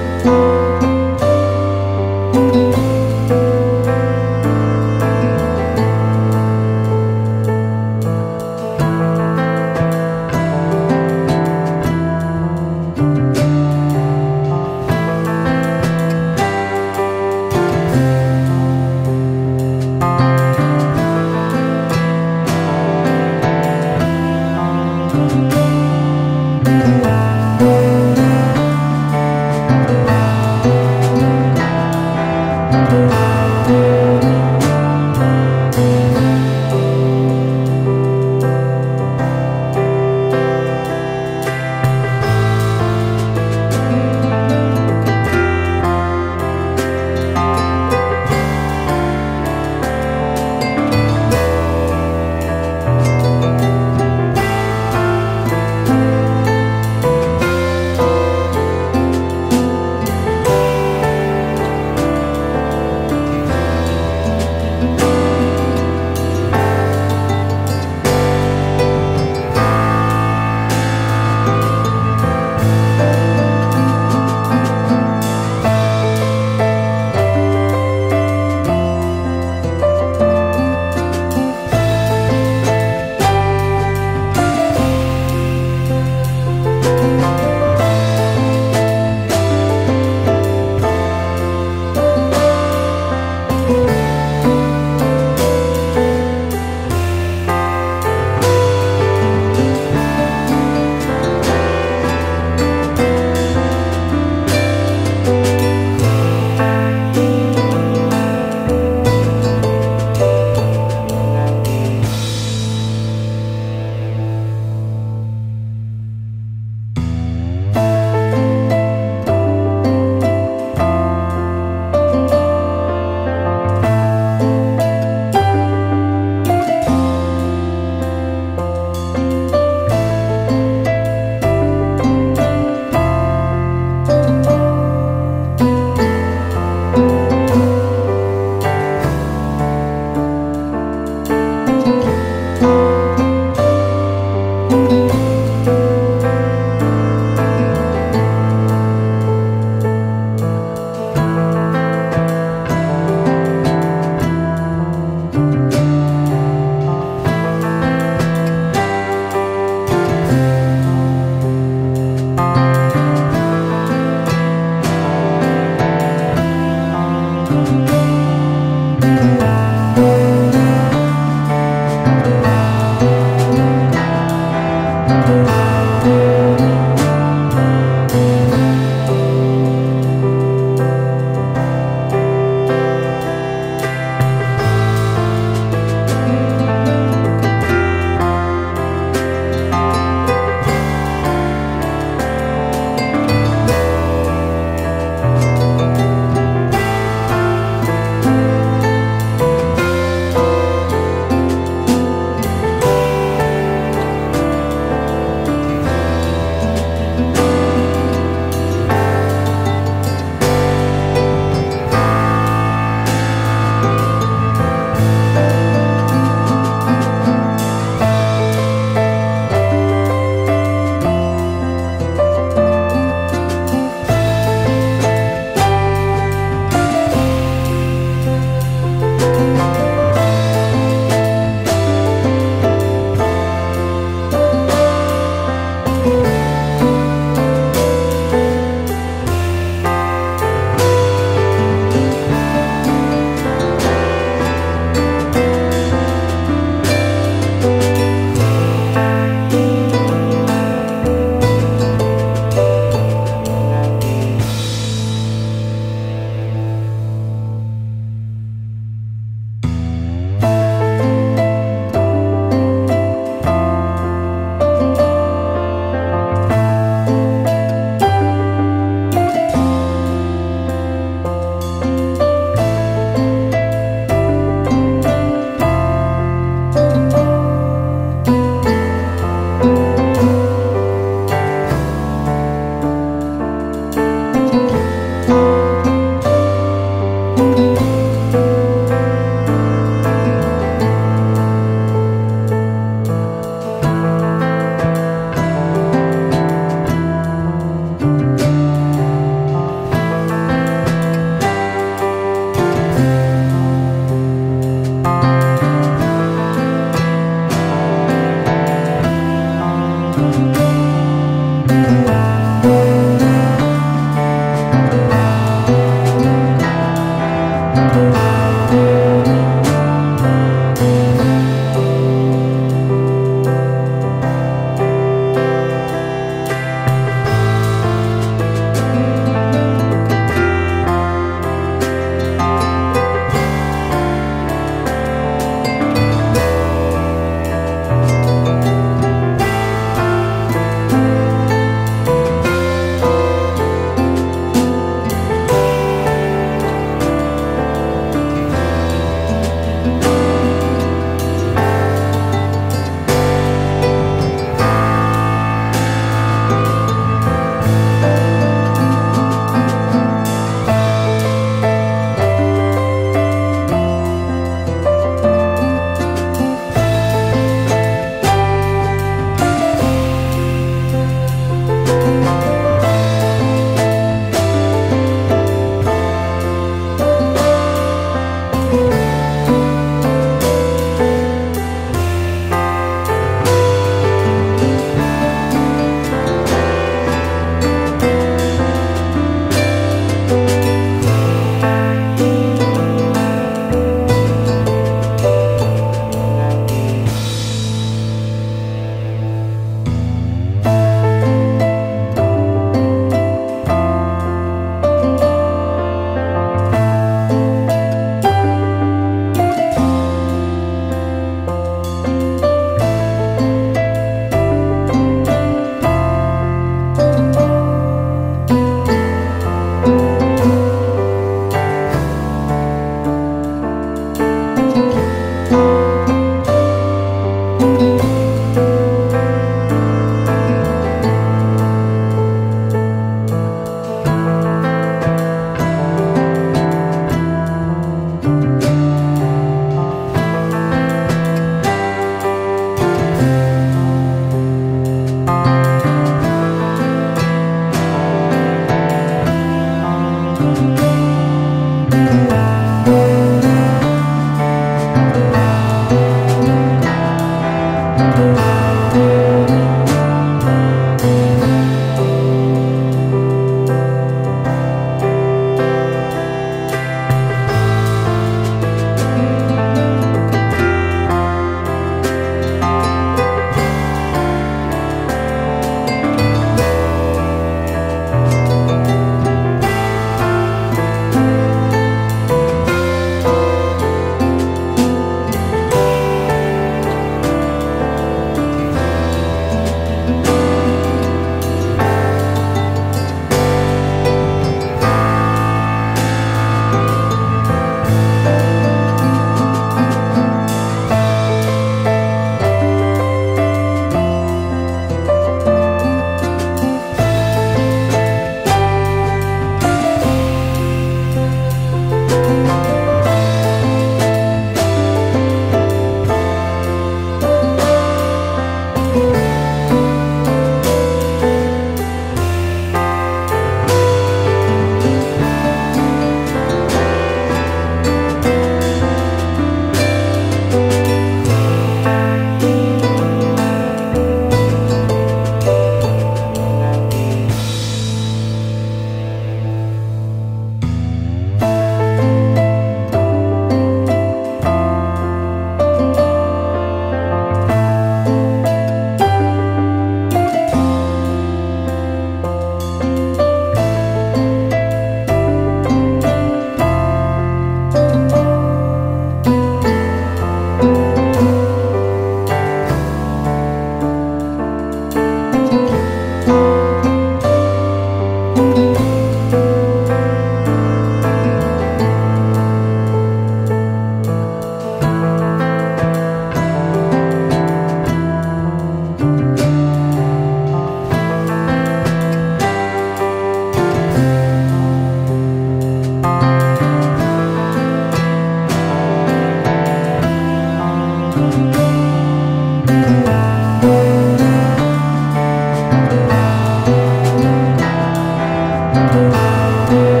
না।